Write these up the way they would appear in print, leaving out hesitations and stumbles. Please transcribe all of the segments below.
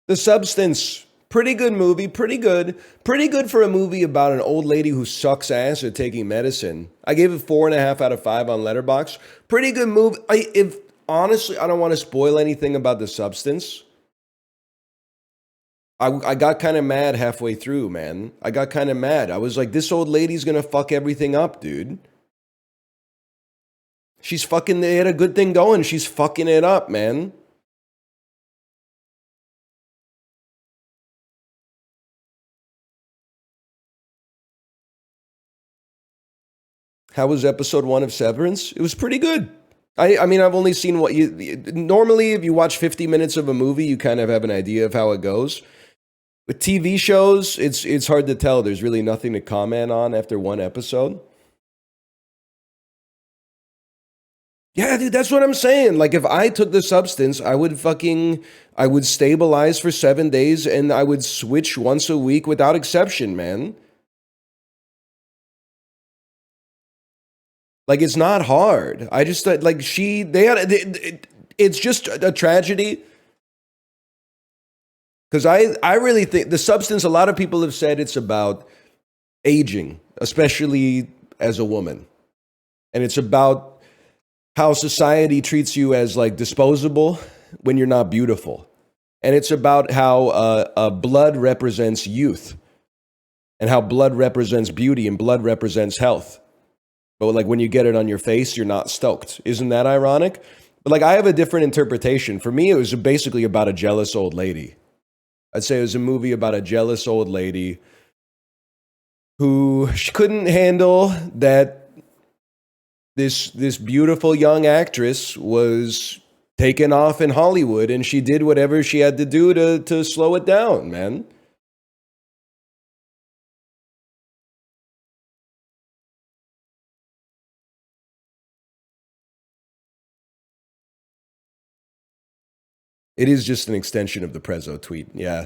The Substance, pretty good movie, pretty good for a movie about an old lady who sucks ass at taking medicine. I gave it 4.5 out of 5 on Letterbox. Pretty good movie. If honestly, I don't want to spoil anything about The Substance. I got kind of mad halfway through, man. I got kind of mad. I was like, this old lady's gonna fuck everything up, dude. She's fucking. They had a good thing going. She's fucking it up, man. How was episode 1 of Severance? It was pretty good. I mean, I've only seen what you. Normally, if you watch 50 minutes of a movie, you kind of have an idea of how it goes. With TV shows, it's hard to tell. There's really nothing to comment on after one episode. Yeah, dude, that's what I'm saying. Like, if I took the substance, I would stabilize for 7 days and I would switch once a week without exception, man. Like, it's not hard. I just like it's just a tragedy because I really think the substance. A lot of people have said it's about aging, especially as a woman, and it's about how society treats you as like disposable when you're not beautiful, and it's about how blood represents youth, and how blood represents beauty, and blood represents health. But like when you get it on your face, you're not stoked. Isn't that ironic? But like I have a different interpretation. For me, it was basically about a jealous old lady. I'd say it was a movie about a jealous old lady who couldn't handle that this beautiful young actress was taken off in Hollywood, and she did whatever she had to do to slow it down, man. It is just an extension of the Prezzo tweet. Yeah.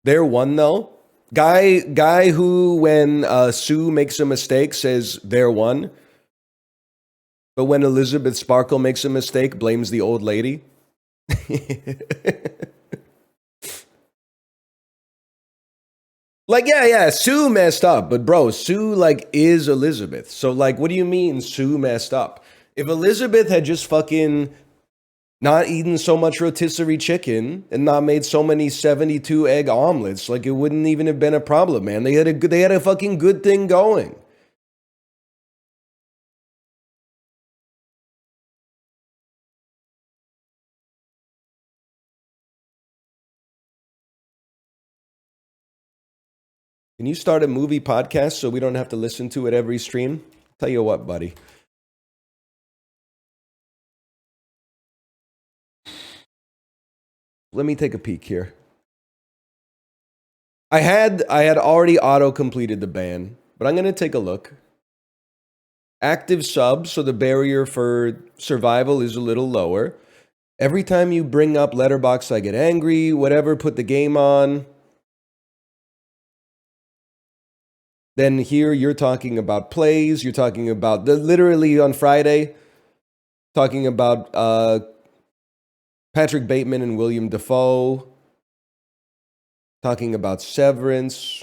They're one though. Guy who when Sue makes a mistake says they're one, but when Elizabeth Sparkle makes a mistake, blames the old lady. Like, yeah, Sue messed up, but bro, Sue like is Elizabeth. So like, what do you mean Sue messed up? If Elizabeth had just fucking not eaten so much rotisserie chicken and not made so many 72 egg omelets, like it wouldn't even have been a problem, man. They had a fucking good thing going. Can you start a movie podcast so we don't have to listen to it every stream? Tell you what, buddy. Let me take a peek here. I had already auto completed the ban, but I'm gonna take a look. Active subs, so the barrier for survival is a little lower. Every time you bring up Letterbox, I get angry. Whatever, put the game on. Then here you're talking about plays. You're talking about literally on Friday, talking about Patrick Bateman and William Dafoe, talking about Severance.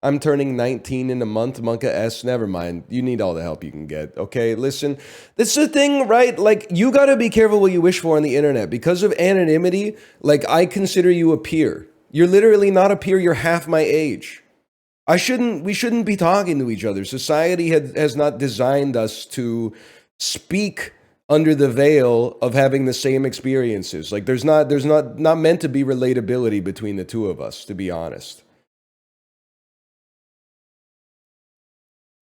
I'm turning 19 in a month, Monka S. Never mind. You need all the help you can get. Okay, listen. This is the thing, right? Like, you gotta be careful what you wish for on the internet. Because of anonymity, like, I consider you a peer. You're literally not a peer, you're half my age. We shouldn't be talking to each other. Society has not designed us to speak under the veil of having the same experiences. Like, there's not meant to be relatability between the two of us, to be honest.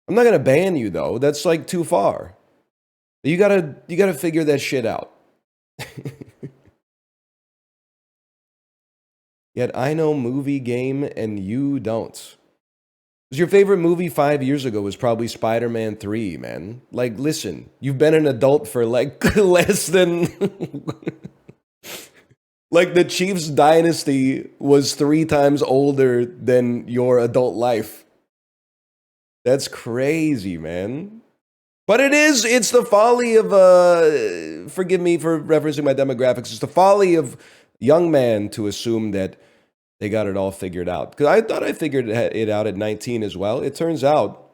I'm not gonna ban you though. That's like too far. You gotta figure that shit out. Yet I know movie game and you don't. Your favorite movie 5 years ago was probably Spider-Man 3, man. Like, listen, you've been an adult for like less than like the Chiefs dynasty was 3 times older than your adult life. That's crazy, man. But it's the folly of, forgive me for referencing my demographics, it's the folly of young man to assume that they got it all figured out. Because I thought I figured it out at 19 as well. It turns out,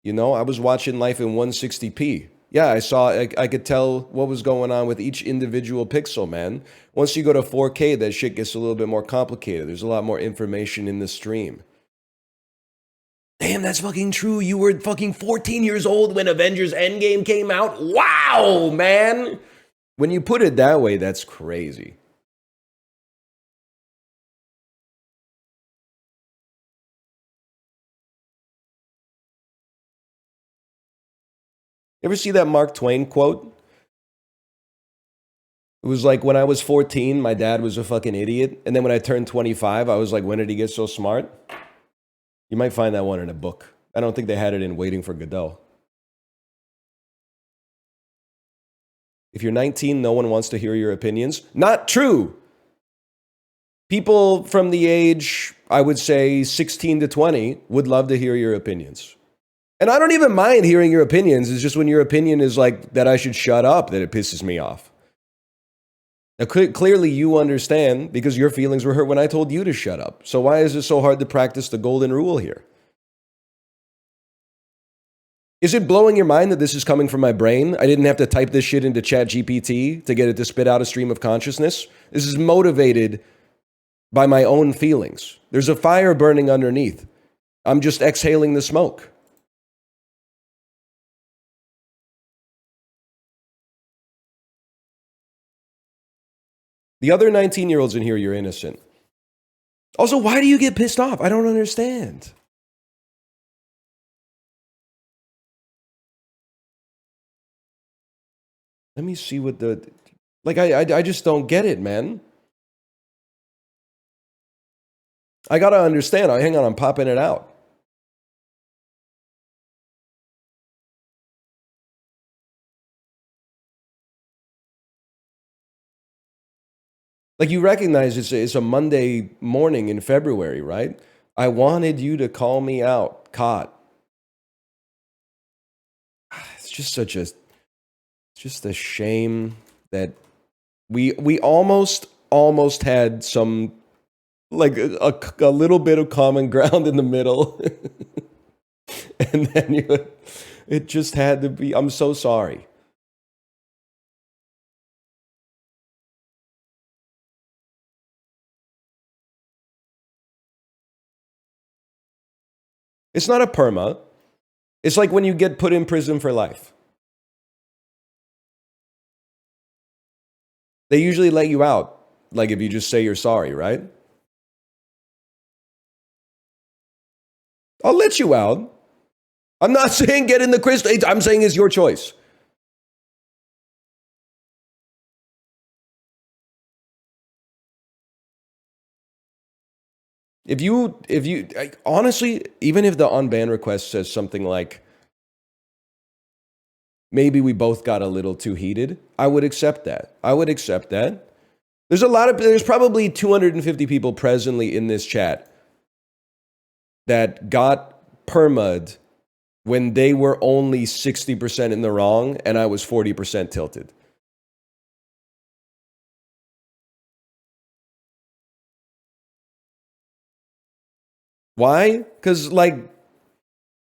I was watching life in 160p. Yeah, I could tell what was going on with each individual pixel, man. Once you go to 4K, that shit gets a little bit more complicated. There's a lot more information in the stream. Damn, that's fucking true. You were fucking 14 years old when Avengers Endgame came out. Wow, man. When you put it that way, that's crazy. Ever see that Mark Twain quote? It was like, when I was 14, my dad was a fucking idiot. And then when I turned 25, I was like, when did he get so smart? You might find that one in a book. I don't think they had it in Waiting for Godot. If you're 19, no one wants to hear your opinions. Not true. People from the age, I would say 16 to 20, would love to hear your opinions. And I don't even mind hearing your opinions. It's just when your opinion is like that I should shut up that it pisses me off. Now, clearly you understand because your feelings were hurt when I told you to shut up. So why is it so hard to practice the golden rule here? Is it blowing your mind that this is coming from my brain? I didn't have to type this shit into ChatGPT to get it to spit out a stream of consciousness. This is motivated by my own feelings. There's a fire burning underneath. I'm just exhaling the smoke. The other 19-year-olds in here, you're innocent. Also, why do you get pissed off? I don't understand. Let me see what I just don't get it, man. I gotta understand. Hang on, I'm popping it out. Like, you recognize it's a Monday morning in February, right? I wanted you to call me out, caught. It's just a shame that we almost had some, like, a little bit of common ground in the middle. And then it just had to be. I'm so sorry. It's not a perma. It's like when you get put in prison for life. They usually let you out, like if you just say you're sorry, right? I'll let you out. I'm not saying get in the crystal. I'm saying it's your choice. If you honestly, even if the unban request says something like, maybe we both got a little too heated, I would accept that. There's probably 250 people presently in this chat that got perma'd when they were only 60% in the wrong and I was 40% tilted. Why? Because, like,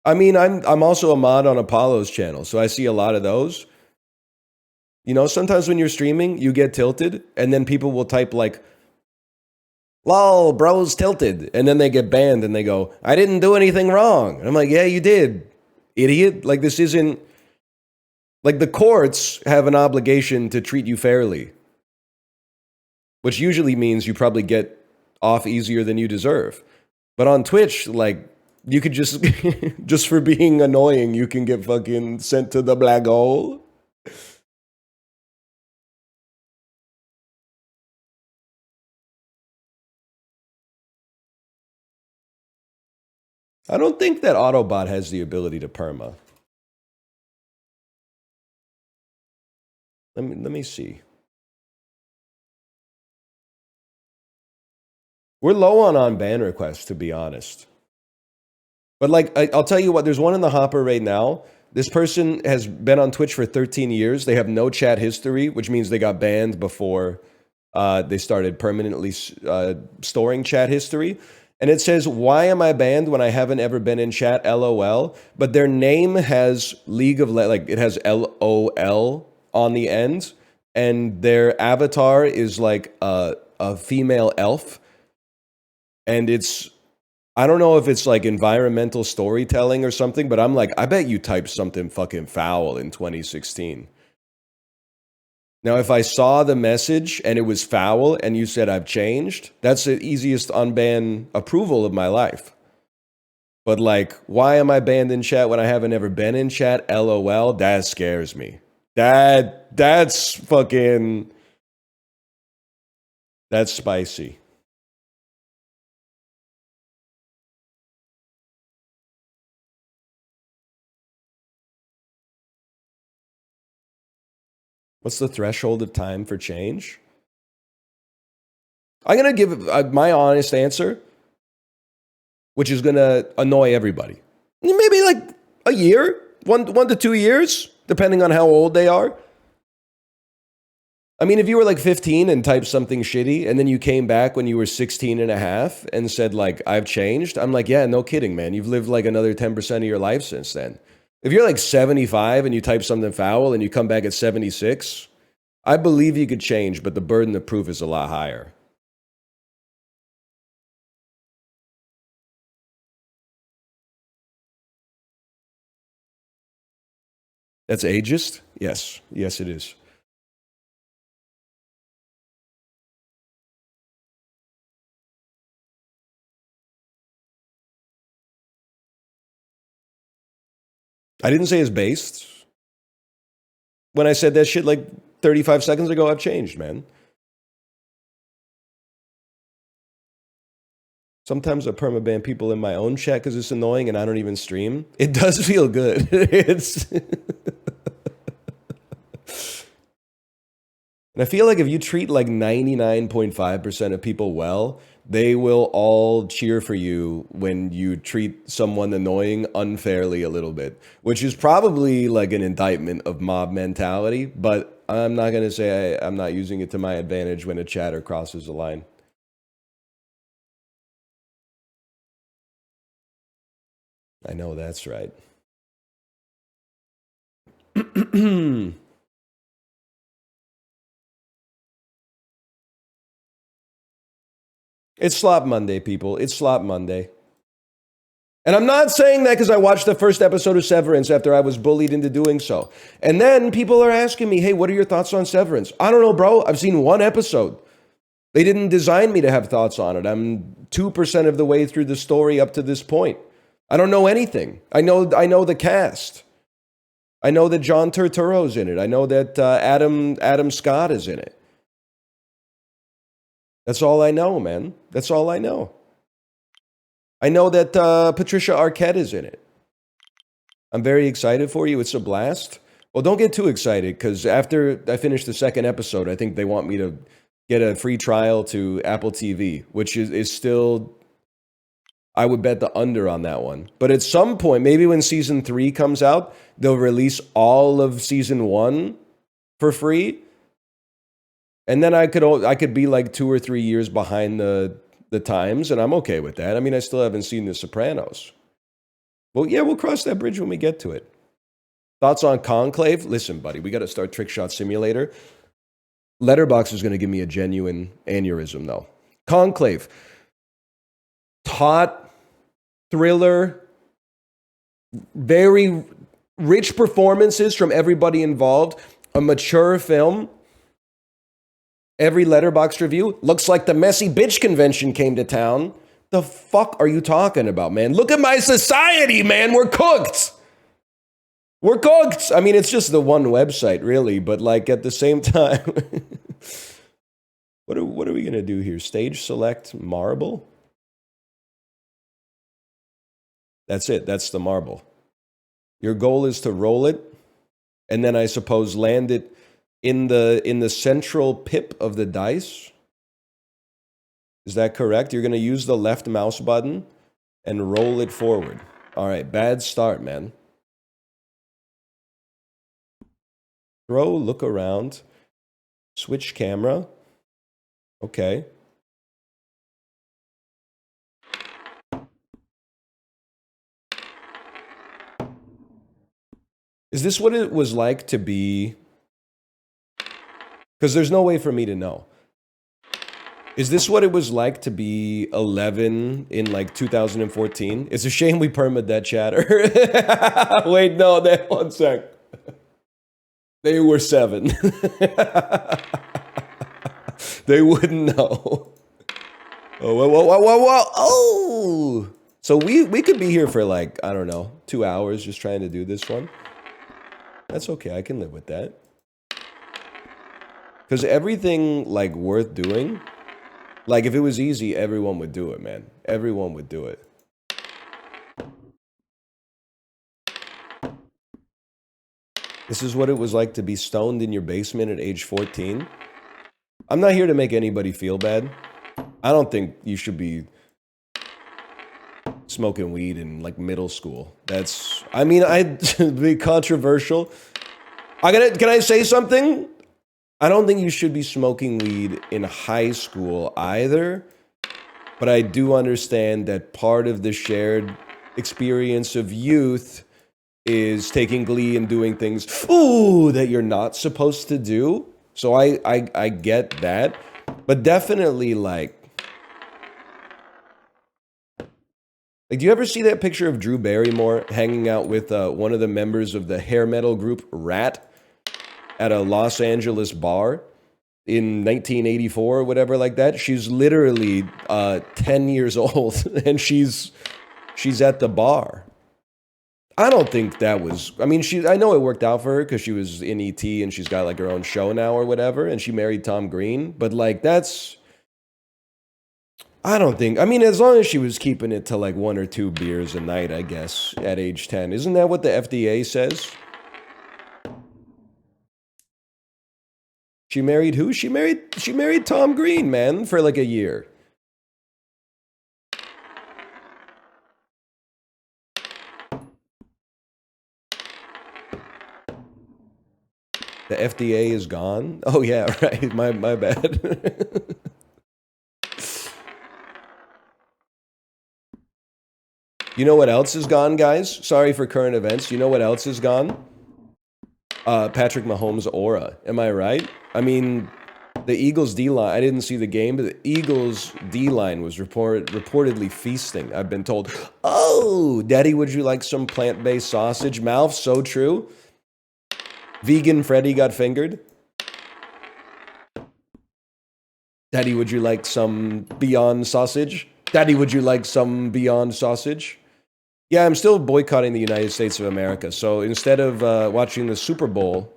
I mean, I'm also a mod on Apollo's channel, so I see a lot of those. Sometimes when you're streaming, you get tilted, and then people will type like, lol, bro's tilted. And then they get banned and they go, I didn't do anything wrong. And I'm like, yeah, you did, idiot. Like, this isn't, like, the courts have an obligation to treat you fairly, which usually means you probably get off easier than you deserve. But on Twitch, like, you could just, just for being annoying, you can get fucking sent to the black hole. I don't think that Autobot has the ability to perma. Let me see. We're low on ban requests, to be honest. But, like, I'll tell you what, there's one in the hopper right now This person has been on Twitch for 13 years. They have no chat history, which means they got banned before they started permanently storing chat history. And it says, why am I banned when I haven't ever been in chat? LOL. But their name has like it has LOL on the end. And their avatar is like a female elf. And I don't know if it's like environmental storytelling or something, but I'm like, I bet you typed something fucking foul in 2016. Now, if I saw the message and it was foul and you said I've changed, that's the easiest unban approval of my life. But like, why am I banned in chat when I haven't ever been in chat? LOL, that scares me. That's fucking, that's spicy. What's the threshold of time for change? I'm going to give my honest answer, which is going to annoy everybody. Maybe like a year, 1 to 2 years, depending on how old they are. I mean, if you were like 15 and typed something shitty, and then you came back when you were 16 and a half and said like, I've changed, I'm like, yeah, no kidding, man. You've lived like another 10% of your life since then. If you're like 75 and you type something foul and you come back at 76, I believe you could change, but the burden of proof is a lot higher. That's ageist? Yes. Yes, it is. I didn't say it's based. When I said that shit like 35 seconds ago, I've changed, man. Sometimes I permaban people in my own chat because it's annoying and I don't even stream. It does feel good. It's and I feel like if you treat like 99.5% of people well, they will all cheer for you when you treat someone annoying unfairly a little bit, which is probably like an indictment of mob mentality, but I'm not going to say I'm not using it to my advantage when a chatter crosses the line. I know that's right. It's Slop Monday, people. It's Slop Monday. And I'm not saying that because I watched the first episode of Severance after I was bullied into doing so. And then people are asking me, hey, what are your thoughts on Severance? I don't know, bro. I've seen one episode. They didn't design me to have thoughts on it. I'm 2% of the way through the story up to this point. I don't know anything. I know the cast. I know that John Turturro's in it. I know that Adam Scott is in it. That's all I know, man. That's all I know. I know that Patricia Arquette is in it. I'm very excited for you. It's a blast. Well, don't get too excited because after I finish the second episode, I think they want me to get a free trial to Apple TV, which is still, I would bet the under on that one. But at some point, maybe when season 3 comes out, they'll release all of season 1 for free. And then I could be like 2 or 3 years behind the times, and I'm okay with that. I mean, I still haven't seen The Sopranos. Well, yeah, we'll cross that bridge when we get to it. Thoughts on Conclave? Listen, buddy, we got to start Trickshot Simulator. Letterboxd is going to give me a genuine aneurysm, though. Conclave. Taut, thriller, very rich performances from everybody involved, a mature film. Every Letterboxd review looks like the messy bitch convention came to town. The fuck are you talking about, man? Look at my society, man. We're cooked. We're cooked. I mean, it's just the one website, really, but like at the same time, what are we gonna do here? Stage select marble? That's it. That's the marble. Your goal is to roll it, and then I suppose land it in the central pip of the dice. Is that correct? You're going to use the left mouse button and roll it forward. All right, bad start, man. Throw, look around. Switch camera. Okay. Is this what it was like to be... Because there's no way for me to know. Is this what it was like to be 11 in like 2014? It's a shame we perma'd that chatter. Wait, no, one sec. They were 7. They wouldn't know. Oh, whoa. Oh! So we could be here for like, I don't know, 2 hours just trying to do this one. That's okay, I can live with that. Because everything, like, worth doing, like, if it was easy, everyone would do it, man. Everyone would do it. This is what it was like to be stoned in your basement at age 14. I'm not here to make anybody feel bad. I don't think you should be smoking weed in, like, middle school. That's... I mean, I'd be controversial. Can I say something? I don't think you should be smoking weed in high school either, but I do understand that part of the shared experience of youth is taking glee and doing things, that you're not supposed to do. So I get that, but definitely like, do you ever see that picture of Drew Barrymore hanging out with one of the members of the hair metal group Rat at a Los Angeles bar in 1984 or whatever like that? She's literally 10 years old and she's at the bar. I don't think that was, I mean, I know it worked out for her because she was in E.T. and she's got like her own show now or whatever, and she married Tom Green, but like I don't think, I mean, as long as she was keeping it to like 1 or 2 beers a night, I guess, at age 10. Isn't that what the FDA says? She married who? She married Tom Green, man, for like a year. The FDA is gone? Oh yeah, right. My bad. You know what else is gone, guys? Sorry for current events. You know what else is gone? Patrick Mahomes' aura. Am I right? I mean, the Eagles D-line, I didn't see the game, but the Eagles D-line was reportedly feasting. I've been told, oh, Daddy, would you like some plant-based sausage? Mouth, so true. Vegan Freddy got fingered. Daddy, would you like some Beyond sausage? Daddy, would you like some Beyond sausage? Yeah, I'm still boycotting the United States of America. So instead of watching the Super Bowl,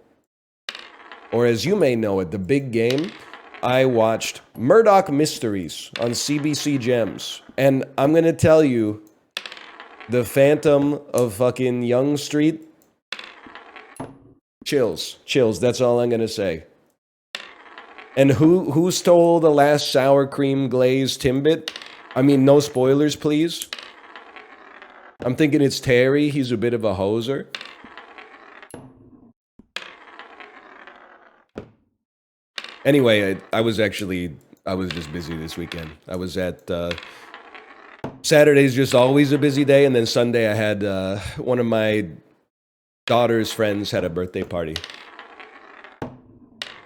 or as you may know it, the big game, I watched Murdoch Mysteries on CBC Gems. And I'm going to tell you, the Phantom of fucking Young Street, chills. That's all I'm going to say. And who stole the last sour cream glazed Timbit? I mean, no spoilers, please. I'm thinking it's Terry. He's a bit of a hoser. Anyway, I was just busy this weekend. I was at, Saturday's just always a busy day, and then Sunday I had, one of my daughter's friends had a birthday party.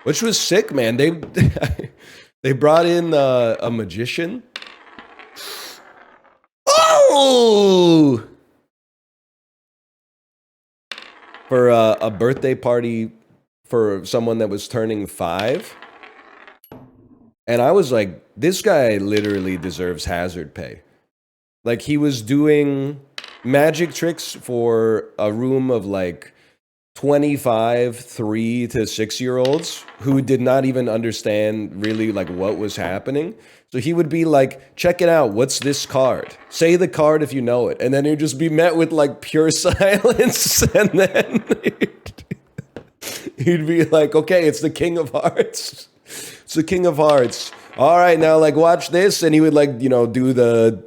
Which was sick, man. They brought in a magician. Oh! For a birthday party for someone that was turning 5. And I was like, this guy literally deserves hazard pay. Like, he was doing magic tricks for a room of like 25 3 to 6-year-olds who did not even understand really like what was happening. So he would be like, check it out, what's this card? Say the card if you know it. And then he'd just be met with like pure silence. And then he'd be like, okay, it's the King of Hearts. It's the King of Hearts. All right, now like watch this. And he would like, you know, do the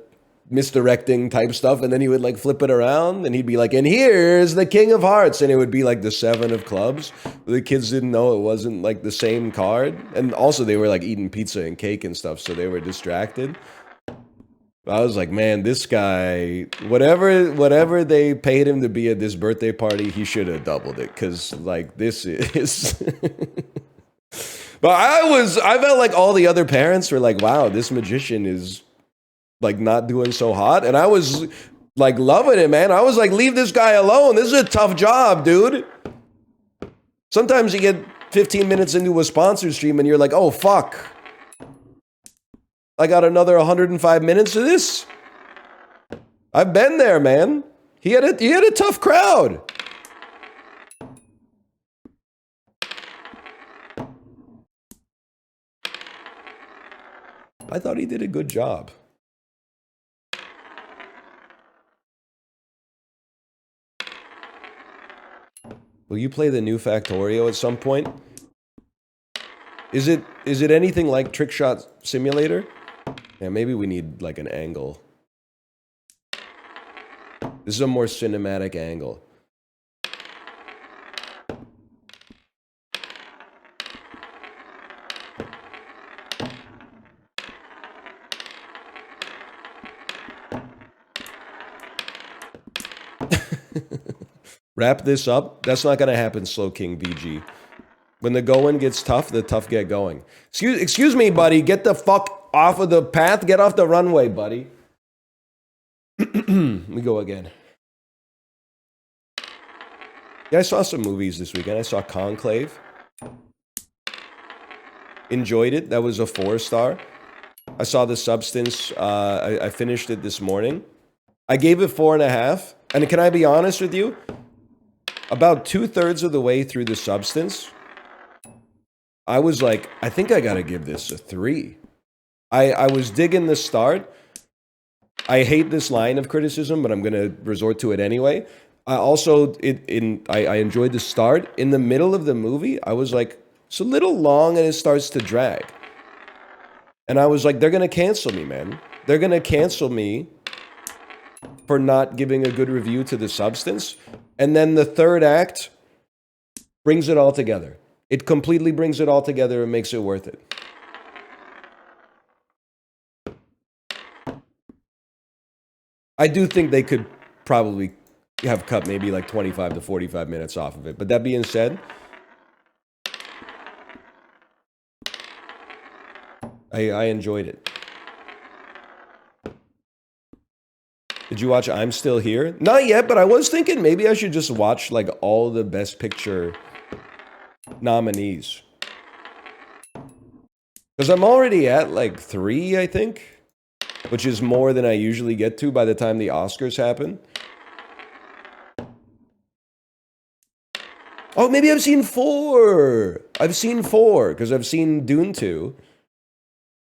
misdirecting type stuff, and then he would like flip it around and he'd be like, and here's the king of hearts, and it would be like the 7 of clubs. The kids didn't know it wasn't like the same card, and also they were like eating pizza and cake and stuff, so they were distracted. I was like, man, this guy, whatever they paid him to be at this birthday party, he should have doubled it, because like this is but I felt like all the other parents were like, wow, this magician is like not doing so hot. And I was like loving it, man. I was like, leave this guy alone. This is a tough job, dude. Sometimes you get 15 minutes into a sponsor stream and you're like, oh, fuck. I got another 105 minutes of this. I've been there, man. He had a tough crowd. I thought he did a good job. Will you play the new Factorio at some point? Is it anything like Trick Shot Simulator? Yeah, maybe we need like an angle. This is a more cinematic angle. Wrap this up. That's not going to happen, Slow King VG. When the going gets tough, the tough get going. Excuse me, buddy. Get the fuck off of the path. Get off the runway, buddy. We go again. Yeah, I saw some movies this weekend. I saw Conclave. Enjoyed it. That was a 4-star. I saw The Substance. I finished it this morning. I gave it 4.5. And can I be honest with you? About 2/3 of the way through The Substance, I was like, I think I gotta give this a 3. I was digging the start. I hate this line of criticism, but I'm gonna resort to it anyway. I also I enjoyed the start. In the middle of the movie, I was like, it's a little long and it starts to drag. And I was like, they're gonna cancel me, man. They're gonna cancel me for not giving a good review to The Substance. And then the third act brings it all together. It completely brings it all together and makes it worth it. I do think they could probably have cut maybe like 25 to 45 minutes off of it. But that being said, I enjoyed it. Did you watch I'm Still Here? Not yet, but I was thinking maybe I should just watch like all the Best Picture nominees. Because I'm already at like 3, I think. Which is more than I usually get to by the time the Oscars happen. Oh, maybe I've seen 4. I've seen 4, because I've seen Dune 2.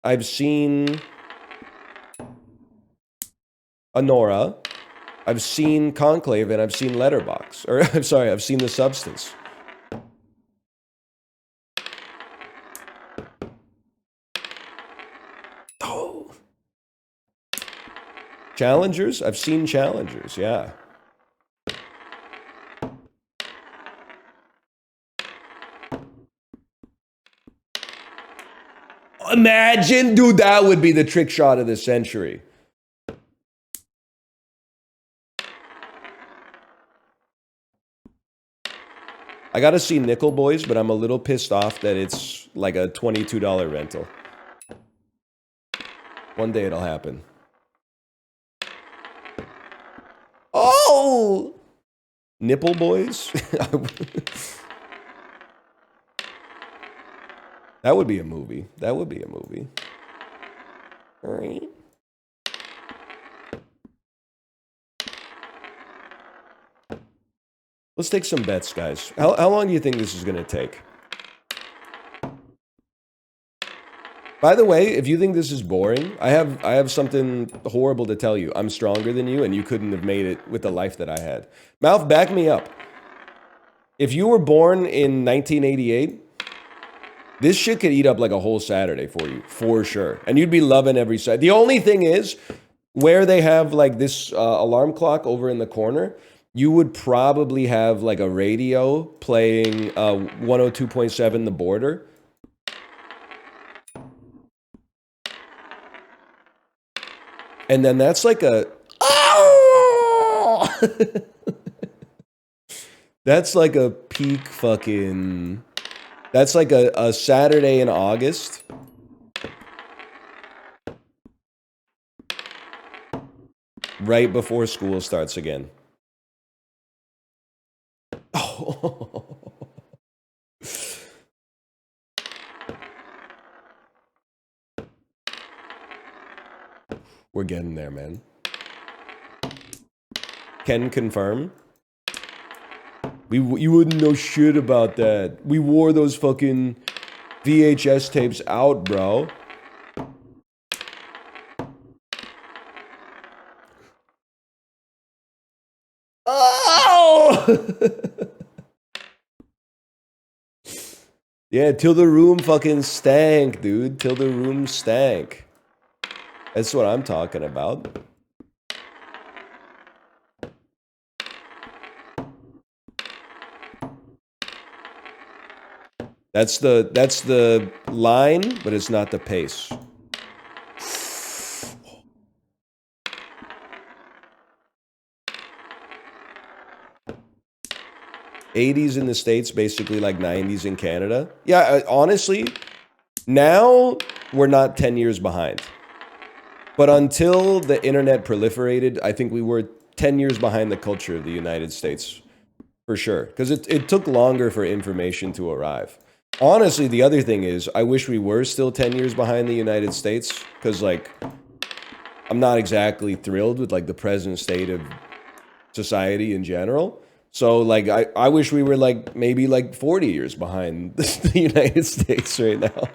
I've seen Anora, I've seen Conclave, and I've seen Letterbox. Or, I'm sorry, I've seen The Substance. Oh. Challengers? I've seen Challengers, yeah. Imagine, dude, that would be the trick shot of the century. I gotta see Nickel Boys, but I'm a little pissed off that it's like a $22 rental. One day it'll happen. Oh! Nipple Boys? That would be a movie. That would be a movie. All right. Let's take some bets, guys. How long do you think this is going to take? By the way, if you think this is boring, I have something horrible to tell you. I'm stronger than you, and you couldn't have made it with the life that I had. Mouth, back me up. If you were born in 1988, this shit could eat up like a whole Saturday for you, for sure. And you'd be loving every Saturday. The only thing is, where they have like this alarm clock over in the corner, you would probably have like a radio playing 102.7 The Border. And then that's like a... Oh! That's like a peak fucking... That's like a Saturday in August. Right before school starts again. Oh. We're getting there, man. Can confirm. You wouldn't know shit about that. We wore those fucking VHS tapes out, bro. Oh! Yeah, till the room fucking stank, dude. Till the room stank. That's what I'm talking about. That's the line, but it's not the pace. '80s in the States, basically like '90s in Canada. Yeah, honestly, now we're not 10 years behind. But until the internet proliferated, I think we were 10 years behind the culture of the United States. For sure. Because it took longer for information to arrive. Honestly, the other thing is, I wish we were still 10 years behind the United States. Because, like, I'm not exactly thrilled with, like, the present state of society in general. So, like, I wish we were, like, maybe, like, 40 years behind the United States right now.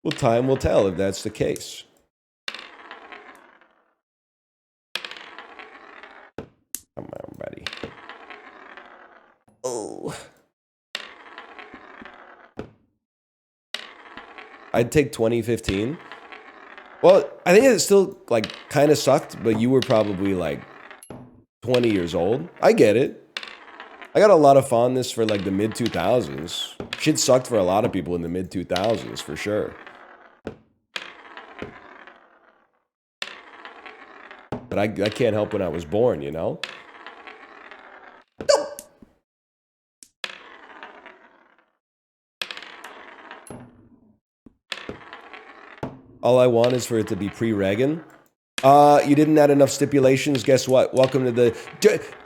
Well, time will tell if that's the case. Come on, buddy. Oh. I'd take 2015. Well, I think it still, like, kind of sucked, but you were probably, like, 20 years old. I get it. I got a lot of fondness for, like, the mid-2000s. Shit sucked for a lot of people in the mid-2000s, for sure. But I can't help when I was born, you know? All I want is for it to be pre-Reagan. You didn't add enough stipulations. Guess what? Welcome to the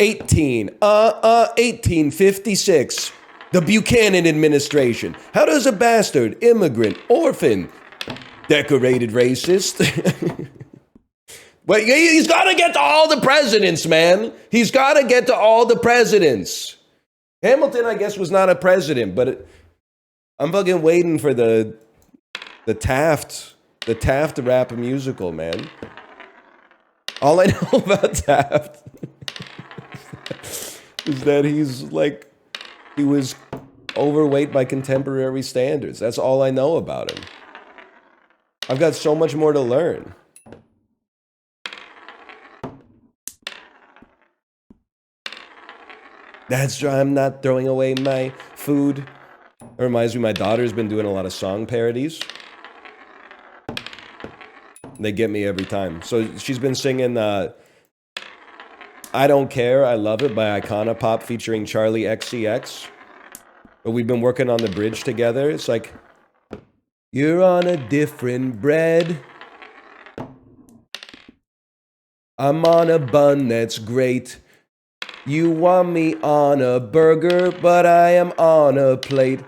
1856. The Buchanan administration. How does a bastard, immigrant, orphan, decorated racist? Well, he's got to get to all the presidents, man. He's got to get to all the presidents. Hamilton, I guess, was not a president, but I'm fucking waiting for the Taft rap musical, man. All I know about Taft is that he's like, he was overweight by contemporary standards. That's all I know about him. I've got so much more to learn. That's right, I'm not throwing away my food. It reminds me, my daughter's been doing a lot of song parodies. They get me every time. So she's been singing I Don't Care, I Love It by Iconopop featuring Charlie XCX. But we've been working on the bridge together. It's like, you're on a different bread. I'm on a bun that's great. You want me on a burger, but I am on a plate.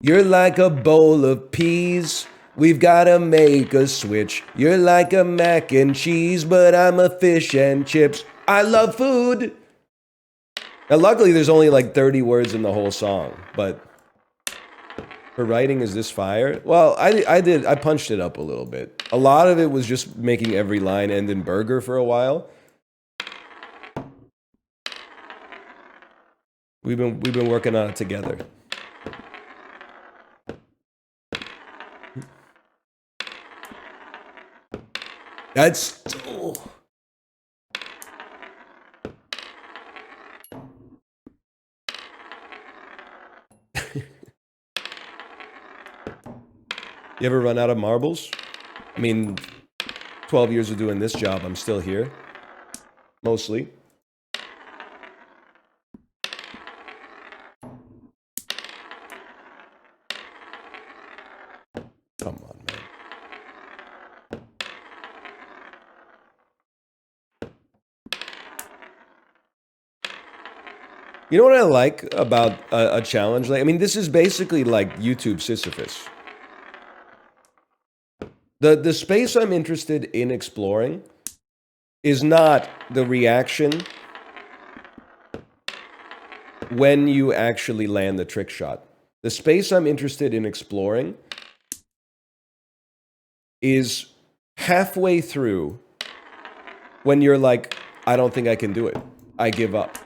You're like a bowl of peas. We've gotta make a switch. You're like a mac and cheese, but I'm a fish and chips. I love food. Now, luckily, there's only like 30 words in the whole song, but her writing is this fire. Well, I punched it up a little bit. A lot of it was just making every line end in burger for a while. We've been working on it together. That's... Oh. You ever run out of marbles? I mean, 12 years of doing this job, I'm still here. Mostly. Come on, man. You know what I like about a challenge? Like, I mean, this is basically like YouTube Sisyphus. The space I'm interested in exploring is not the reaction when you actually land the trick shot. The space I'm interested in exploring is halfway through when you're like, I don't think I can do it. I give up.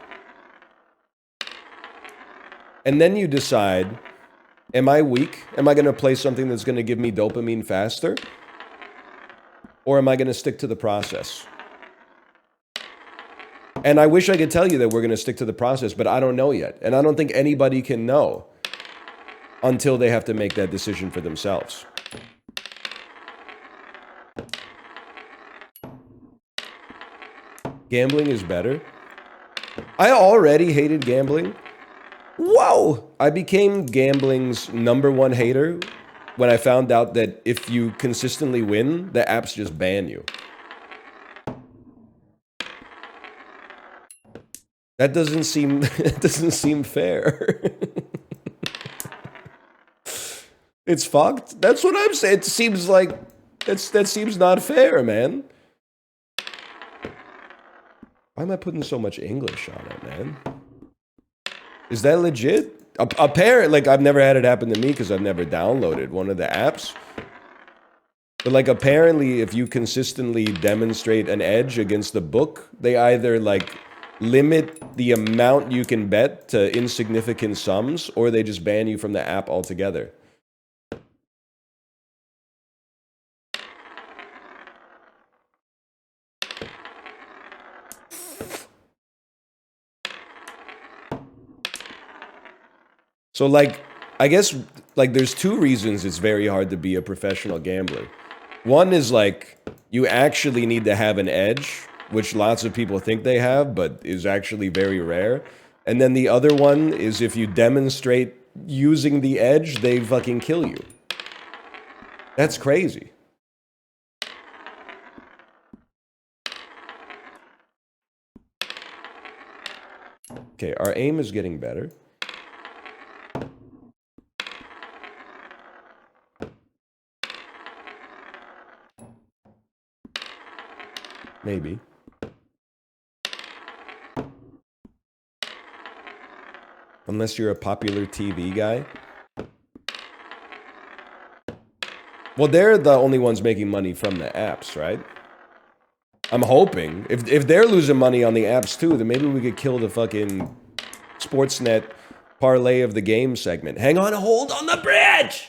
And then you decide, am I weak? Am I going to play something that's going to give me dopamine faster? Or am I going to stick to the process? And I wish I could tell you that we're going to stick to the process, but I don't know yet. And I don't think anybody can know until they have to make that decision for themselves. Gambling is better. I already hated gambling. Whoa! I became gambling's #1 hater when I found out that if you consistently win, the apps just ban you. That doesn't seem fair. It's fucked. That's what I'm saying. It seems like that seems not fair, man. Why am I putting so much English on it, man? Is that legit? Apparently, like, I've never had it happen to me because I've never downloaded one of the apps. But, like, apparently, if you consistently demonstrate an edge against the book, they either, like, limit the amount you can bet to insignificant sums, or they just ban you from the app altogether. So, like, I guess, like, there's two reasons it's very hard to be a professional gambler. One is, like, you actually need to have an edge, which lots of people think they have, but is actually very rare. And then the other one is if you demonstrate using the edge, they fucking kill you. That's crazy. Okay, our aim is getting better. Maybe. Unless you're a popular TV guy. Well, they're the only ones making money from the apps, right? I'm hoping. If they're losing money on the apps too, then maybe we could kill the fucking Sportsnet parlay of the game segment. Hang on, hold on the bridge!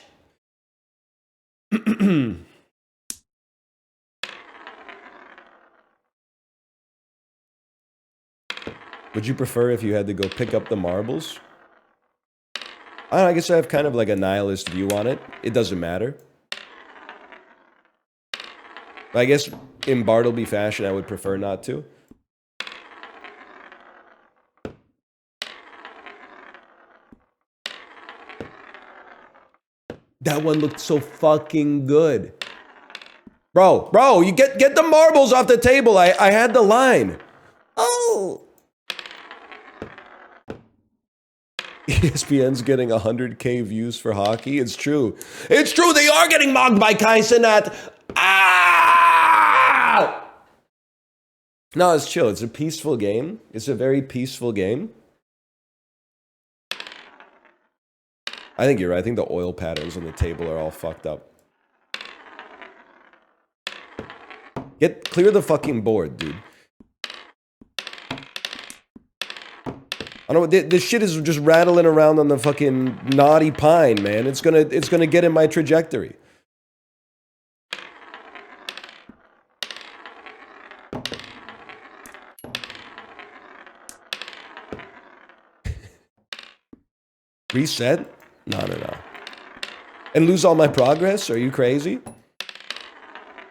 Would you prefer if you had to go pick up the marbles? I don't know, I guess I have kind of like a nihilist view on it. It doesn't matter. I guess in Bartleby fashion, I would prefer not to. That one looked so fucking good. Bro, you get the marbles off the table. I had the line. Oh. ESPN's getting 100K views for hockey. It's true. It's true. They are getting mocked by Kai Cenat. Ah! No, it's chill. It's a peaceful game. It's a very peaceful game. I think you're right. I think the oil patterns on the table are all fucked up. Clear the fucking board, dude. I don't know, this shit is just rattling around on the fucking knotty pine, man. It's gonna get in my trajectory. Reset? No, no, no. And lose all my progress? Are you crazy?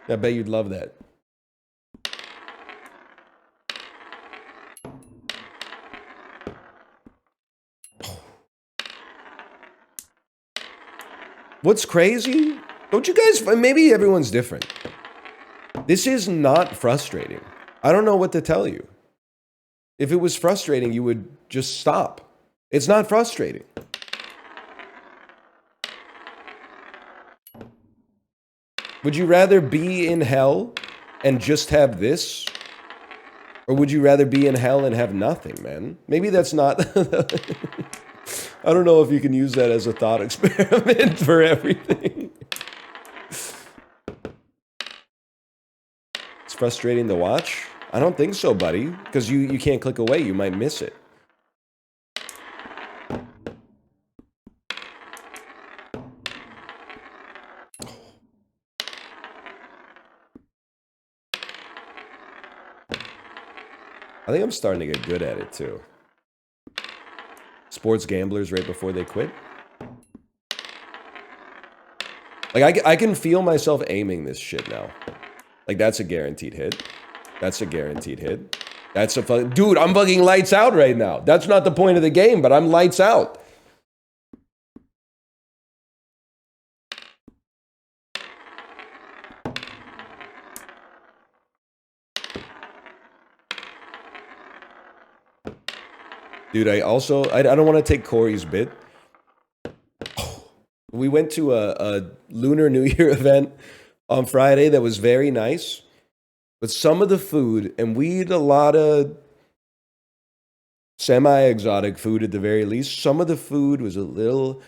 I bet you'd love that. What's crazy? Don't you guys... Maybe everyone's different. This is not frustrating. I don't know what to tell you. If it was frustrating, you would just stop. It's not frustrating. Would you rather be in hell and just have this? Or would you rather be in hell and have nothing, man? Maybe that's not... I don't know if you can use that as a thought experiment for everything. It's frustrating to watch? I don't think so, buddy. Because you can't click away. You might miss it. I think I'm starting to get good at it, too. Sports gamblers right before they quit. Like, I can feel myself aiming this shit now. Like, that's a guaranteed hit. That's a guaranteed hit. That's a fucking... Dude, I'm fucking lights out right now. That's not the point of the game, but I'm lights out. Dude, I don't want to take Corey's bit. We went to a Lunar New Year event on Friday that was very nice. But some of the food, and we eat a lot of semi-exotic food at the very least. Some of the food was a little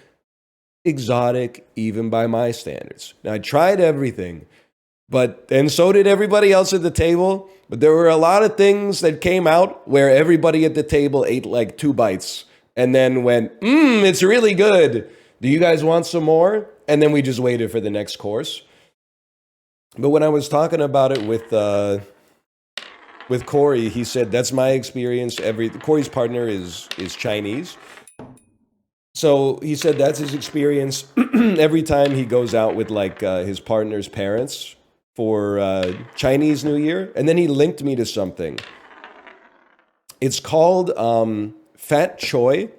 exotic, even by my standards. Now, I tried everything, and so did everybody else at the table. But there were a lot of things that came out where everybody at the table ate like 2 bites and then went, it's really good. Do you guys want some more? And then we just waited for the next course. But when I was talking about it with Corey, he said, that's my experience. Corey's partner is Chinese. So he said that's his experience every time he goes out with like his partner's parents for Chinese New Year. And then he linked me to something. It's called Fat Choi.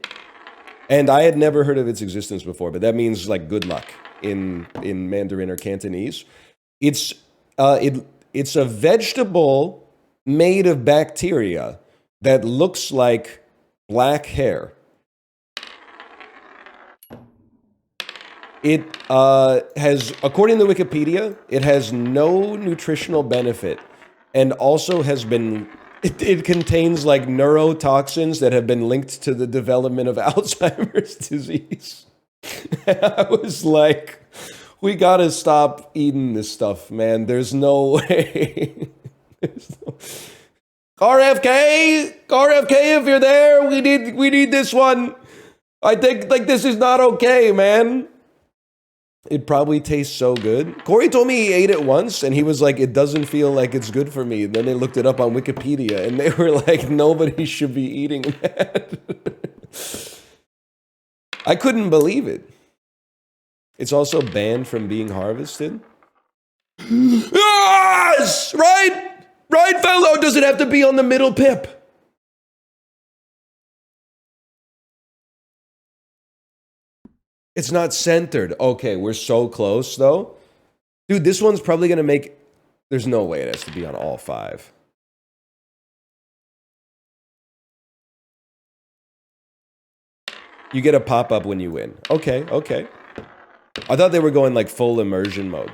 And I had never heard of its existence before, but that means like good luck in Mandarin or Cantonese. It's a vegetable made of bacteria that looks like black hair. It has, according to Wikipedia, it has no nutritional benefit and also has been... It contains like neurotoxins that have been linked to the development of Alzheimer's disease. And I was like, we gotta stop eating this stuff, man. There's no way. RFK, if you're there, we need this one. I think like this is not okay, man. It probably tastes so good. Corey told me he ate it once, and he was like, it doesn't feel like it's good for me. Then they looked it up on Wikipedia, and they were like, nobody should be eating that. I couldn't believe it. It's also banned from being harvested. Yes! Right? Right, fellow? Does it have to be on the middle pip? It's not centered. Okay, we're so close, though. Dude, this one's probably going to make... There's no way it has to be on all 5. You get a pop-up when you win. Okay. I thought they were going, like, full immersion mode.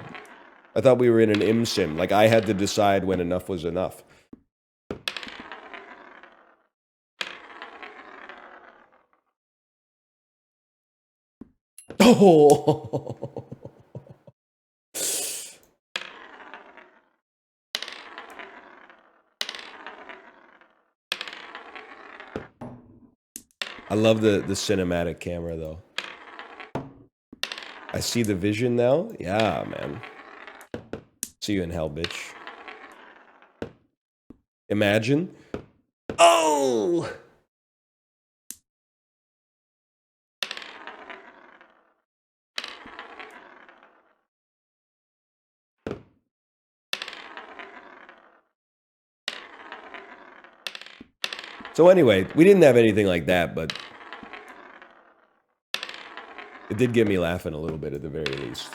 I thought we were in an im-sim. Like, I had to decide when enough was enough. Oh! I love the cinematic camera, though. I see the vision now. Yeah, man. See you in hell, bitch. Imagine. Oh! So anyway, we didn't have anything like that, but it did get me laughing a little bit at the very least.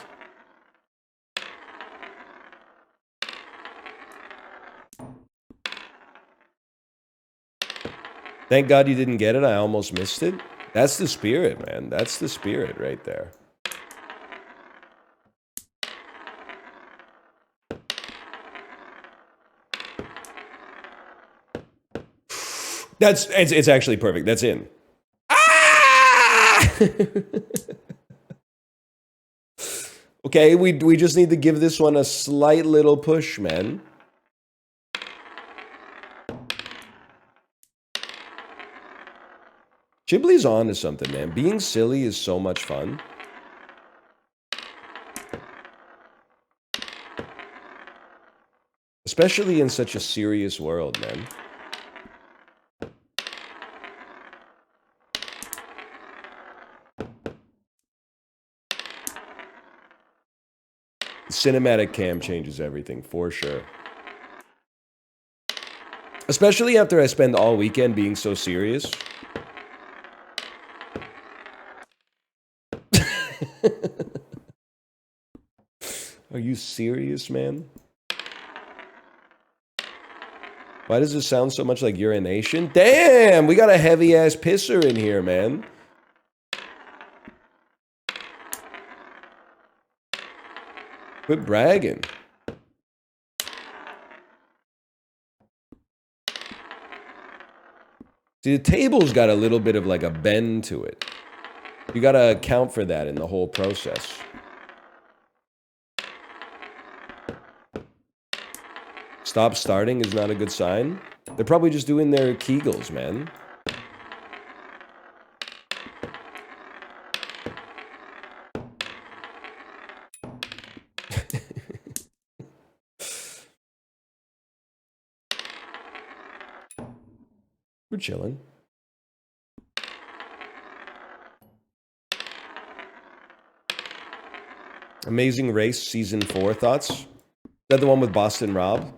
Thank God you didn't get it. I almost missed it. That's the spirit, man. That's the spirit right there. It's actually perfect. That's in. Ah! Okay, we just need to give this one a slight little push, man. Ghibli's on to something, man. Being silly is so much fun. Especially in such a serious world, man. Cinematic cam changes everything, for sure. Especially after I spend all weekend being so serious. Are you serious, man? Why does it sound so much like urination? Damn, we got a heavy-ass pisser in here, man. Quit bragging. See, the table's got a little bit of like a bend to it. You gotta account for that in the whole process. Stop starting is not a good sign. They're probably just doing their Kegels, man. We're chilling. Amazing Race Season 4 thoughts? Is that the one with Boston Rob?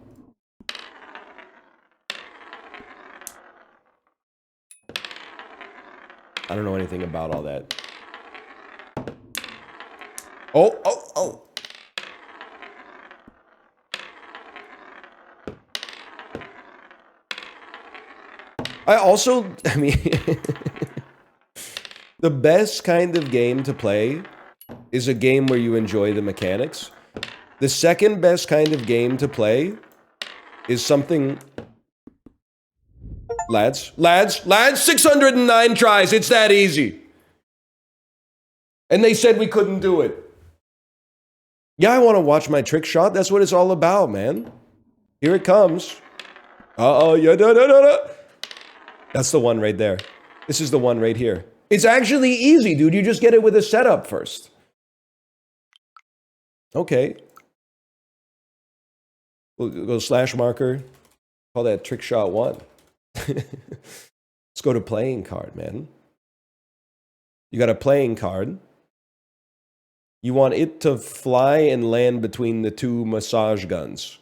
I don't know anything about all that. Oh. I mean, the best kind of game to play is a game where you enjoy the mechanics. The second best kind of game to play is something... Lads, 609 tries. It's that easy. And they said we couldn't do it. Yeah, I want to watch my trick shot. That's what it's all about, man. Here it comes. Uh-oh, yeah, da. That's the one right there. This is the one right here. It's actually easy, dude. You just get it with a setup first. Okay. We'll go slash marker. Call that trick shot 1. Let's go to playing card, man. You got a playing card. You want it to fly and land between the two massage guns.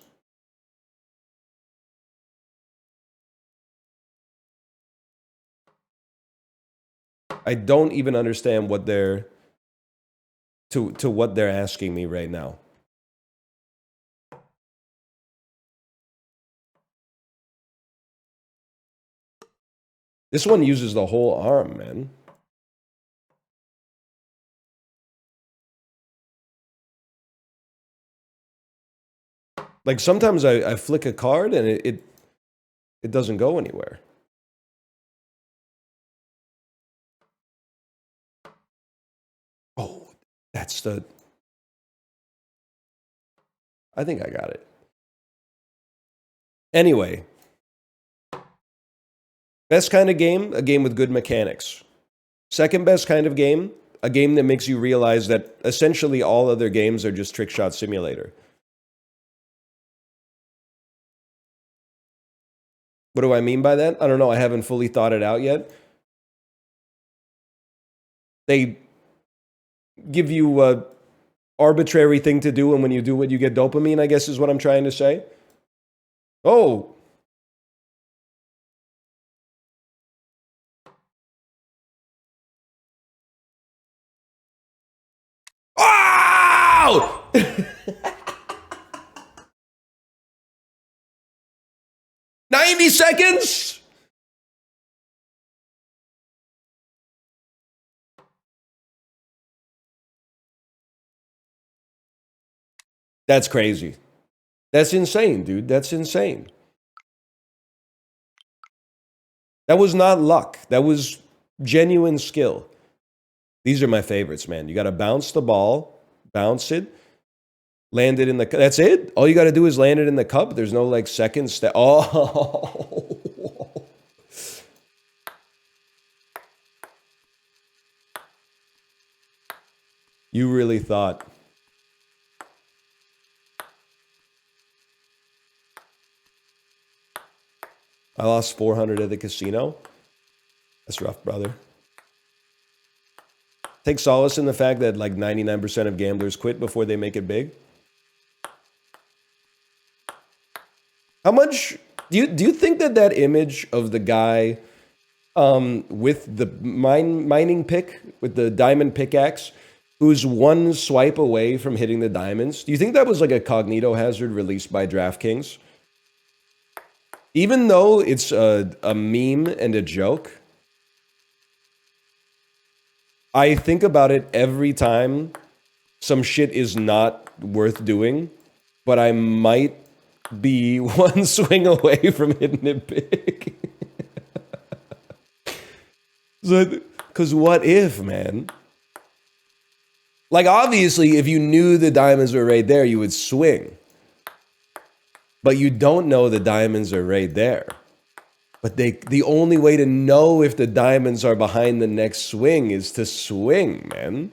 I don't even understand what they're to what they're asking me right now. This one uses the whole arm, man. Like sometimes I flick a card and it doesn't go anywhere. Oh, that's the... I think I got it. Anyway. Best kind of game, a game with good mechanics. Second best kind of game, a game that makes you realize that essentially all other games are just trick shot simulator. What do I mean by that? I don't know. I haven't fully thought it out yet. They give you a arbitrary thing to do, and when you do it, you get dopamine, I guess is what I'm trying to say. Oh. 90 seconds? That's crazy. That's insane, dude. That's insane. That was not luck. That was genuine skill. These are my favorites, man. You got to bounce the ball, bounce it, land it in the cup. That's it? All you got to do is land it in the cup. There's no like second step. Oh. You really thought. I lost 400 at the casino. That's rough, brother. Take solace in the fact that like 99% of gamblers quit before they make it big. How much do you think that image of the guy with the mining pick, with the diamond pickaxe, who's one swipe away from hitting the diamonds, do you think that was like a cognito hazard released by DraftKings? Even though it's a meme and a joke, I think about it every time some shit is not worth doing, but I might be one swing away from hitting it big. Because what if, man? Like, obviously, if you knew the diamonds were right there, you would swing. But you don't know the diamonds are right there. But the only way to know if the diamonds are behind the next swing is to swing, man.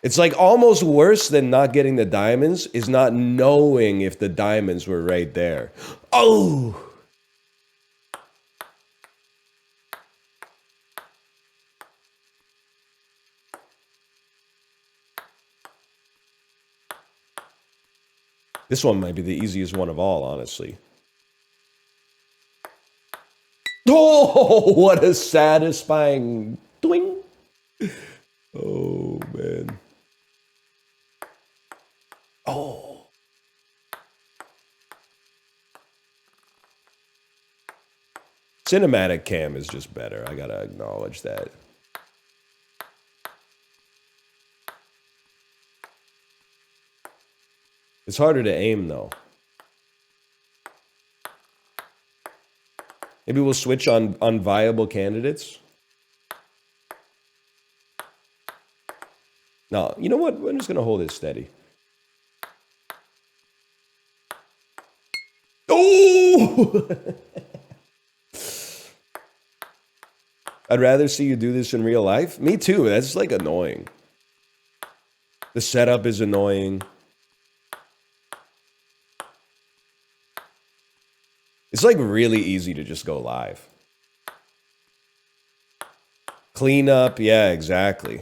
It's like almost worse than not getting the diamonds is not knowing if the diamonds were right there. Oh! This one might be the easiest one of all, honestly. Oh, what a satisfying twing. Oh, man. Oh. Cinematic cam is just better. I gotta acknowledge that. It's harder to aim, though. Maybe we'll switch on viable candidates. No, you know what? I'm just going to hold it steady. Oh! I'd rather see you do this in real life. Me too. That's like annoying. The setup is annoying. It's like really easy to just go live. Clean up. Yeah, exactly.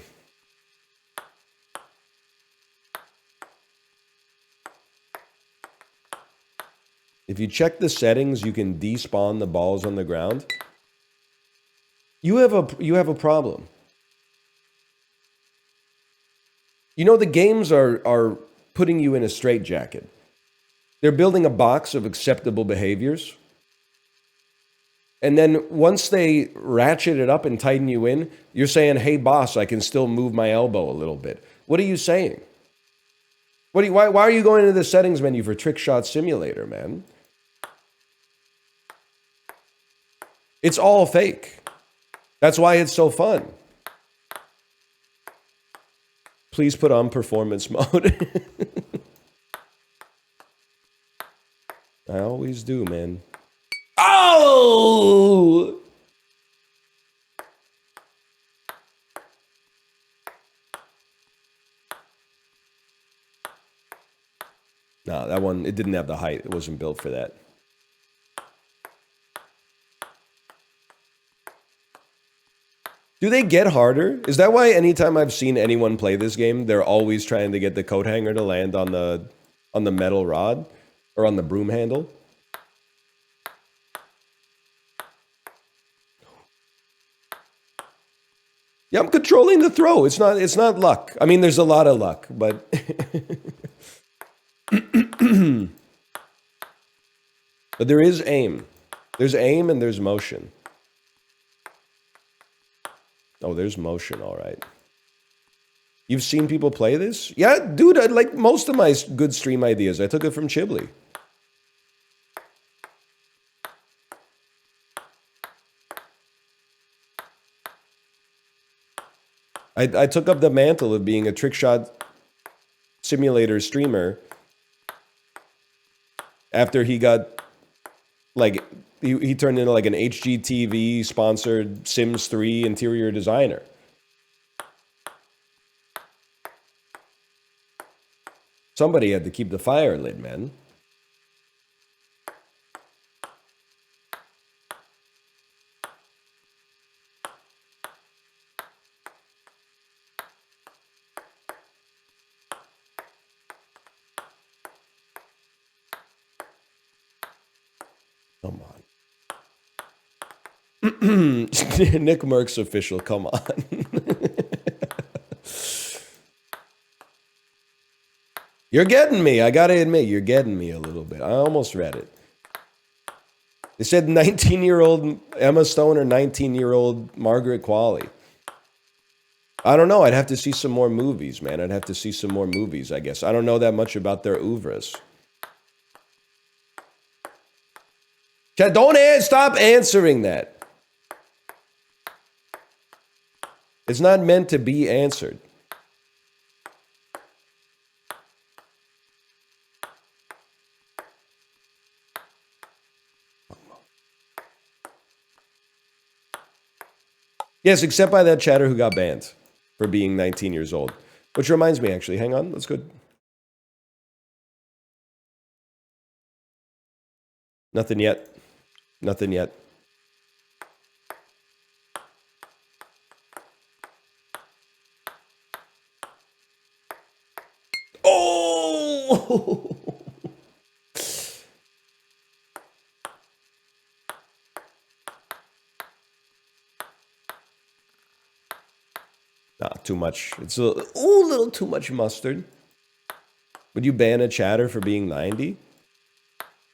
If you check the settings, you can despawn the balls on the ground. You have a problem. You know, the games are putting you in a straitjacket. They're building a box of acceptable behaviors. And then once they ratchet it up and tighten you in, you're saying, hey, boss, I can still move my elbow a little bit. What are you saying? Why are you going into the settings menu for Trick Shot Simulator, man? It's all fake. That's why it's so fun. Please put on performance mode. I always do, man. Oh! No, that one, it didn't have the height. It wasn't built for that. Do they get harder? Is that why anytime I've seen anyone play this game, they're always trying to get the coat hanger to land on the metal rod or on the broom handle? Yeah, I'm controlling the throw. It's not luck. I mean, there's a lot of luck, but But there is aim. There's aim and there's motion. Oh, there's motion, all right. You've seen people play this? Yeah, dude, I like most of my good stream ideas. I took it from Chibli. I took up the mantle of being a trick shot simulator streamer after he got, like, he turned into like an HGTV sponsored Sims 3 interior designer. Somebody had to keep the fire lit, man. Come on. Nick Merck's official, come on. You're getting me. I gotta admit, you're getting me a little bit. I almost read it. They said 19-year-old Emma Stone or 19-year-old Margaret Qualley. I don't know. I'd have to see some more movies, man. I'd have to see some more movies, I guess. I don't know that much about their oeuvres. Don't stop answering that. It's not meant to be answered. Yes, except by that chatter who got banned for being 19 years old. Which reminds me, actually. Hang on. That's good. Nothing yet. Nothing yet. Oh! Nah, too much. It's a little too much mustard. Would you ban a chatter for being 90?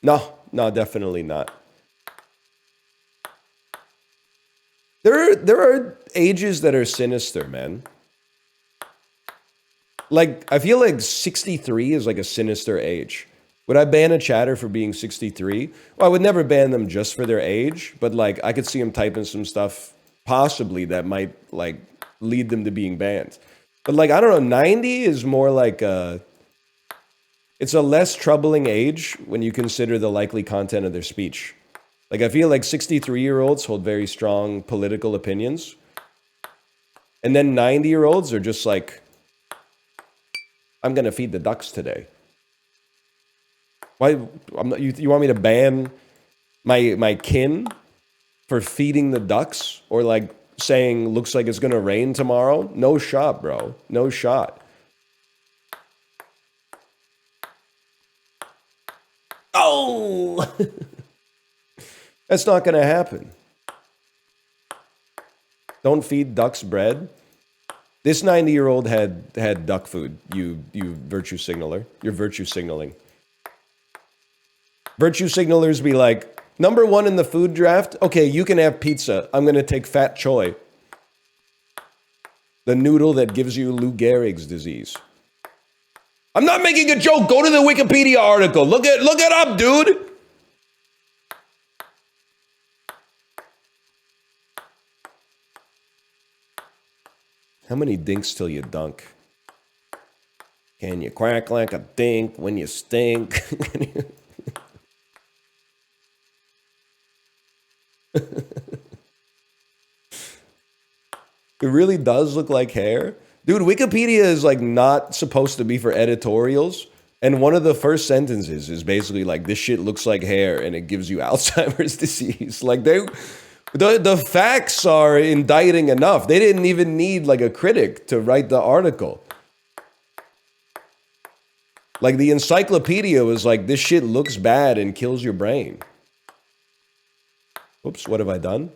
No, definitely not. There are ages that are sinister, man. Like, I feel like 63 is like a sinister age. Would I ban a chatter for being 63? Well, I would never ban them just for their age, but like, I could see them typing some stuff possibly that might like lead them to being banned. But like, I don't know, 90 is more like it's a less troubling age when you consider the likely content of their speech. Like, I feel like 63-year-olds hold very strong political opinions. And then 90-year-olds are just like, I'm going to feed the ducks today. Why? You want me to ban my kin for feeding the ducks? Or like saying, looks like it's going to rain tomorrow? No shot, bro. No shot. Oh! That's not going to happen. Don't feed ducks bread. This 90-year-old had duck food, you virtue signaler. You're virtue signaling. Virtue signalers be like, number one in the food draft, okay, you can have pizza. I'm going to take Fat Choi. The noodle that gives you Lou Gehrig's disease. I'm not making a joke. Go to the Wikipedia article. Look it up, dude. How many dinks till you dunk? Can you quack like a dink when you stink? It really does look like hair. Dude, Wikipedia is like not supposed to be for editorials. And one of the first sentences is basically like, this shit looks like hair and it gives you Alzheimer's disease. Like the facts are indicting enough. They didn't even need like a critic to write the article. Like the encyclopedia was like, this shit looks bad and kills your brain. Oops, what have I done?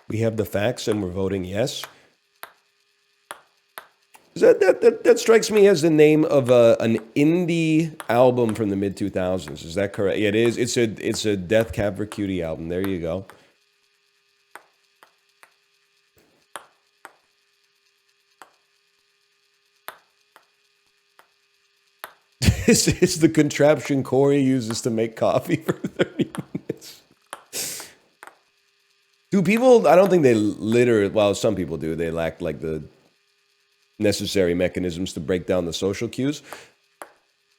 We have the facts and we're voting yes. That strikes me as the name of an indie album from the mid 2000s. Is that correct? Yeah, it is. It's a Death Cab for Cutie album. There you go. This is the contraption Corey uses to make coffee for 30 minutes. Do people? I don't think they literally. Well, some people do. They lack like the necessary mechanisms to break down the social cues.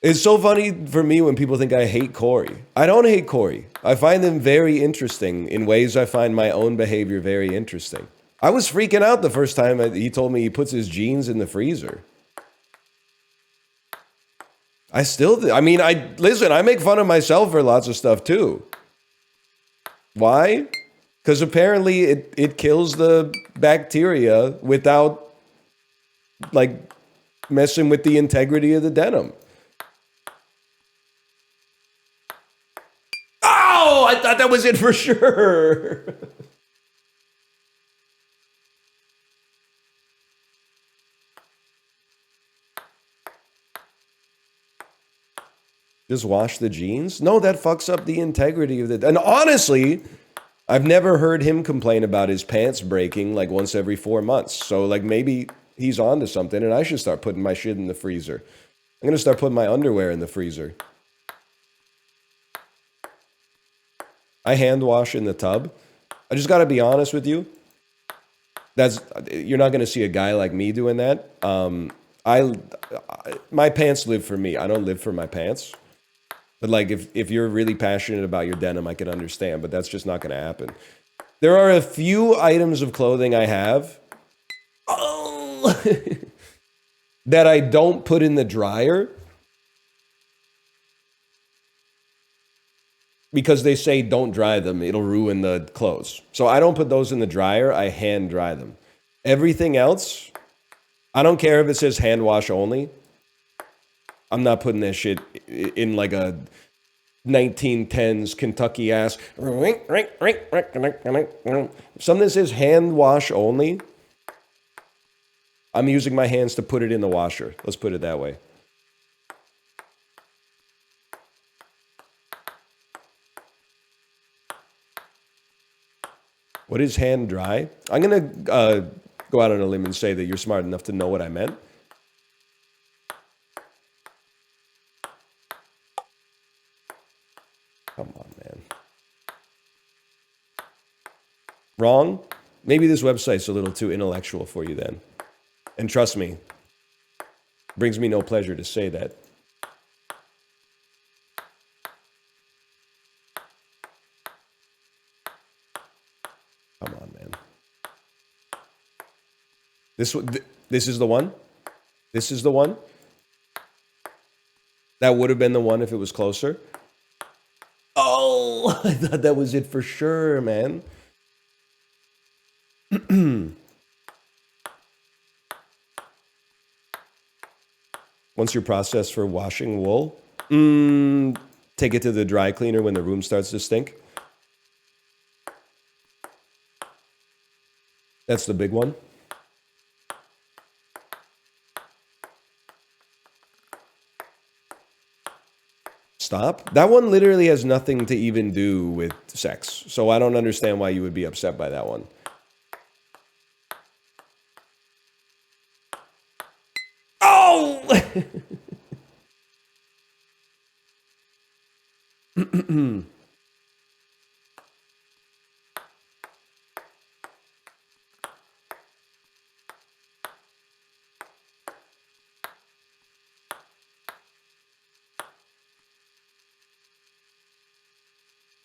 It's so funny for me when people think I hate Corey. I don't hate Corey. I find him very interesting in ways I find my own behavior very interesting. I was freaking out the first time he told me he puts his jeans in the freezer. I still, I mean, listen, I make fun of myself for lots of stuff too. Why? Because apparently it kills the bacteria without like messing with the integrity of the denim. Oh, I thought that was it for sure. Just wash the jeans? No, that fucks up the integrity of the... And honestly, I've never heard him complain about his pants breaking like once every 4 months. So like maybe he's on to something and I should start putting my shit in the freezer. I'm going to start putting my underwear in the freezer. I hand wash in the tub. I just got to be honest with you. You're not going to see a guy like me doing that. My pants live for me. I don't live for my pants. But like if you're really passionate about your denim, I can understand, but that's just not going to happen. There are a few items of clothing I have that I don't put in the dryer because they say don't dry them, it'll ruin the clothes. So I don't put those in the dryer, I hand dry them. Everything else, I don't care if it says hand wash only. I'm not putting that shit in like a 1910s Kentucky ass. Something that says hand wash only. I'm using my hands to put it in the washer. Let's put it that way. What is hand dry? I'm going to go out on a limb and say that you're smart enough to know what I meant. Come on, man. Wrong? Maybe this website's a little too intellectual for you then. And trust me, brings me no pleasure to say that. Come on, man. This is the one? This is the one? That would have been the one if it was closer. Oh, I thought that was it for sure, man. Once you're processed for washing wool, take it to the dry cleaner when the room starts to stink. That's the big one. Stop. That one literally has nothing to even do with sex. So I don't understand why you would be upset by that one. Oh!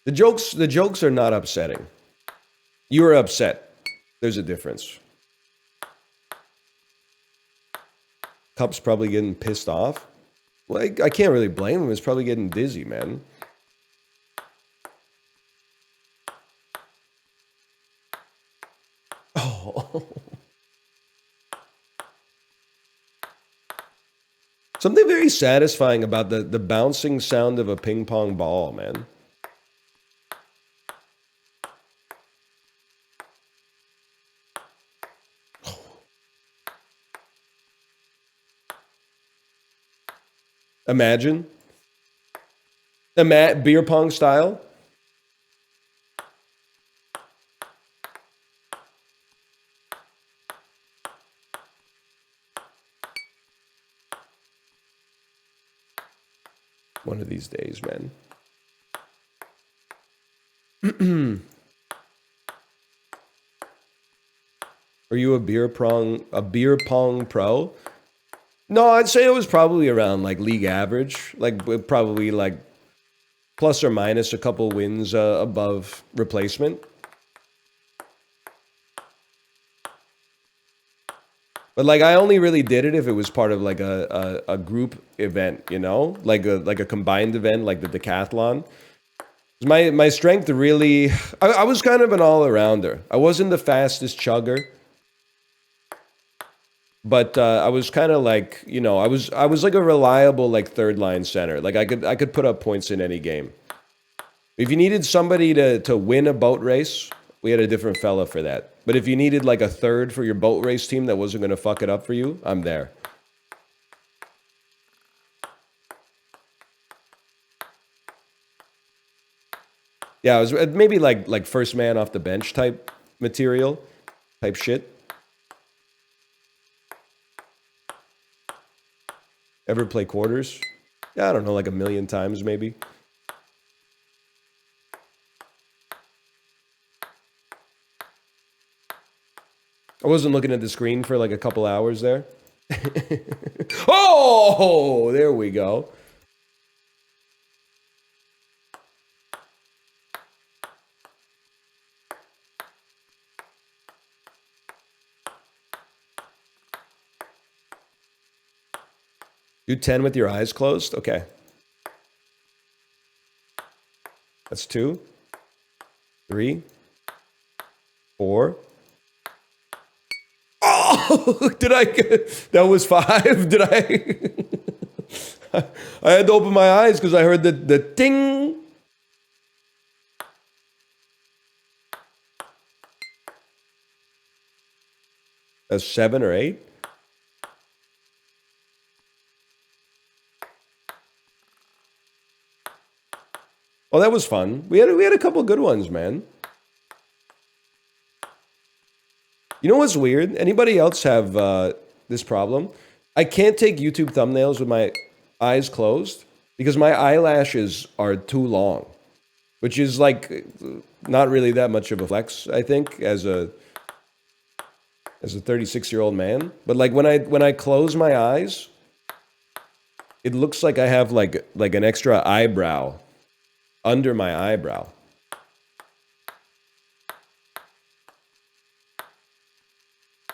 The jokes are not upsetting. You are upset. There's a difference. Cup's probably getting pissed off. Well, I can't really blame him. He's probably getting dizzy, man. Oh. Something very satisfying about the bouncing sound of a ping pong ball, man. Imagine. Beer pong style. One of these days, man. Are you a beer pong pro? No, I'd say it was probably around like league average, like probably like plus or minus a couple wins above replacement. But like I only really did it if it was part of like a group event, you know, like a combined event, like the decathlon. My strength really, I was kind of an all arounder. I wasn't the fastest chugger, but I was kind of like, you know, I was like a reliable like third line center. Like I could put up points in any game. If you needed somebody to win a boat race, we had a different fella for that. But if you needed like a third for your boat race team that wasn't going to fuck it up for you, I'm there. Yeah, it was maybe like first man off the bench type material, type shit. Ever play quarters? Yeah, I don't know, like a million times maybe. I wasn't looking at the screen for like a couple hours there. Oh, there we go. Do 10 with your eyes closed? Okay. That's 2, 3, 4. Oh, did I get, that was 5? Did I? I had to open my eyes because I heard the ding. That's 7 or 8. Oh, that was fun. We had a couple good ones, man. You know what's weird? Anybody else have this problem? I can't take YouTube thumbnails with my eyes closed because my eyelashes are too long, which is like not really that much of a flex, I think, as a 36-year-old man. But like when I close my eyes, it looks like I have like an extra eyebrow under my eyebrow.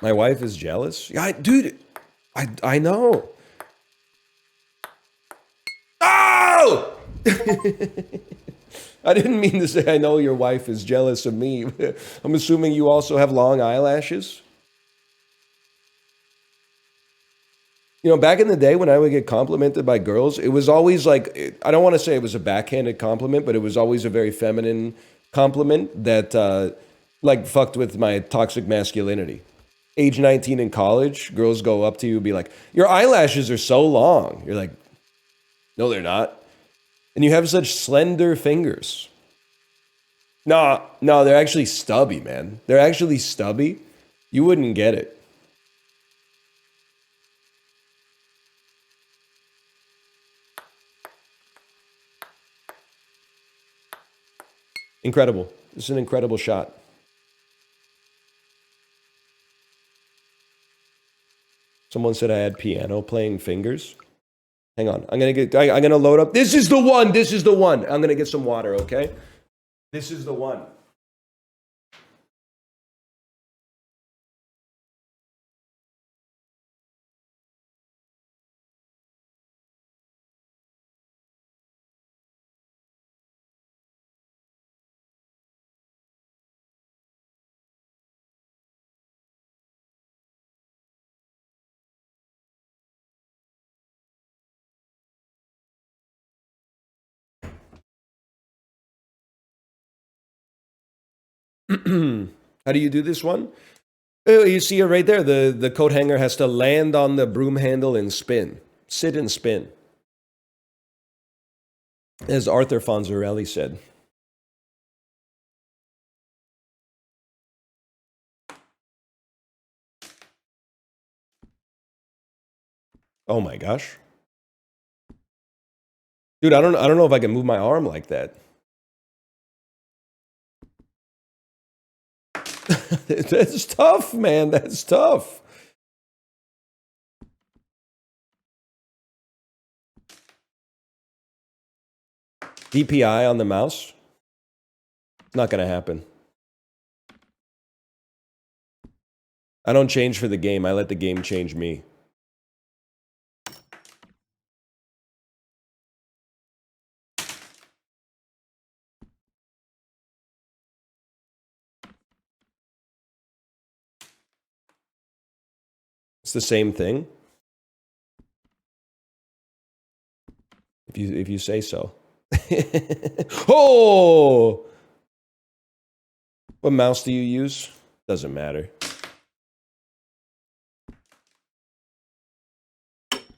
My wife is jealous. Yeah, dude, I know. Oh! I didn't mean to say I know your wife is jealous of me. I'm assuming you also have long eyelashes. You know, back in the day when I would get complimented by girls, it was always like, I don't want to say it was a backhanded compliment, but it was always a very feminine compliment that like fucked with my toxic masculinity. Age 19 in college, girls go up to you and be like, your eyelashes are so long. You're like, no, they're not. And you have such slender fingers. No, they're actually stubby, man. They're actually stubby. You wouldn't get it. Incredible. This is an incredible shot. Someone said I had piano playing fingers. Hang on. I'm gonna load up. This is the one. This is the one. I'm gonna get some water, okay? This is the one. How do you do this one? Oh, you see it right there. The coat hanger has to land on the broom handle and spin. Sit and spin. as Arthur Fonzarelli said. Oh my gosh. Dude, I don't know if I can move my arm like that. That's tough, man. That's tough. DPI on the mouse? Not gonna happen. I don't change for the game. I let the game change me. It's the same thing. If you say so. Oh! What mouse do you use? Doesn't matter.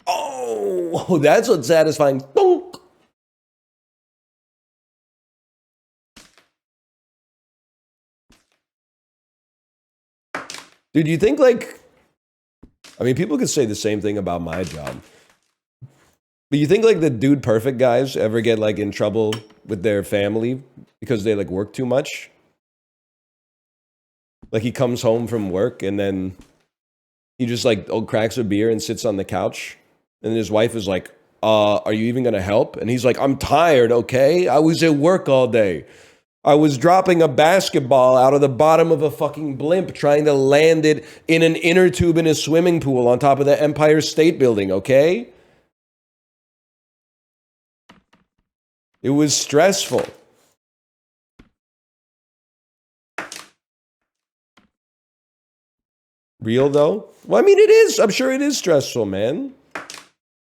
Oh, that's what's satisfying. Donk. Dude, you think like... I mean, people could say the same thing about my job. But you think like the dude perfect guys ever get like in trouble with their family because they like work too much? Like he comes home from work and then he just like cracks a beer and sits on the couch. And his wife is like, are you even gonna help? And he's like, I'm tired, okay? I was at work all day. I was dropping a basketball out of the bottom of a fucking blimp trying to land it in an inner tube in a swimming pool on top of the Empire State Building, okay? It was stressful. Real though? Well, I mean, it is. I'm sure it is stressful, man.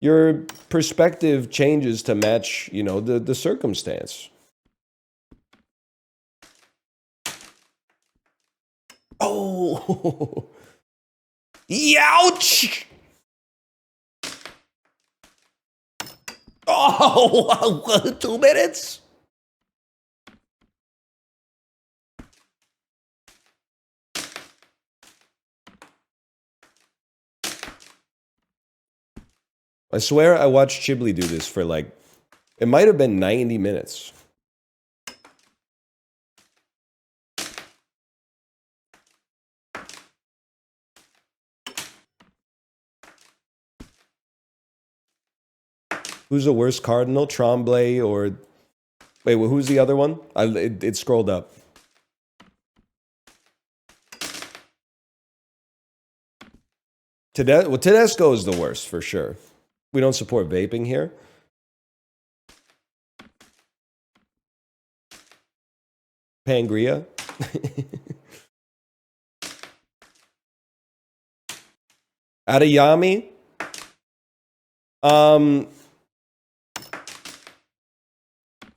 Your perspective changes to match, you know, the circumstance. Oh, youch! Oh, 2 minutes? I swear I watched Chibli do this for like, it might have been 90 minutes. Who's the worst cardinal? Tremblay or... Wait, well, who's the other one? It scrolled up. Tedesco is the worst, for sure. We don't support vaping here. Pangria. Adeyemi.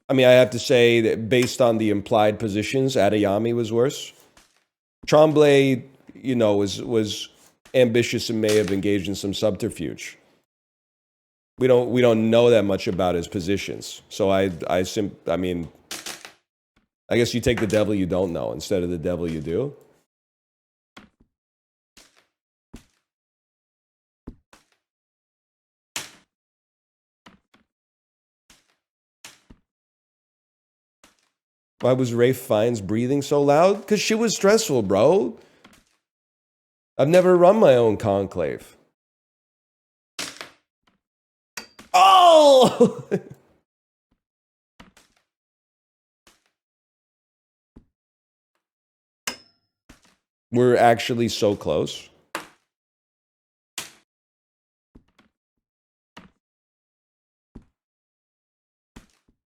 I mean, I have to say that based on the implied positions, Adeyemi was worse. Tremblay, you know, was ambitious and may have engaged in some subterfuge. We don't know that much about his positions. So I mean, I guess you take the devil you don't know instead of the devil you do. Why was Rafe Fiennes breathing so loud? Because she was stressful, bro. I've never run my own conclave. Oh! We're actually so close.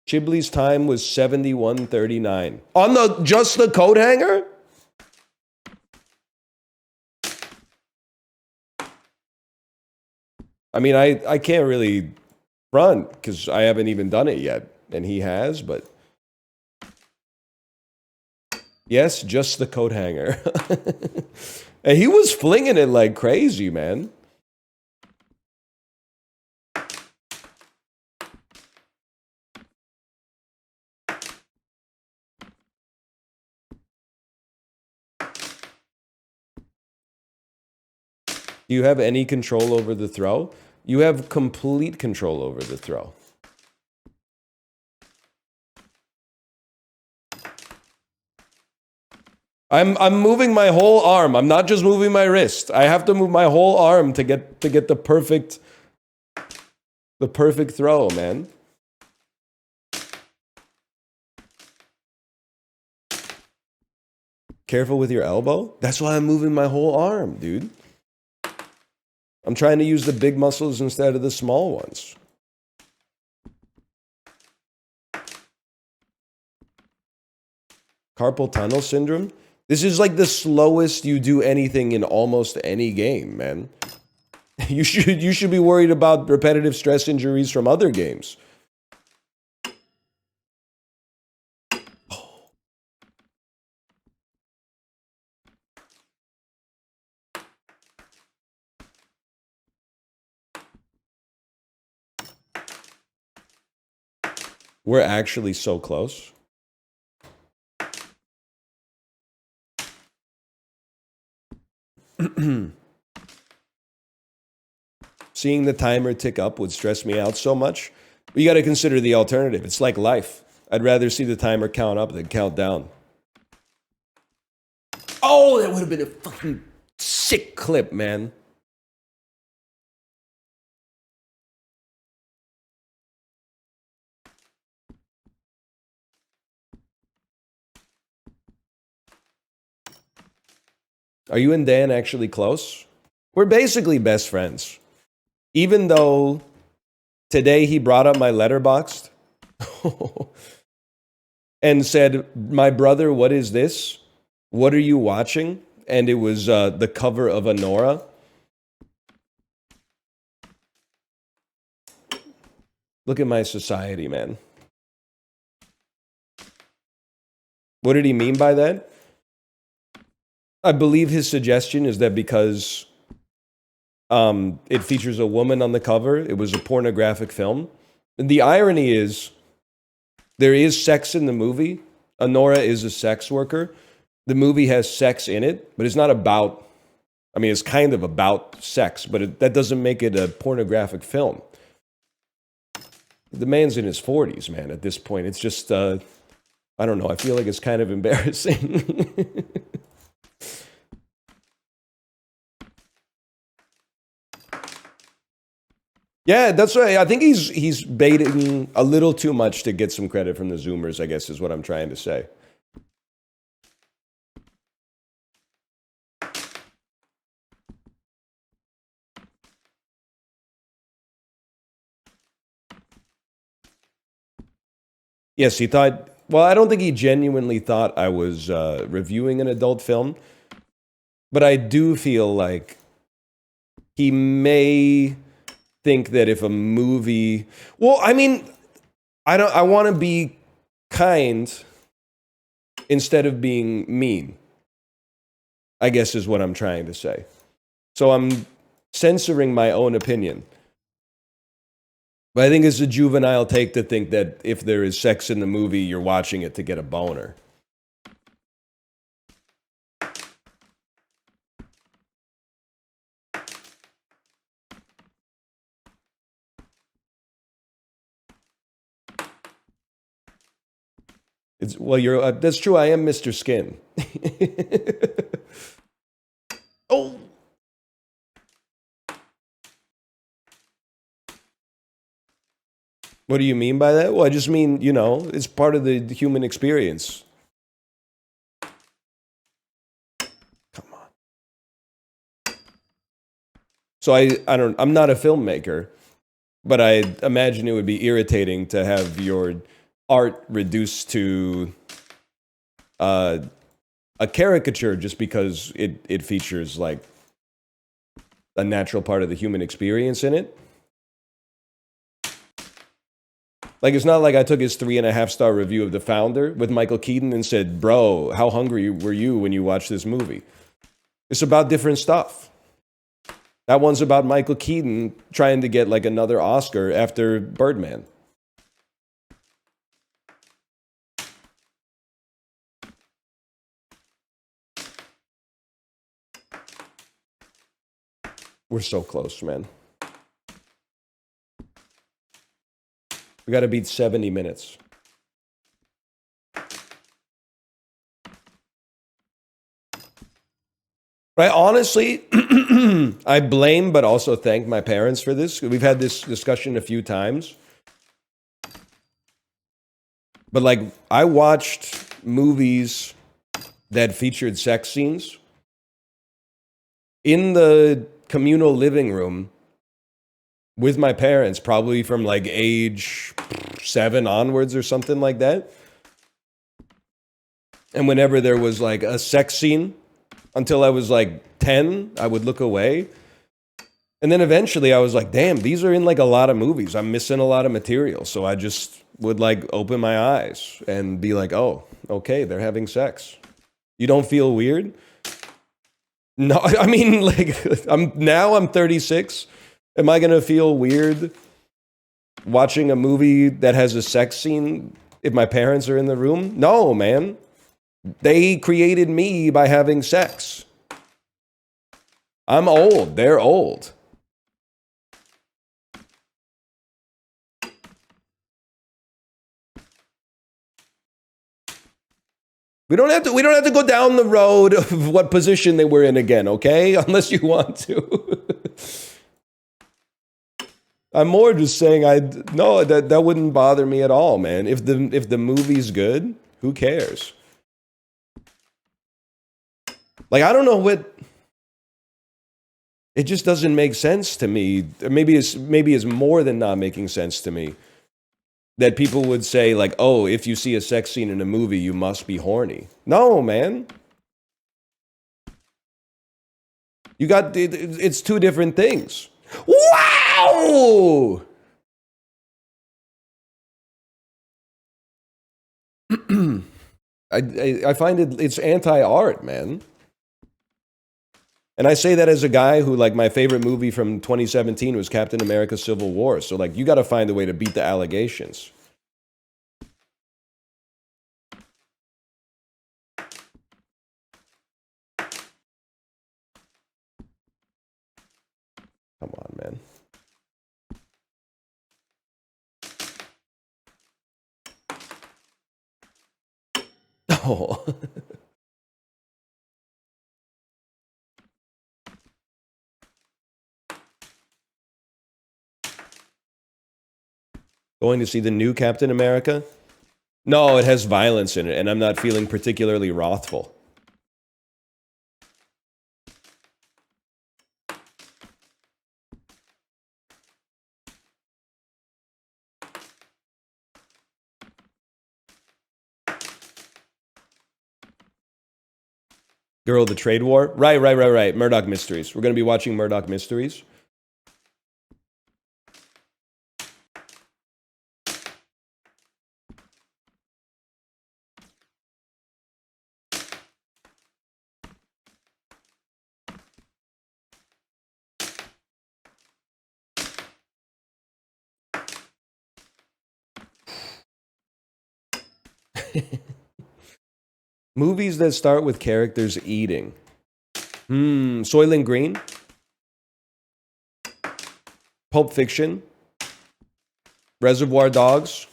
Chibli's time was 71:39. On just the coat hanger? I mean, I can't really run because I haven't even done it yet. And he has, but... Yes, just the coat hanger. And he was flinging it like crazy, man. Do you have any control over the throw? You have complete control over the throw. I'm moving my whole arm. I'm not just moving my wrist. I have to move my whole arm to get the perfect throw, man. Careful with your elbow. That's why I'm moving my whole arm, dude. I'm trying to use the big muscles instead of the small ones. Carpal tunnel syndrome? This is like the slowest you do anything in almost any game, man. You should be worried about repetitive stress injuries from other games. We're actually so close. Seeing the timer tick up would stress me out so much. But you got to consider the alternative. It's like life. I'd rather see the timer count up than count down. Oh, that would have been a fucking sick clip, man. Are you and Dan actually close? We're basically best friends. Even though today he brought up my letterboxd and said, "My brother, what is this? What are you watching?" And it was the cover of Anora. Look at my society, man. What did he mean by that? I believe his suggestion is that because it features a woman on the cover, it was a pornographic film. And the irony is, there is sex in the movie. Anora is a sex worker. The movie has sex in it, but it's not about, I mean, it's kind of about sex, but that doesn't make it a pornographic film. The man's in his 40s, man, at this point. It's just, I don't know, I feel like it's kind of embarrassing. Yeah, that's right. I think he's baiting a little too much to get some credit from the Zoomers, I guess is what I'm trying to say. Yes, he thought, well, I don't think he genuinely thought I was reviewing an adult film, but I do feel like he may think that if a movie, well, I mean, I want to be kind instead of being mean, I guess is what I'm trying to say. So I'm censoring my own opinion. But I think it's a juvenile take to think that if there is sex in the movie, you're watching it to get a boner. Well, you're that's true. I am Mr. Skin. Oh. What do you mean by that? Well, I just mean, you know, it's part of the human experience. Come on. So I'm not a filmmaker, but I imagine it would be irritating to have your art reduced to a caricature just because it features like a natural part of the human experience in it. Like, it's not like I took his 3.5-star review of The Founder with Michael Keaton and said, "Bro, how hungry were you when you watched this movie?" It's about different stuff. That one's about Michael Keaton trying to get like another Oscar after Birdman. We're so close, man. We got to beat 70 minutes. Right? Honestly, I blame but also thank my parents for this. We've had this discussion a few times. But like, I watched movies that featured sex scenes in the communal living room with my parents, probably from like age 7 onwards or something like that. And whenever there was like a sex scene, until I was like 10, I would look away. And then eventually I was like, damn, these are in like a lot of movies. I'm missing a lot of material. So I just would like open my eyes and be like, oh, okay, they're having sex. You don't feel weird? No, I mean, like, I'm 36. Am I going to feel weird watching a movie that has a sex scene if my parents are in the room? No, man. They created me by having sex. I'm old. They're old. We don't have to go down the road of what position they were in again, okay? Unless you want to. I'm more just saying no, that wouldn't bother me at all, man. If the movie's good, who cares? Like, I don't know what. It just doesn't make sense to me. Maybe it's more than not making sense to me. That people would say like, oh, if you see a sex scene in a movie, you must be horny. No, man. It's two different things. Wow! I find it's anti-art, man. And I say that as a guy who, like, my favorite movie from 2017 was Captain America Civil War. So, like, you got to find a way to beat the allegations. Come on, man. Oh. Going to see the new Captain America? No, it has violence in it, and I'm not feeling particularly wrathful. Girl, the Trade War? Right. Murdoch Mysteries. We're going to be watching Murdoch Mysteries. Movies that start with characters eating. Soylent Green? Pulp Fiction? Reservoir Dogs?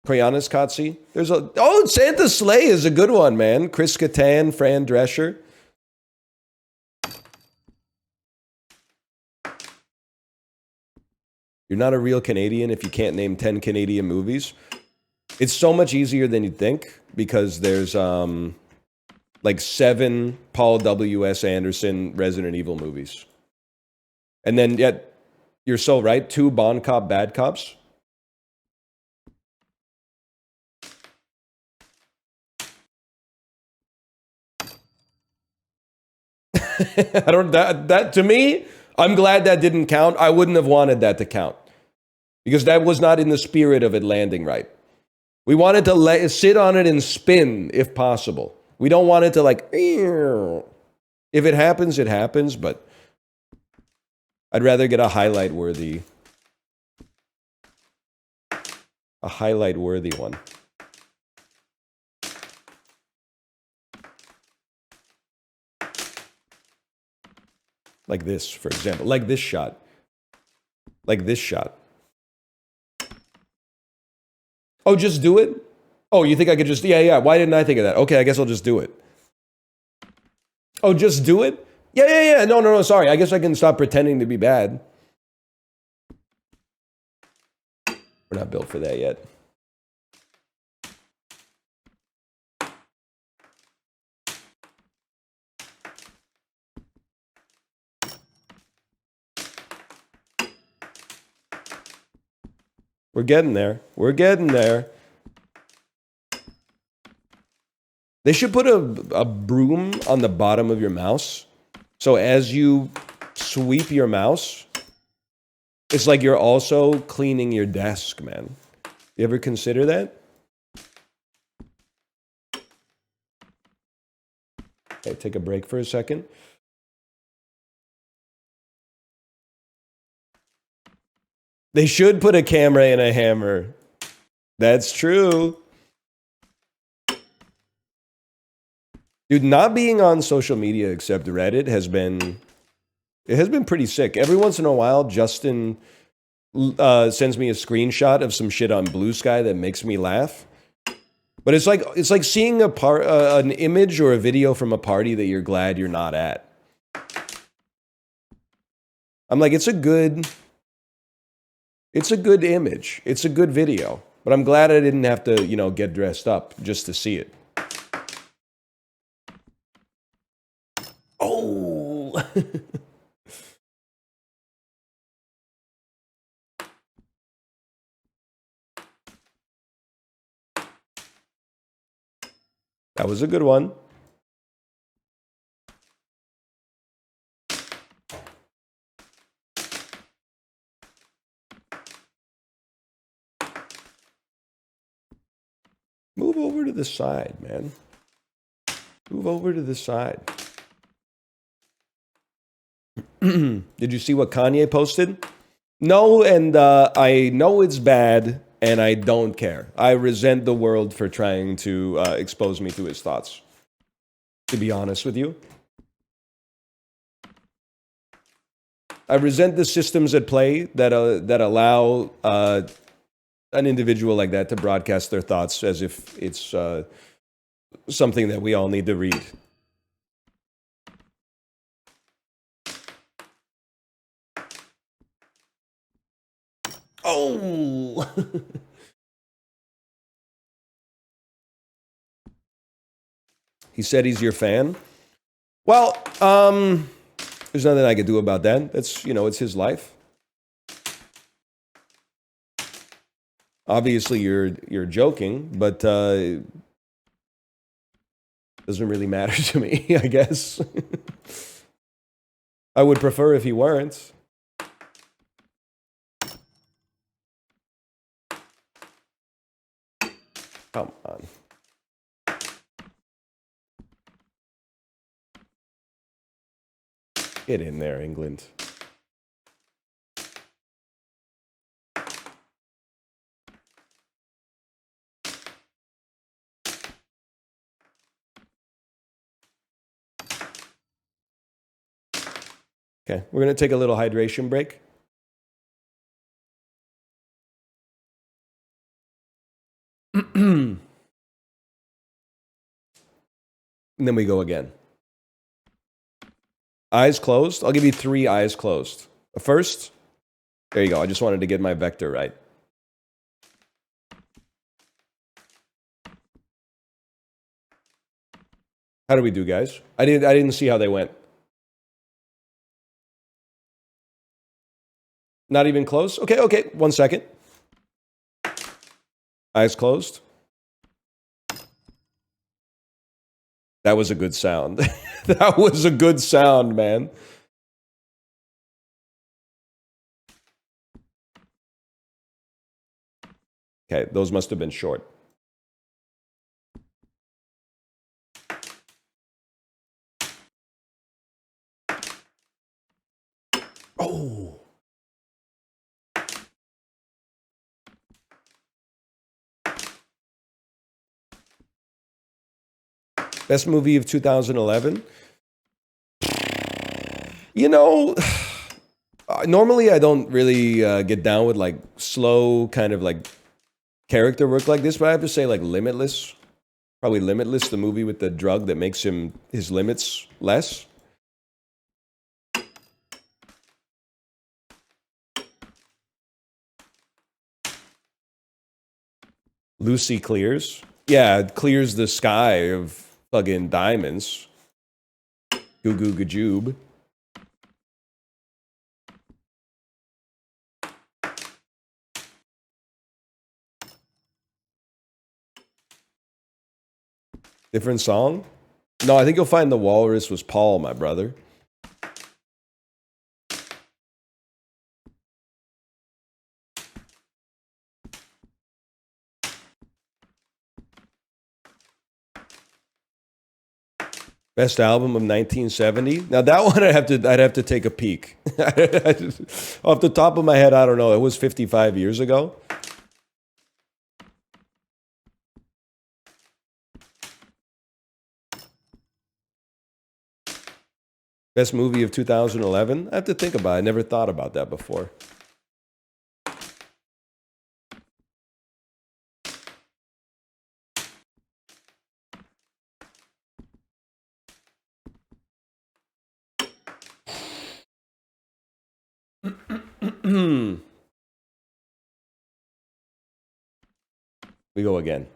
Koyaanisqatsi? Santa Slay is a good one, man. Chris Kattan, Fran Drescher. You're not a real Canadian if you can't name 10 Canadian movies. It's so much easier than you'd think because there's like 7 Paul W.S. Anderson Resident Evil movies. And then yet, you're so right, 2 Bon Cop, Bad Cops. That to me, I'm glad that didn't count. I wouldn't have wanted that to count. Because that was not in the spirit of it landing right. We wanted to sit on it and spin, if possible. We don't want it to like, if it happens, it happens, but I'd rather get a highlight-worthy one. Like this, for example. Like this shot. Like this shot. Oh, just do it? Oh, you think I could just... Yeah. Why didn't I think of that? Okay, I guess I'll just do it. Oh, just do it? Yeah. No, sorry. I guess I can stop pretending to be bad. We're not built for that yet. We're getting there. We're getting there. They should put a broom on the bottom of your mouse. So as you sweep your mouse, it's like you're also cleaning your desk, man. You ever consider that? Okay, take a break for a second. They should put a camera and a hammer. That's true. Dude, not being on social media except Reddit has been pretty sick. Every once in a while, Justin sends me a screenshot of some shit on Blue Sky that makes me laugh. But it's like seeing an image or a video from a party that you're glad you're not at. I'm like, it's a good image. It's a good video. But I'm glad I didn't have to, get dressed up just to see it. Oh. That was a good one. Move over to the side, man. Move over to the side. Did you see what Kanye posted? No, and I know it's bad, and I don't care. I resent the world for trying to expose me to his thoughts, to be honest with you. I resent the systems at play that allow an individual like that to broadcast their thoughts as if it's something that we all need to read. Oh! He said he's your fan? Well, there's nothing I could do about that. That's, it's his life. Obviously, you're joking, but doesn't really matter to me, I guess. I would prefer if he weren't. Come on. Get in there, England. Okay, we're going to take a little hydration break. And then we go again. Eyes closed. I'll give you 3 eyes closed. First, there you go. I just wanted to get my vector right. How do we do, guys? I didn't see how they went. Not even close? Okay. 1 second. Eyes closed. That was a good sound. That was a good sound, man. Okay, those must have been short. Oh. Best movie of 2011? You know, normally I don't really get down with like slow kind of like character work like this, but I have to say like Limitless. Probably Limitless, the movie with the drug that makes him his limits less. Lucy clears. Yeah, it clears the sky of fucking diamonds. Goo goo gajoob. Different song? No, I think you'll find the walrus was Paul, my brother. Best album of 1970. Now that one I'd have to take a peek. Off the top of my head, I don't know. It was 55 years ago. Best movie of 2011. I have to think about it. I never thought about that before. We go again.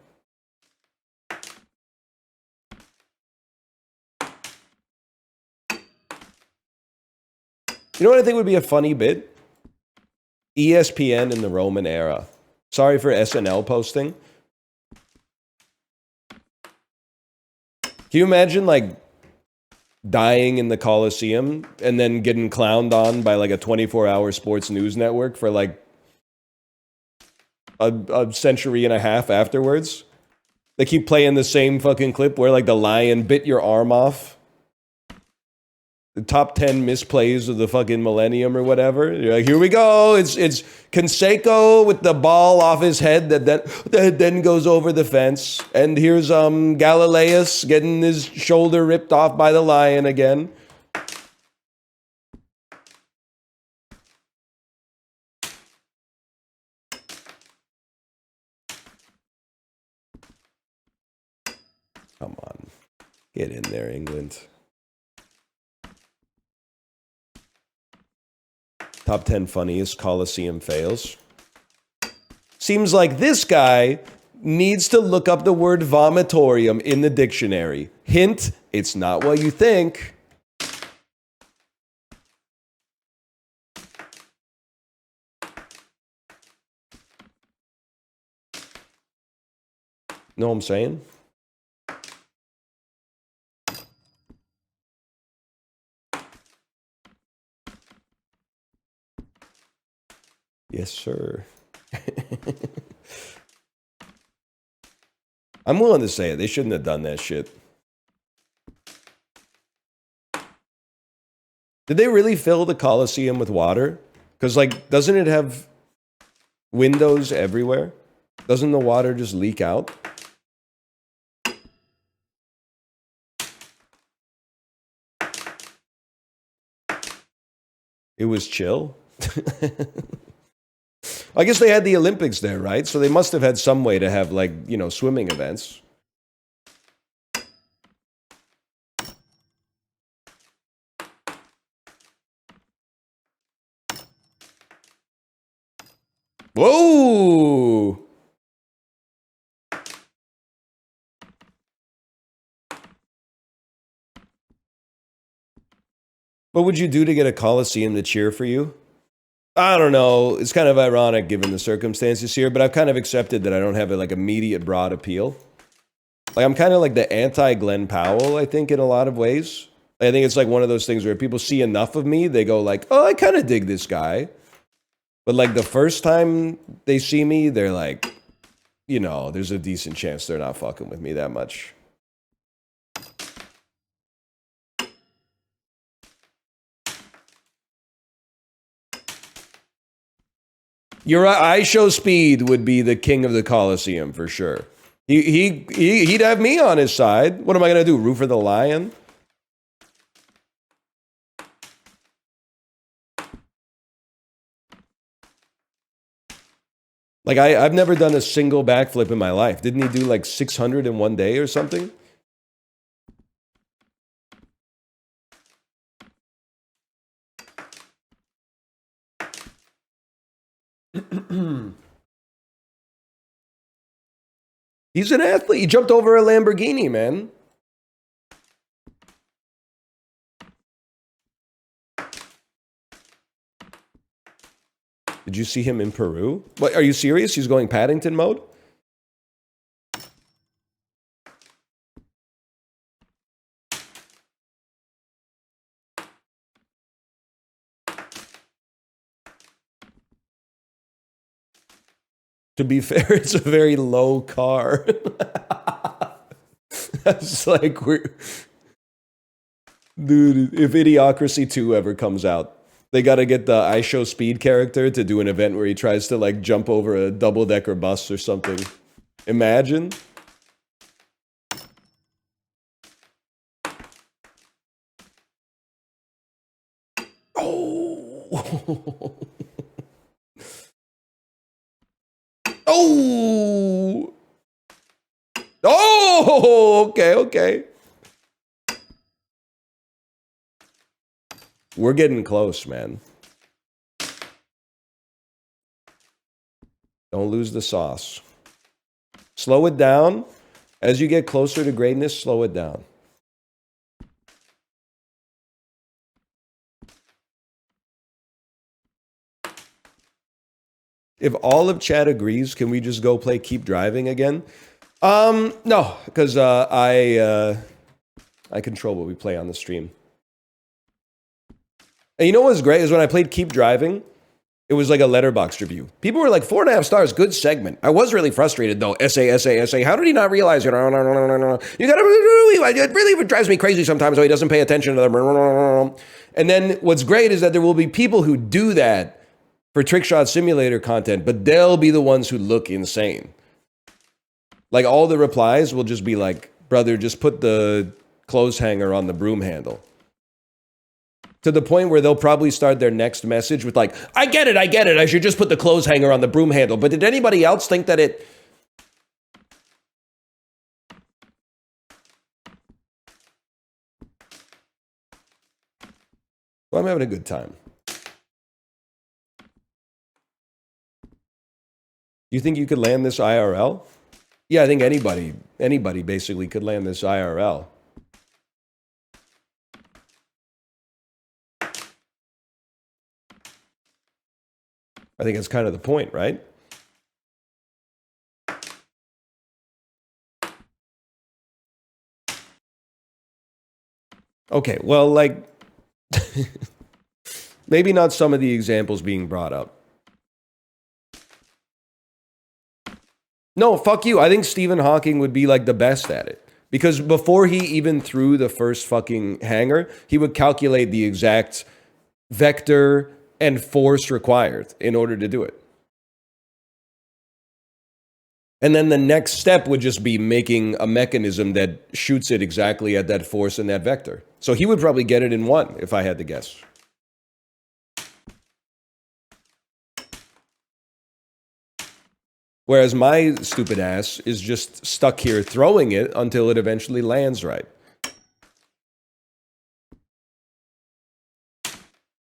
You know what I think would be a funny bit? ESPN in the Roman era. Sorry for SNL posting. Can you imagine like dying in the Coliseum and then getting clowned on by like a 24-hour sports news network for like a century and a half afterwards? They keep playing the same fucking clip where like the lion bit your arm off. The top 10 misplays of the fucking millennium or whatever. You're like, here we go. It's Canseco with the ball off his head that then goes over the fence. And here's Galileus getting his shoulder ripped off by the lion again. Come on. Get in there, England. Top 10 funniest Coliseum fails. Seems like this guy needs to look up the word vomitorium in the dictionary. Hint, it's not what you think. Know what I'm saying? Yes, sir. I'm willing to say it. They shouldn't have done that shit. Did they really fill the Coliseum with water? Because, like, doesn't it have windows everywhere? Doesn't the water just leak out? It was chill. I guess they had the Olympics there, right? So they must have had some way to have, like, you know, swimming events. Whoa! What would you do to get a Coliseum to cheer for you? I don't know. It's kind of ironic given the circumstances here, but I've kind of accepted that I don't have a like immediate broad appeal. Like I'm kind of like the anti-Glenn Powell, I think, in a lot of ways. I think it's like one of those things where people see enough of me, they go like, "Oh, I kind of dig this guy." But like the first time they see me, they're like, you know, there's a decent chance they're not fucking with me that much. You're right. I Show Speed would be the king of the Coliseum for sure. He'd have me on his side. What am I gonna do? Root for the lion? Like I've never done a single backflip in my life. Didn't he do like 600 in one day or something? He's an athlete. He jumped over a Lamborghini, man. Did you see him in Peru? What, are you serious? He's going Paddington mode? To be fair, it's a very low car. That's like we're... Dude, if Idiocracy 2 ever comes out, they gotta get the I Show Speed character to do an event where he tries to like jump over a double-decker bus or something. Imagine. Oh. Oh. Oh, okay. We're getting close, man. Don't lose the sauce. Slow it down. As you get closer to greatness, slow it down. If all of chat agrees, can we just go play Keep Driving again? No, because I control what we play on the stream. And you know what's great is when I played Keep Driving, it was like a letterboxd review. People were like, 4.5 stars, good segment. I was really frustrated though. Essay. How did he not realize it? You gotta it really drives me crazy sometimes how he doesn't pay attention to them. And then what's great is that there will be people who do that for Trickshot Simulator content, but they'll be the ones who look insane. Like all the replies will just be like, brother, just put the clothes hanger on the broom handle. To the point where they'll probably start their next message with like, I get it. I should just put the clothes hanger on the broom handle. But did anybody else think that it... Well, I'm having a good time. You think you could land this IRL? Yeah, I think anybody basically could land this IRL. I think that's kind of the point, right? Okay, well, like, maybe not some of the examples being brought up. No, fuck you. I think Stephen Hawking would be like the best at it. Because before he even threw the first fucking hanger, he would calculate the exact vector and force required in order to do it. And then the next step would just be making a mechanism that shoots it exactly at that force and that vector. So he would probably get it in one, if I had to guess. Whereas my stupid ass is just stuck here throwing it until it eventually lands right.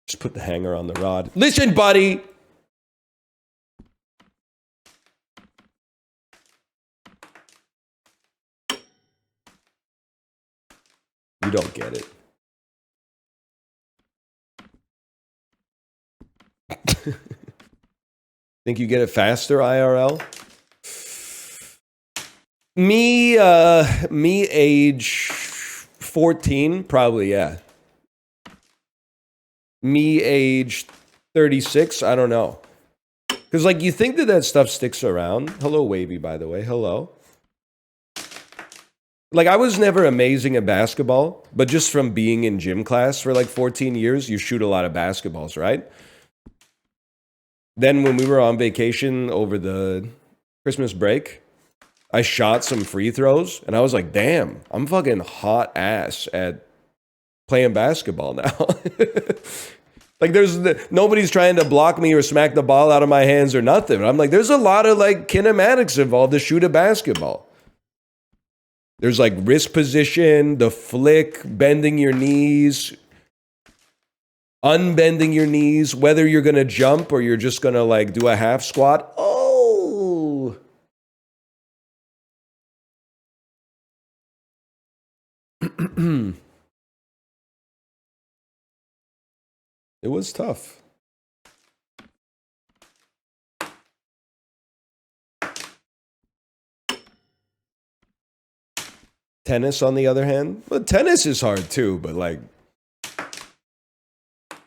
Just put the hanger on the rod. Listen, buddy! You don't get it. Think you get it faster, IRL? Me age 14, probably, yeah. Me age 36, I don't know. Because, like, you think that that stuff sticks around. Hello, Wavy, by the way. Hello. Like, I was never amazing at basketball, but just from being in gym class for, like, 14 years, you shoot a lot of basketballs, right? Then when we were on vacation over the Christmas break, I shot some free throws, and I was like, damn, I'm fucking hot ass at playing basketball now. Like nobody's trying to block me or smack the ball out of my hands or nothing. I'm like, there's a lot of like kinematics involved to shoot a basketball. There's like wrist position, the flick, bending your knees, unbending your knees, whether you're going to jump or you're just going to like do a half squat. Oh. It was tough. Tennis, on the other hand, well, tennis is hard too, but like,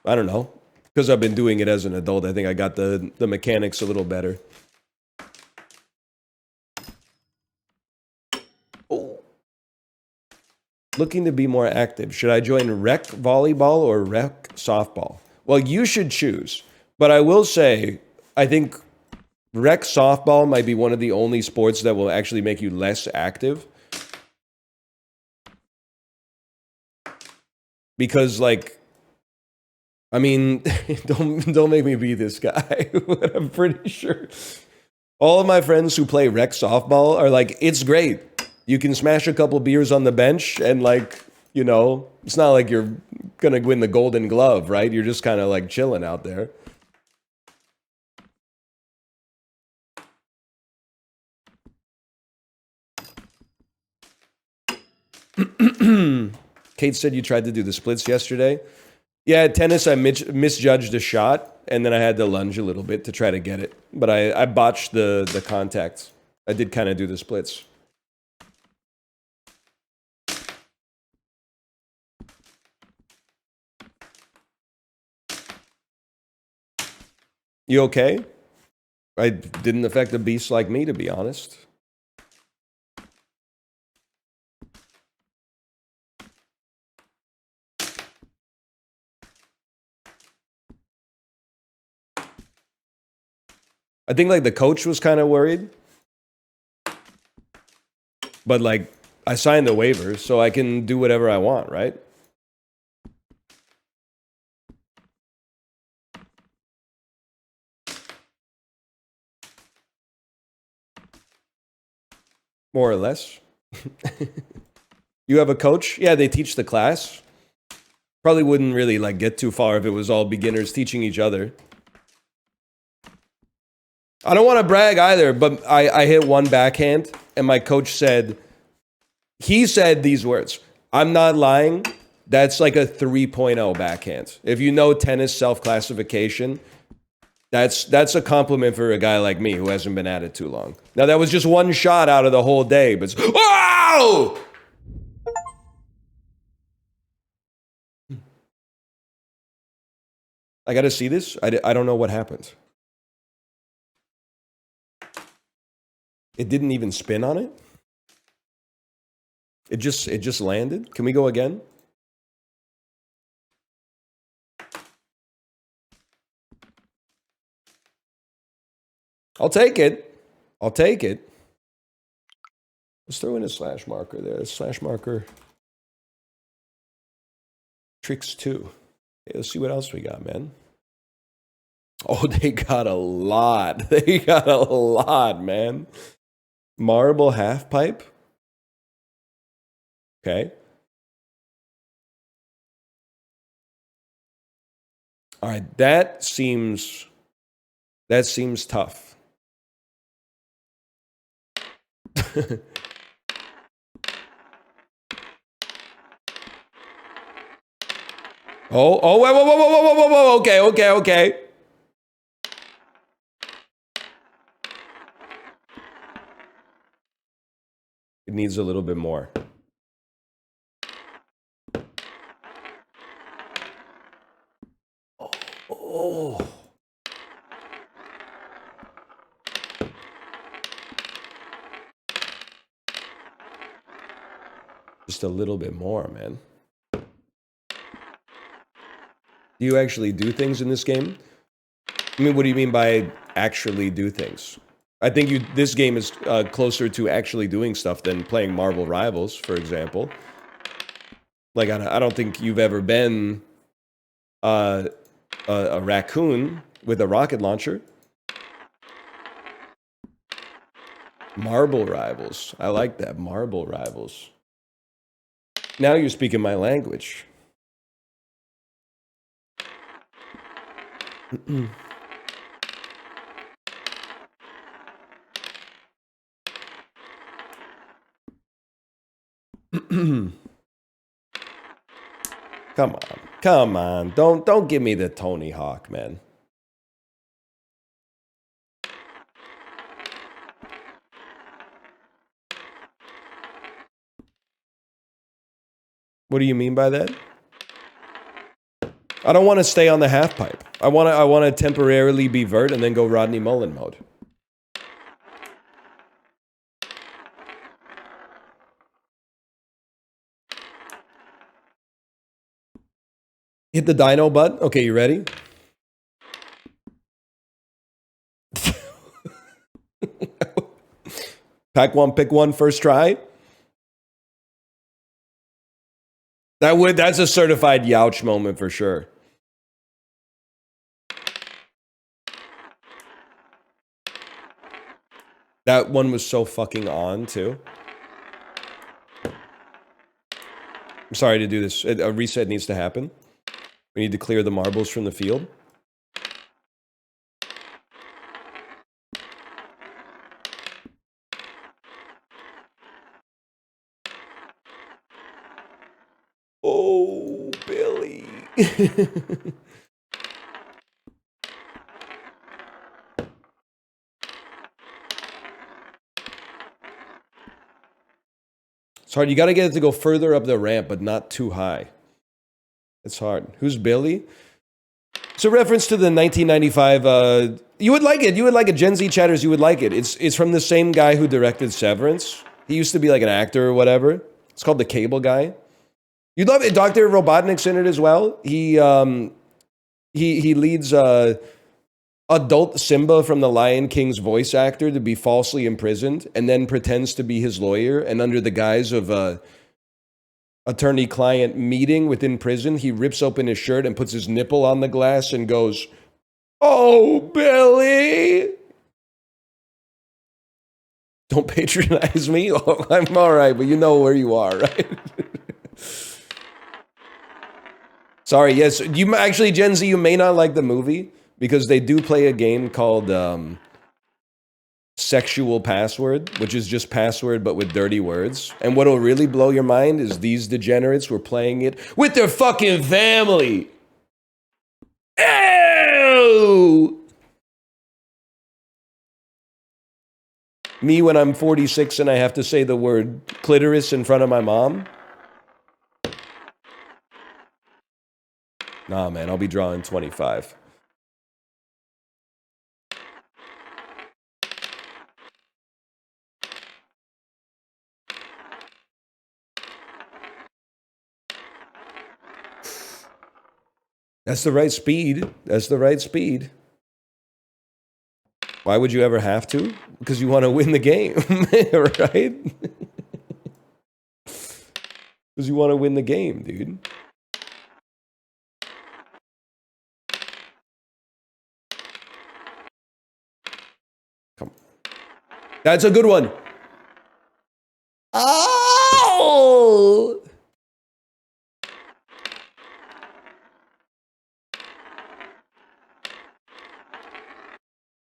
I don't know. Because I've been doing it as an adult, I think I got the mechanics a little better. Oh. Looking to be more active. Should I join rec volleyball or rec softball? Well, you should choose. But I will say, I think rec softball might be one of the only sports that will actually make you less active. Because, like, I mean, don't make me be this guy, but I'm pretty sure all of my friends who play rec softball are like, it's great. You can smash a couple beers on the bench and, like, you know, it's not like you're gonna win the Golden Glove, right? You're just kind of like chilling out there. Kate said you tried to do the splits yesterday. Yeah, at tennis, I misjudged a shot, and then I had to lunge a little bit to try to get it. But I botched the contact. I did kind of do the splits. You okay? I didn't affect a beast like me, to be honest. I think like the coach was kind of worried. But like I signed the waivers, so I can do whatever I want, right? More or less. You have a coach? Yeah, they teach the class. Probably wouldn't really like get too far if it was all beginners teaching each other. I don't want to brag either, but I hit one backhand and my coach said, he said these words, I'm not lying, that's like a 3.0 backhand. If you know tennis self-classification, that's a compliment for a guy like me who hasn't been at it too long. Now that was just one shot out of the whole day, but wow! I gotta see this. I don't know what happened. It didn't even spin on it. It just landed. Can we go again? I'll take it. I'll take it. Let's throw in a slash marker there. A slash marker. Tricks 2. Okay, let's see what else we got, man. Oh, they got a lot. They got a lot, man. Marble half pipe. Okay. All right, that seems tough. Oh, whoa, okay. It needs a little bit more. Oh. Just a little bit more, man. Do you actually do things in this game? I mean, what do you mean by actually do things? I think this game is closer to actually doing stuff than playing Marvel Rivals, for example. Like, I don't think you've ever been a raccoon with a rocket launcher. Marble rivals. I like that. Marble rivals. Now you're speaking my language. Come on. Come on. Don't give me the Tony Hawk, man. What do you mean by that? I don't want to stay on the half pipe. I want to temporarily be vert and then go Rodney Mullen mode. Hit the dino butt. Okay, you ready? Pack one, pick one, first try. That's a certified Youch moment for sure. That one was so fucking on too. I'm sorry to do this. A reset needs to happen. We need to clear the marbles from the field. Oh, Billy. It's hard. You got to get it to go further up the ramp, but not too high. It's hard. Who's Billy? It's a reference to the 1995. You would like it. You would like it. Gen Z chatters, you would like it. It's from the same guy who directed Severance. He used to be like an actor or whatever. It's called The Cable Guy. You'd love it. Dr. Robotnik's in it as well. He leads adult Simba from the Lion King's voice actor to be falsely imprisoned and then pretends to be his lawyer, and under the guise of a attorney-client meeting within prison, he rips open his shirt and puts his nipple on the glass and goes, "Oh, Billy! Don't patronize me. Oh, I'm all right, but you know where you are, right?" Sorry, yes. You actually, Gen Z, you may not like the movie because they do play a game called Sexual Password, which is just password but with dirty words. And what'll really blow your mind is these degenerates were playing it with their fucking family. Ew! Me when I'm 46 and I have to say the word clitoris in front of my mom. Nah, man, I'll be drawing 25. That's the right speed. That's the right speed. Why would you ever have to? Because you want to win the game, right? Because you want to win the game, dude. Come on. That's a good one. Oh!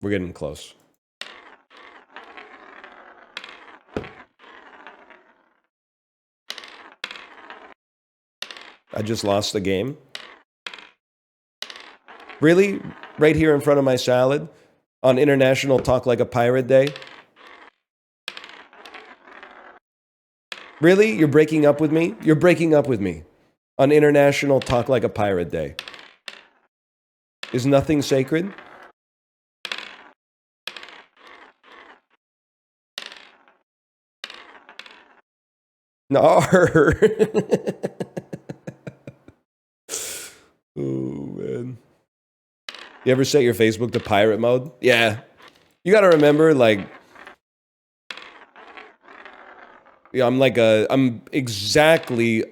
We're getting close. I just lost the game. Really? Right here in front of my salad? On International Talk Like a Pirate Day? Really? You're breaking up with me? You're breaking up with me. On International Talk Like a Pirate Day. Is nothing sacred? No. Oh, man. You ever set your Facebook to pirate mode? Yeah. You gotta remember, like... Yeah, I'm exactly...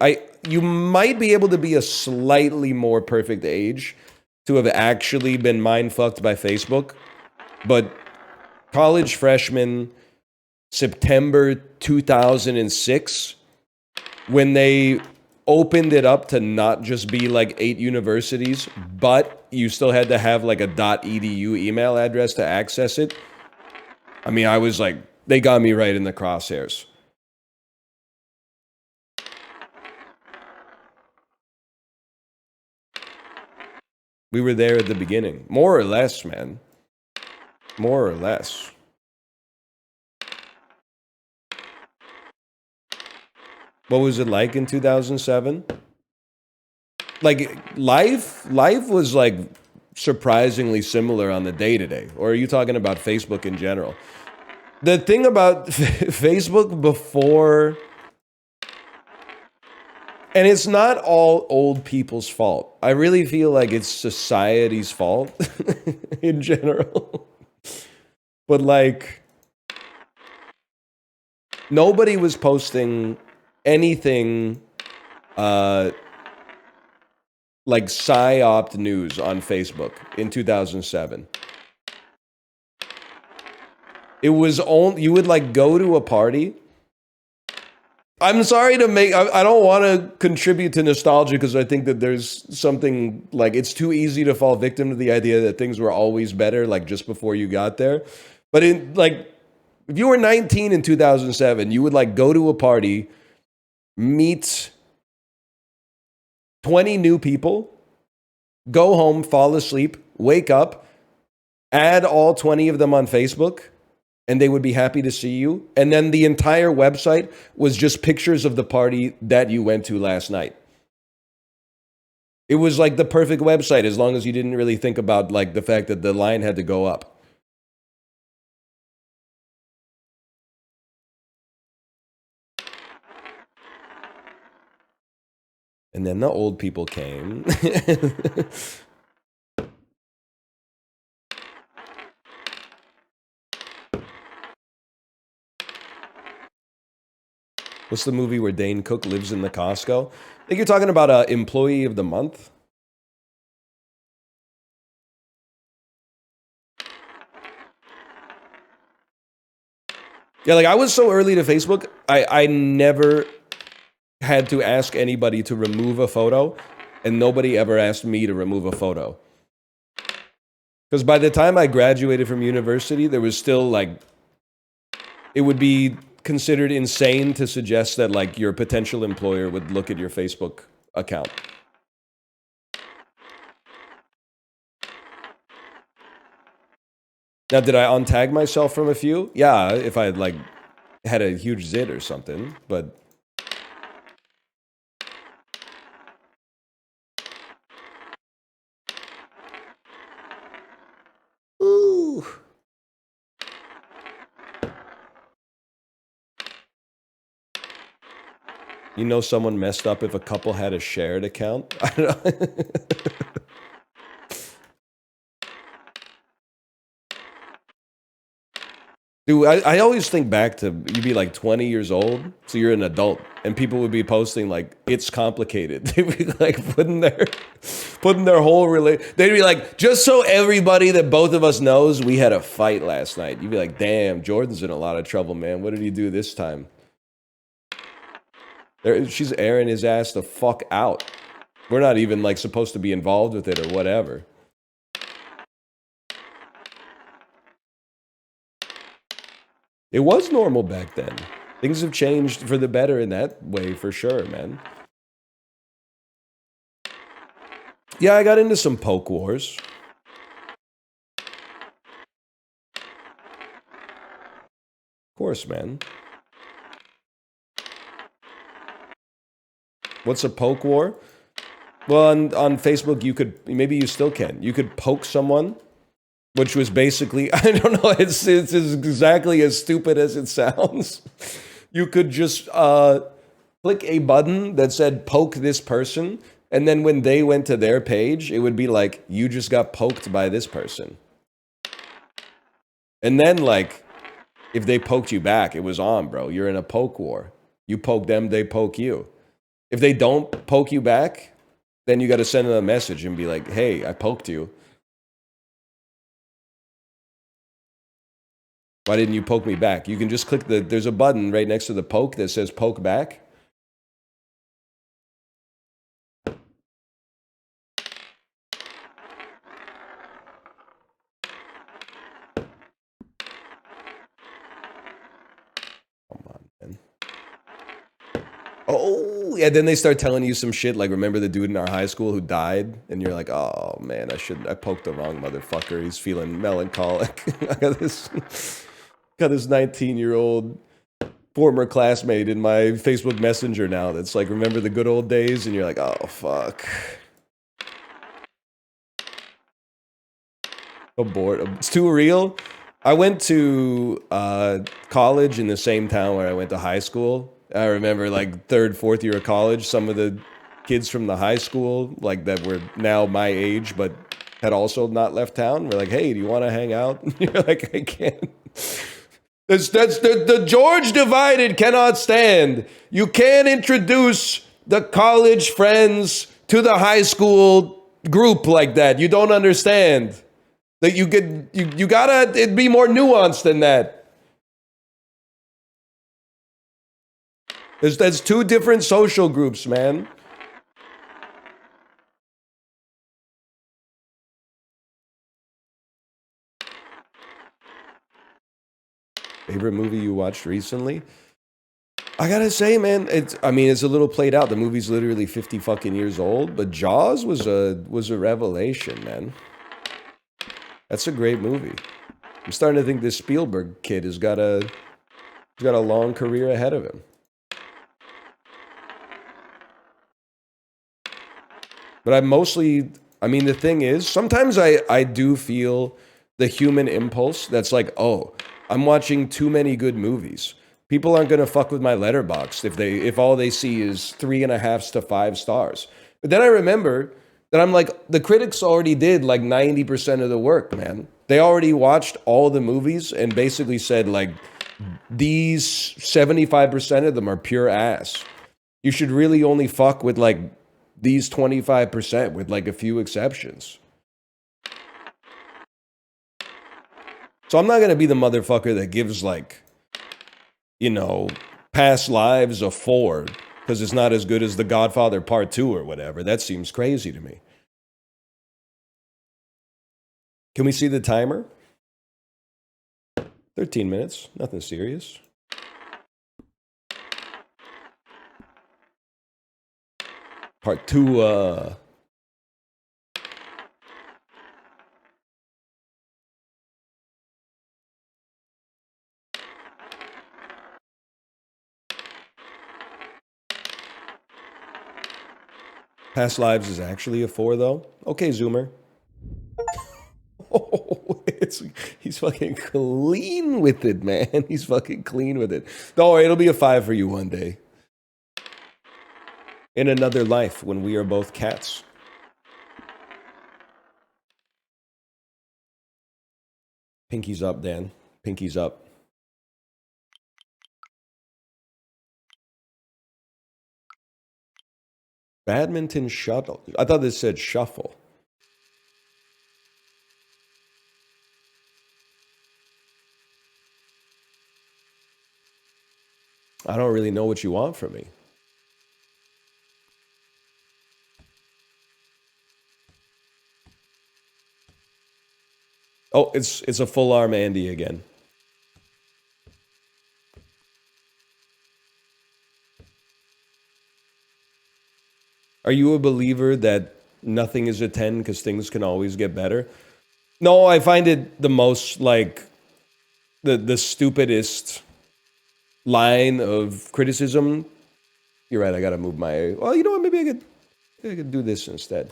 You might be able to be a slightly more perfect age to have actually been mind fucked by Facebook, but college freshman September 2006, when they opened it up to not just be like 8 universities, but you still had to have like a .edu email address to access it. I mean, I was like, they got me right in the crosshairs. We were there at the beginning. More or less, man. More or less. What was it like in 2007? Like, life was like surprisingly similar on the day-to-day. Or are you talking about Facebook in general? The thing about Facebook before... And it's not all old people's fault. I really feel like it's society's fault in general. But like, nobody was posting anything like psyop news on Facebook in 2007. It was only, you would like go to a party. I'm sorry to make, I don't want to contribute to nostalgia because I think that there's something like, it's too easy to fall victim to the idea that things were always better, like just before you got there. But in like, if you were 19 in 2007, you would like go to a party, meet 20 new people, go home, fall asleep, wake up, add all 20 of them on Facebook, and they would be happy to see you. And then the entire website was just pictures of the party that you went to last night. It was like the perfect website as long as you didn't really think about like the fact that the line had to go up. And then the old people came. What's the movie where Dane Cook lives in the Costco? I think you're talking about Employee of the Month. Yeah, like I was so early to Facebook, I never had to ask anybody to remove a photo, and nobody ever asked me to remove a photo. Because by the time I graduated from university, there was still like, it would be considered insane to suggest that like your potential employer would look at your Facebook account. Now, did I untag myself from a few? Yeah, if I like had a huge zit or something, but ooh. You know someone messed up if a couple had a shared account? I don't know. Dude, I always think back to, you'd be like 20 years old, so you're an adult, and people would be posting like, it's complicated. They'd be like putting their whole they'd be like, just so everybody that both of us knows, we had a fight last night. You'd be like, damn, Jordan's in a lot of trouble, man. What did he do this time? She's airing his ass the fuck out. We're not even like supposed to be involved with it or whatever. It was normal back then. Things have changed for the better in that way, for sure, man. Yeah, I got into some poke wars. Of course, man. What's a poke war? Well, on Facebook, you could, maybe you still can. You could poke someone, which was basically, I don't know, it's exactly as stupid as it sounds. You could just click a button that said poke this person, and then when they went to their page, it would be like, you just got poked by this person. And then like, if they poked you back, it was on, bro. You're in a poke war. You poke them, they poke you. If they don't poke you back, Then you got to send them a message and be like, hey, I poked you. Why didn't you poke me back? You can just click there's a button right next to the poke that says poke back. Come on, man. Oh, yeah, then they start telling you some shit like, remember the dude in our high school who died? And you're like, oh man, I poked the wrong motherfucker. He's feeling melancholic. I got this 19-year-old former classmate in my Facebook Messenger now that's like, remember the good old days? And you're like, oh fuck. So bored. It's too real. I went to college in the same town where I went to high school. I remember like third, fourth year of college, some of the kids from the high school, like that were now my age, but had also not left town. We're like, hey, do you want to hang out? And you're like, I can't. That's the George divided cannot stand. You can't introduce the college friends to the high school group like that. You don't understand. That you gotta, it'd be more nuanced than that. That's two different social groups, man. Favorite movie you watched recently? I gotta say, man, it's a little played out. The movie's literally 50 fucking years old, but Jaws was a revelation, man. That's a great movie. I'm starting to think this Spielberg kid has got a long career ahead of him. But the thing is, sometimes I do feel the human impulse that's like, oh, I'm watching too many good movies. People aren't gonna fuck with my letterbox if all they see is 3.5 to 5 stars. But then I remember that I'm like, the critics already did like 90% of the work, man. They already watched all the movies and basically said like, these 75% of them are pure ass. You should really only fuck with like these 25% with like a few exceptions. So I'm not going to be the motherfucker that gives like, Past Lives a 4 because it's not as good as The Godfather Part 2 or whatever. That seems crazy to me. Can we see the timer? 13 minutes, nothing serious. Part 2, Past Lives is actually a 4 though. Okay, Zoomer. Oh, he's fucking clean with it, man. He's fucking clean with it. Don't worry, it'll be a 5 for you one day. In another life, when we are both cats. Pinky's up, Dan. Pinky's up. Badminton shuttle. I thought this said shuffle. I don't really know what you want from me. Oh, it's a full arm Andy again. Are you a believer that nothing is a 10 because things can always get better? No, I find it the most like the stupidest line of criticism. You're right, I gotta move my... Well, you know what, maybe I could do this instead.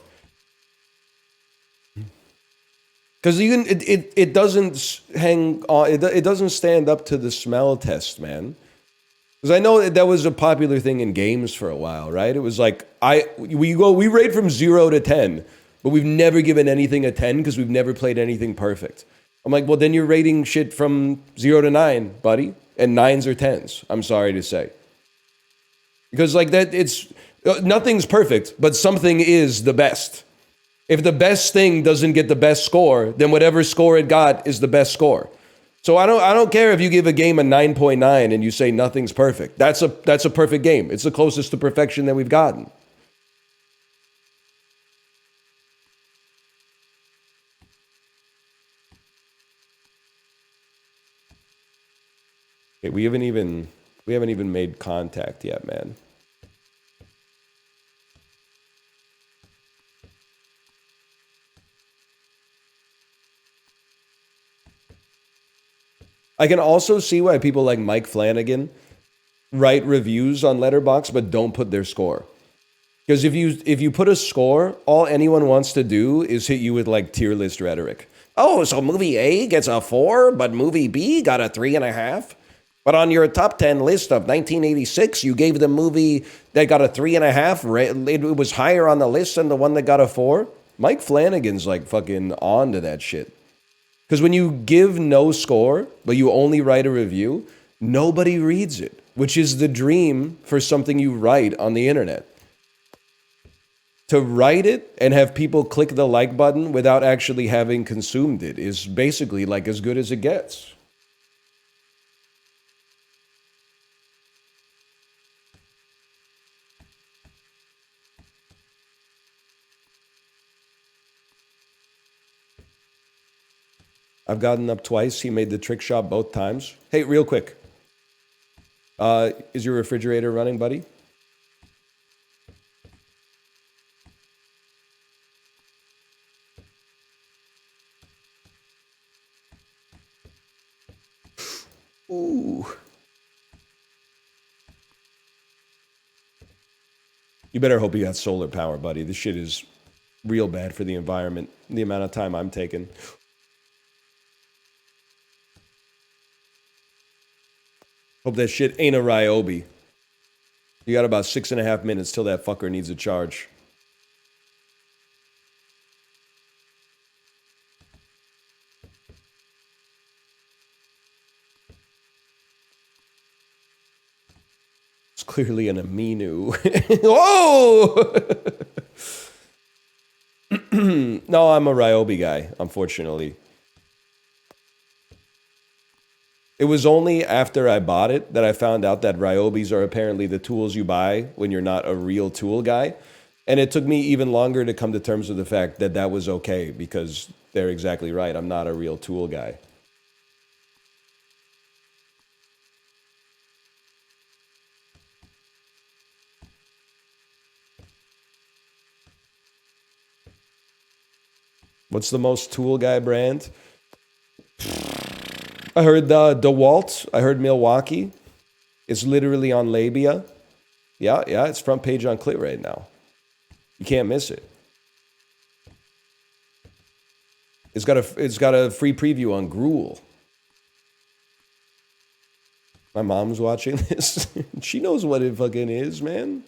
Because even it doesn't hang on, it doesn't stand up to the smell test, man. Because I know that was a popular thing in games for a while, right? It was like we rate from 0 to 10, but we've never given anything a 10 because we've never played anything perfect. I'm like, well, then you're rating shit from 0 to 9, buddy, and 9s or 10s. I'm sorry to say, because like that, it's Nothing's perfect, but something is the best. If the best thing doesn't get the best score, then whatever score it got is the best score. So I don't care if you give a game a 9.9 and you say nothing's perfect. That's a perfect game. It's the closest to perfection that we've gotten. Okay, we haven't even made contact yet, man. I can also see why people like Mike Flanagan write reviews on Letterboxd but don't put their score. Because if you put a score, all anyone wants to do is hit you with like tier list rhetoric. Oh, so movie A gets a 4, but movie B got a 3.5. But on your top 10 list of 1986, you gave the movie that got a 3.5. It was higher on the list than the one that got a 4. Mike Flanagan's like fucking on to that shit. Because when you give no score, but you only write a review, nobody reads it, which is the dream for something you write on the internet. To write it and have people click the like button without actually having consumed it is basically like as good as it gets. I've gotten up twice. He made the trick shot both times. Hey, real quick. Is your refrigerator running, buddy? Ooh. You better hope you got solar power, buddy. This shit is real bad for the environment. The amount of time I'm taking. Hope that shit ain't a Ryobi. You got about 6.5 minutes till that fucker needs a charge. It's clearly an Aminu. Whoa! No, I'm a Ryobi guy, unfortunately. It was only after I bought it that I found out that Ryobis are apparently the tools you buy when you're not a real tool guy. And it took me even longer to come to terms with the fact that that was okay, because they're exactly right. I'm not a real tool guy. What's the most tool guy brand? I heard DeWalt. I heard Milwaukee. It's literally on Labia. Yeah, it's front page on Clit right now. You can't miss it. It's got a free preview on Gruel. My mom's watching this. She knows what it fucking is, man.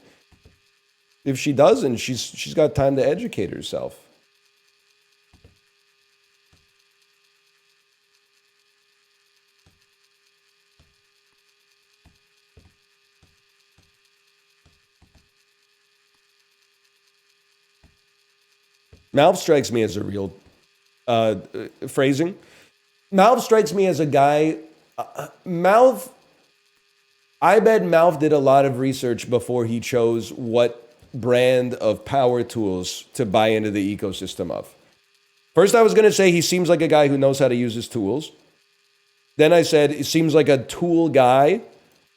If she doesn't, she's got time to educate herself. Malv strikes me as a real phrasing. Malv strikes me as a guy. Malv, I bet Malv did a lot of research before he chose what brand of power tools to buy into the ecosystem of. First, I was going to say he seems like a guy who knows how to use his tools. Then I said it seems like a tool guy.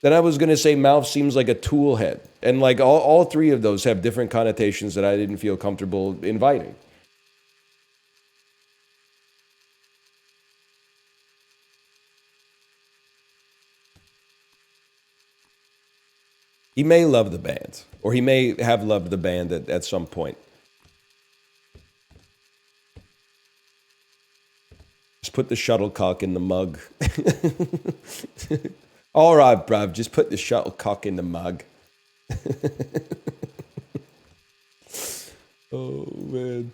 Then I was going to say Malv seems like a tool head. And like all three of those have different connotations that I didn't feel comfortable inviting. He may love the band, or he may have loved the band at some point. Just put the shuttlecock in the mug. All right, bruv, just put the shuttlecock in the mug. Oh, man.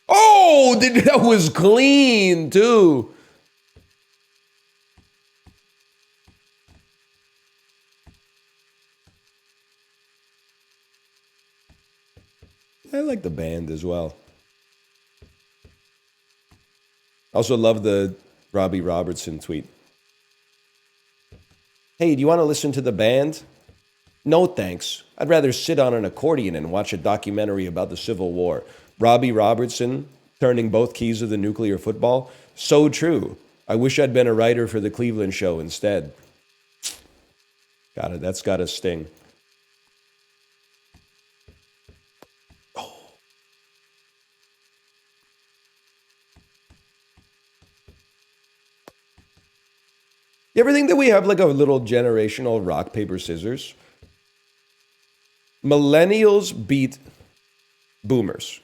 Oh, that was clean, too. like the band as well. Also love the Robbie Robertson tweet. Hey, do you want to listen to the band? No, thanks. I'd rather sit on an accordion and watch a documentary about the Civil War. Robbie Robertson turning both keys of the nuclear football. So true. I wish I'd been a writer for the Cleveland show instead. Got it. That's got to sting. Oh. You ever think that we have like a little generational rock, paper, scissors? Millennials beat boomers.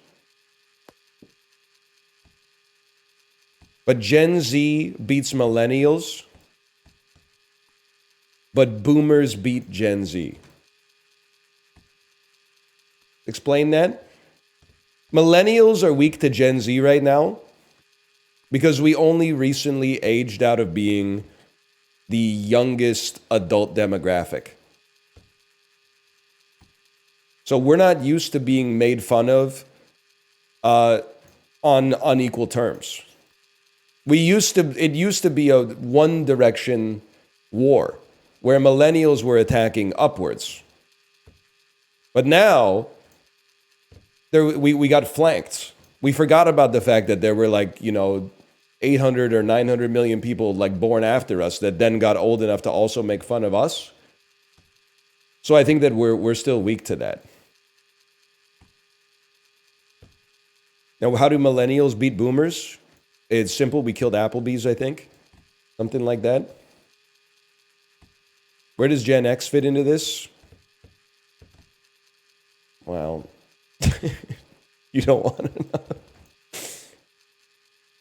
But Gen Z beats millennials. But boomers beat Gen Z. Explain that? Millennials are weak to Gen Z right now because we only recently aged out of being the youngest adult demographic. So we're not used to being made fun of on unequal terms. It used to be a one direction war where millennials were attacking upwards. But now we got flanked. We forgot about the fact that there were 800 or 900 million people born after us that then got old enough to also make fun of us. So I think that we're still weak to that. Now, how do millennials beat boomers? It's simple. We killed Applebee's, I think. Something like that. Where does Gen X fit into this? Well, you don't want to know.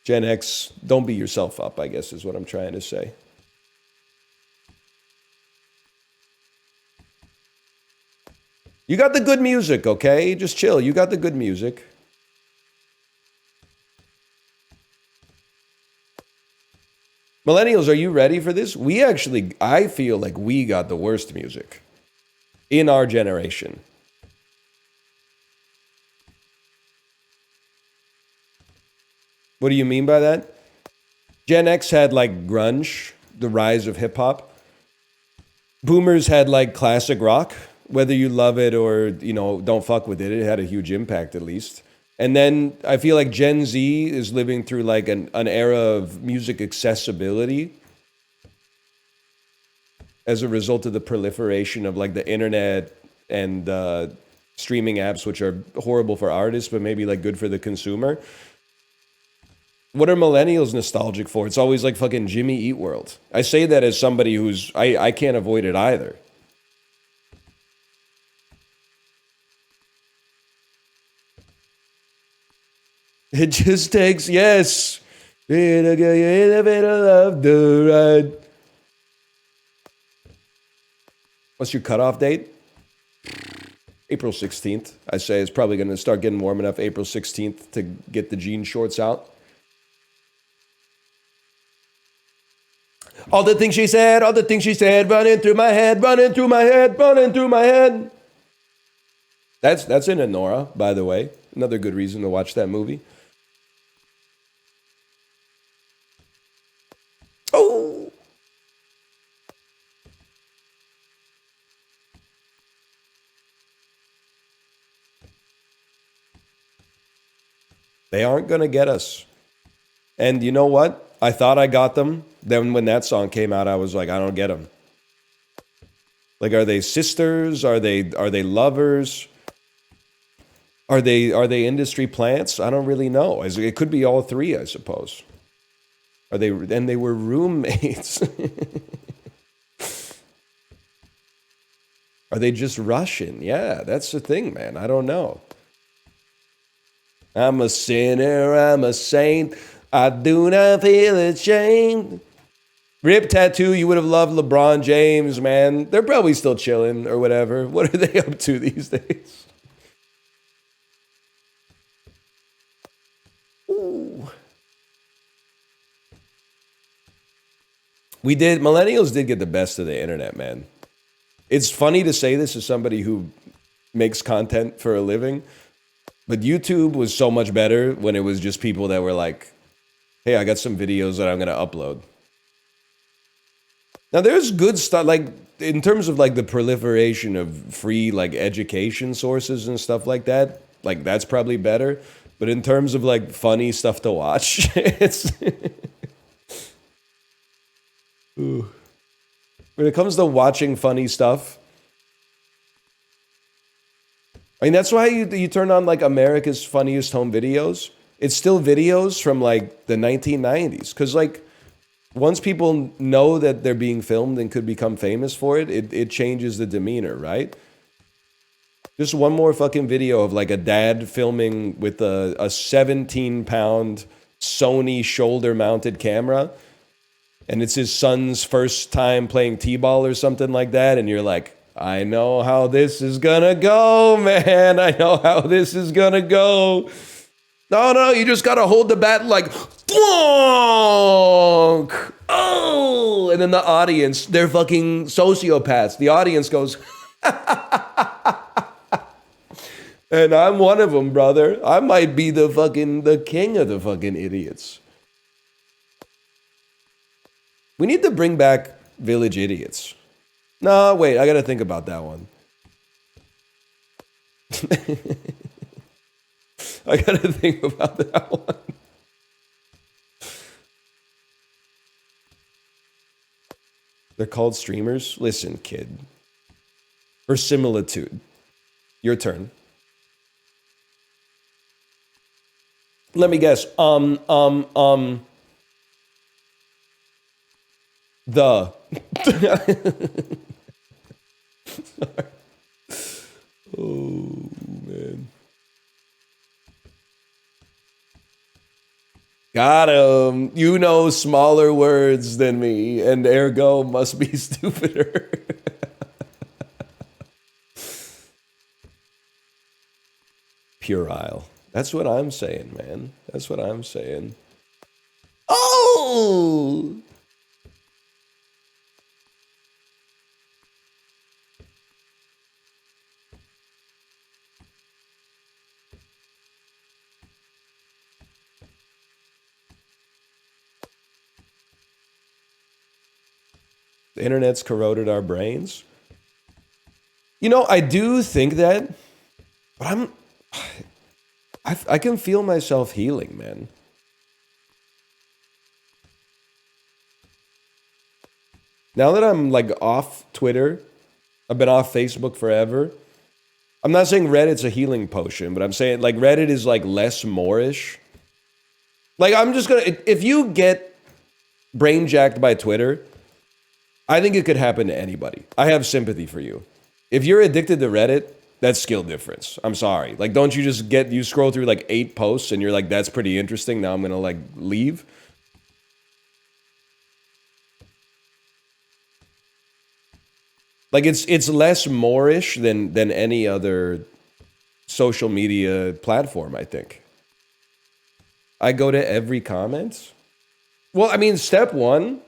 Gen X, don't beat yourself up, I guess is what I'm trying to say. You got the good music, okay? Just chill. You got the good music. Millennials, are you ready for this? I feel like we got the worst music in our generation. What do you mean by that? Gen X had grunge, the rise of hip hop. Boomers had classic rock, whether you love it or, don't fuck with it. It had a huge impact at least. And then I feel like Gen Z is living through an era of music accessibility as a result of the proliferation of the internet and streaming apps, which are horrible for artists, but maybe good for the consumer. What are millennials nostalgic for? It's always fucking Jimmy Eat World. I say that as somebody I can't avoid it either. It just takes, yes. What's your cutoff date? April 16th. I say it's probably going to start getting warm enough April 16th to get the jean shorts out. All the things she said, running through my head, running through my head, running through my head. That's in Nora, by the way. Another good reason to watch that movie. Oh. They aren't going to get us. And you know what? I thought I got them. Then when that song came out, I was like, I don't get them. Are they sisters? Are they lovers? Are they industry plants? I don't really know. It could be all three, I suppose. They were roommates. Are they just Russian? Yeah, that's the thing, man. I don't know. I'm a sinner, I'm a saint. I do not feel ashamed. Rip Tattoo, you would have loved LeBron James, man. They're probably still chilling or whatever. What are they up to these days? Ooh. Millennials did get the best of the internet, man. It's funny to say this as somebody who makes content for a living, But YouTube was so much better when it was just people that were like, hey, I got some videos that I'm going to upload. Now there's good stuff, like in terms of like the proliferation of free like education sources and stuff like that, like that's probably better. But in terms of like funny stuff to watch, it's when it comes to watching funny stuff, I mean, that's why you turn on like America's Funniest Home Videos. It's still videos from like the 1990s. Because like once people know that they're being filmed and could become famous for it, it changes the demeanor, right? Just one more fucking video of like a dad filming with a 17-pound Sony shoulder-mounted camera. And it's his son's first time playing t-ball or something like that. And you're like, I know how this is gonna go, man. I know how this is gonna go. No, you just gotta hold the bat like, thwonk! Oh! And then the audience, they're fucking sociopaths. The audience goes, and I'm one of them, brother. I might be the king of the fucking idiots. We need to bring back Village Idiots. No, wait, I gotta think about that one. I gotta think about that one. They're called streamers? Listen, kid. Verisimilitude. Your turn. Let me guess. The. Oh, man. Got him. You know smaller words than me, and ergo must be stupider. Puerile. That's what I'm saying, man. That's what I'm saying. Oh! The internet's corroded our brains. You know, I do think that, but I can feel myself healing, man. Now that I'm like off Twitter, I've been off Facebook forever. I'm not saying Reddit's a healing potion, but I'm saying like Reddit is like less Moorish. Like I'm just gonna, if you get brain jacked by Twitter, I think it could happen to anybody. I have sympathy for you. If you're addicted to Reddit, that's skill difference. I'm sorry. Like, don't you just you scroll through like 8 posts and you're like, that's pretty interesting. Now I'm gonna like leave. Like it's less Moorish than any other social media platform, I think. I go to every comment. Well, I mean, step one,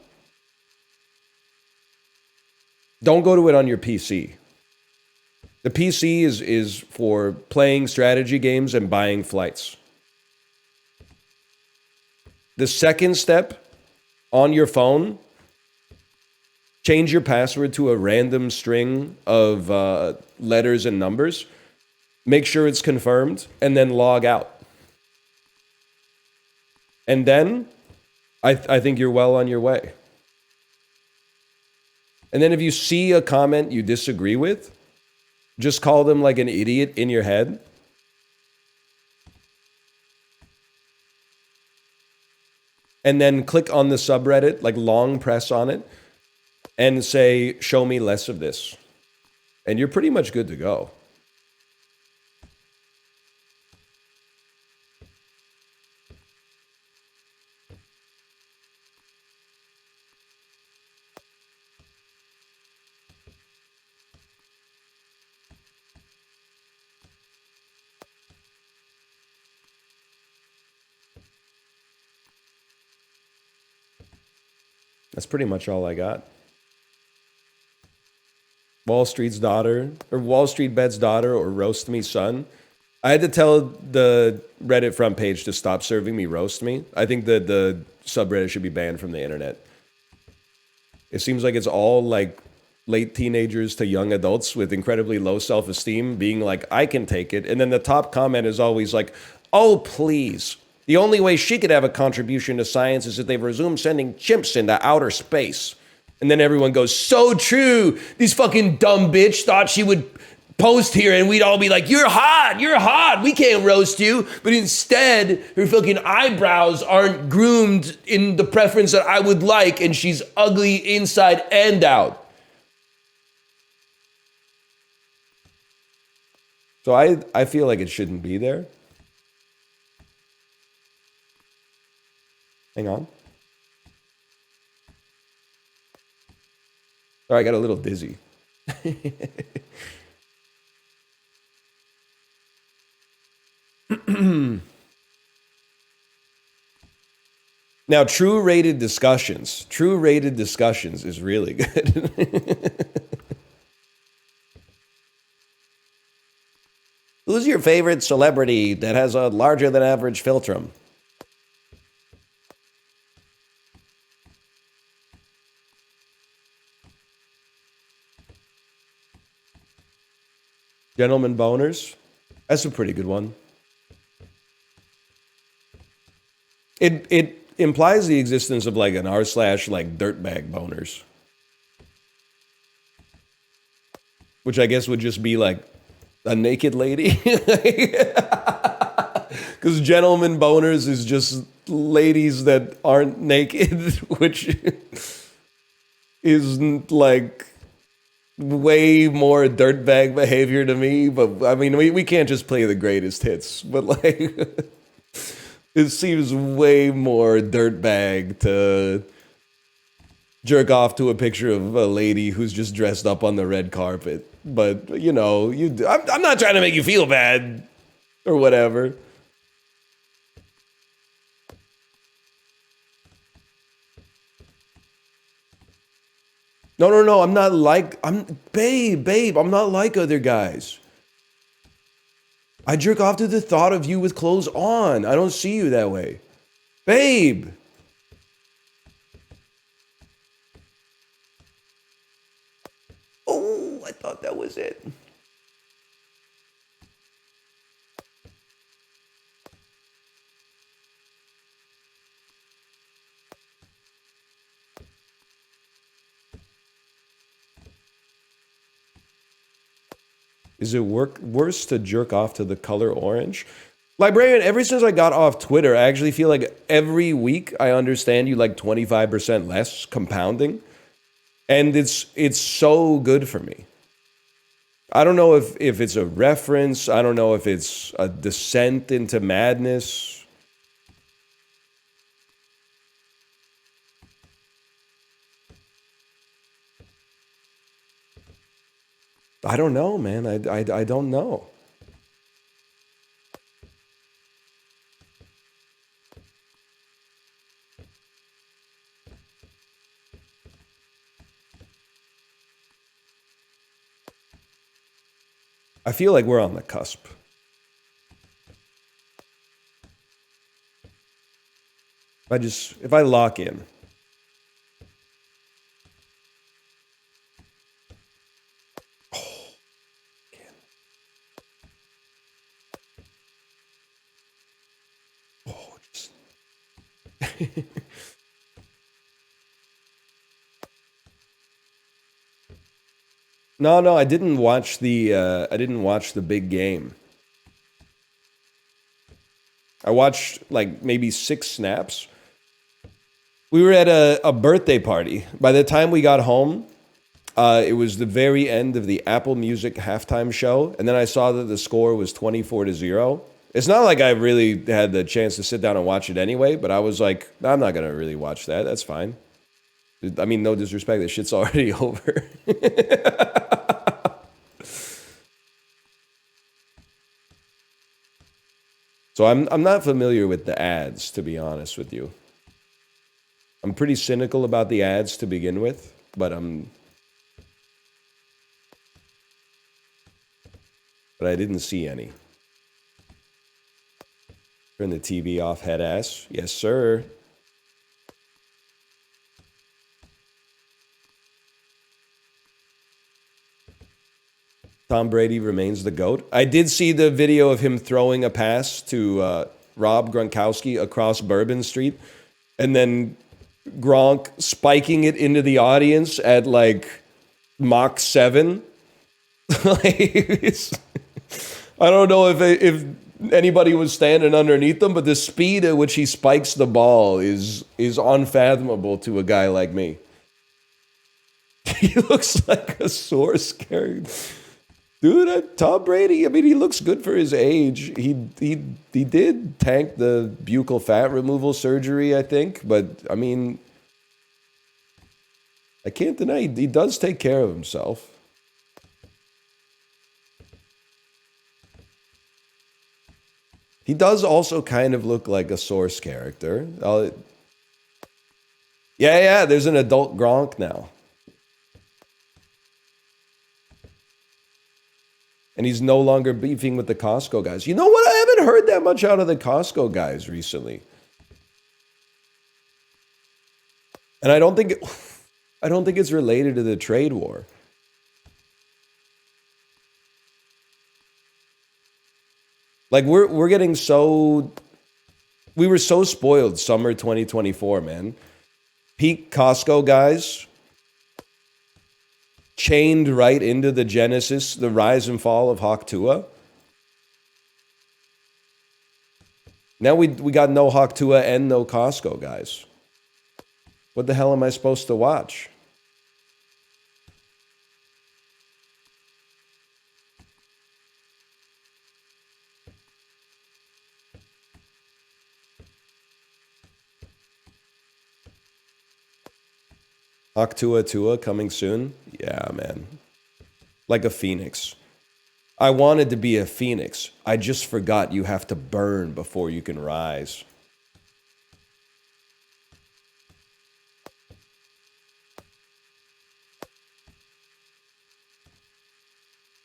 don't go to it on your PC. The PC is for playing strategy games and buying flights. The second step, on your phone, change your password to a random string of letters and numbers. Make sure it's confirmed, and then log out. And then, I think you're well on your way. And then if you see a comment you disagree with, just call them like an idiot in your head. And then click on the subreddit, like long press on it, and say, show me less of this. And you're pretty much good to go. That's pretty much all I got. Wall Street's daughter, or Wall Street Bed's daughter, or Roast Me Son. I had to tell the Reddit front page to stop serving me roast me. I think that the subreddit should be banned from the internet. It seems like it's all like late teenagers to young adults with incredibly low self-esteem being like, I can take it. And then the top comment is always like, oh, please. The only way she could have a contribution to science is if they resume sending chimps into outer space. And then everyone goes, so true. This fucking dumb bitch thought she would post here and we'd all be like, you're hot, we can't roast you. But instead, her fucking eyebrows aren't groomed in the preference that I would like, and she's ugly inside and out. So I feel like it shouldn't be there. Hang on. Sorry, I got a little dizzy. Now, true rated discussions is really good. Who's your favorite celebrity that has a larger than average philtrum? Gentleman boners? That's a pretty good one. It implies the existence of like an r/ like dirtbag boners. Which I guess would just be like a naked lady. Because gentleman boners is just ladies that aren't naked, which is like way more dirtbag behavior to me. But I mean, we can't just play the greatest hits, but like it seems way more dirtbag to jerk off to a picture of a lady who's just dressed up on the red carpet. But you know, I'm not trying to make you feel bad or whatever. No, I'm not like, babe, I'm not like other guys. I jerk off to the thought of you with clothes on. I don't see you that way. Babe. Oh, I thought that was it. Is it worse to jerk off to the color orange? Librarian, ever since I got off Twitter, I actually feel like every week I understand you like 25% less, compounding. And it's so good for me. I don't know if it's a reference. I don't know if it's a descent into madness. I don't know, man. I don't know. I feel like we're on the cusp. If I lock in. No, I didn't watch the big game. I watched like maybe 6 snaps. We were at a birthday party. By the time we got home, it was the very end of the Apple Music halftime show, and then I saw that the score was 24-0. It's not like I really had the chance to sit down and watch it anyway, but I was like, I'm not gonna really watch that. That's fine. I mean, no disrespect, this shit's already over. So I'm not familiar with the ads, to be honest with you. I'm pretty cynical about the ads to begin with, but I didn't see any. Turn the TV off, head ass. Yes, sir. Tom Brady remains the GOAT. I did see the video of him throwing a pass to Rob Gronkowski across Bourbon Street, and then Gronk spiking it into the audience at like Mach 7. Like, I don't know if anybody was standing underneath him, but the speed at which he spikes the ball is unfathomable to a guy like me. He looks like a source character. Dude, Tom Brady, I mean, he looks good for his age. He did tank the buccal fat removal surgery, I think. But, I mean, I can't deny he does take care of himself. He does also kind of look like a source character. Yeah, there's an adult Gronk now. And he's no longer beefing with the Costco guys. You know what? I haven't heard that much out of the Costco guys recently. And I don't think it's related to the trade war. Like we're getting so we were so spoiled summer 2024, man. Peak Costco guys chained right into the genesis, the rise and fall of Hawk Tuah. Now we got no Hawk Tuah and no Costco guys. What the hell am I supposed to watch? Hawk Tuah coming soon? Yeah, man. Like a phoenix. I wanted to be a phoenix. I just forgot you have to burn before you can rise.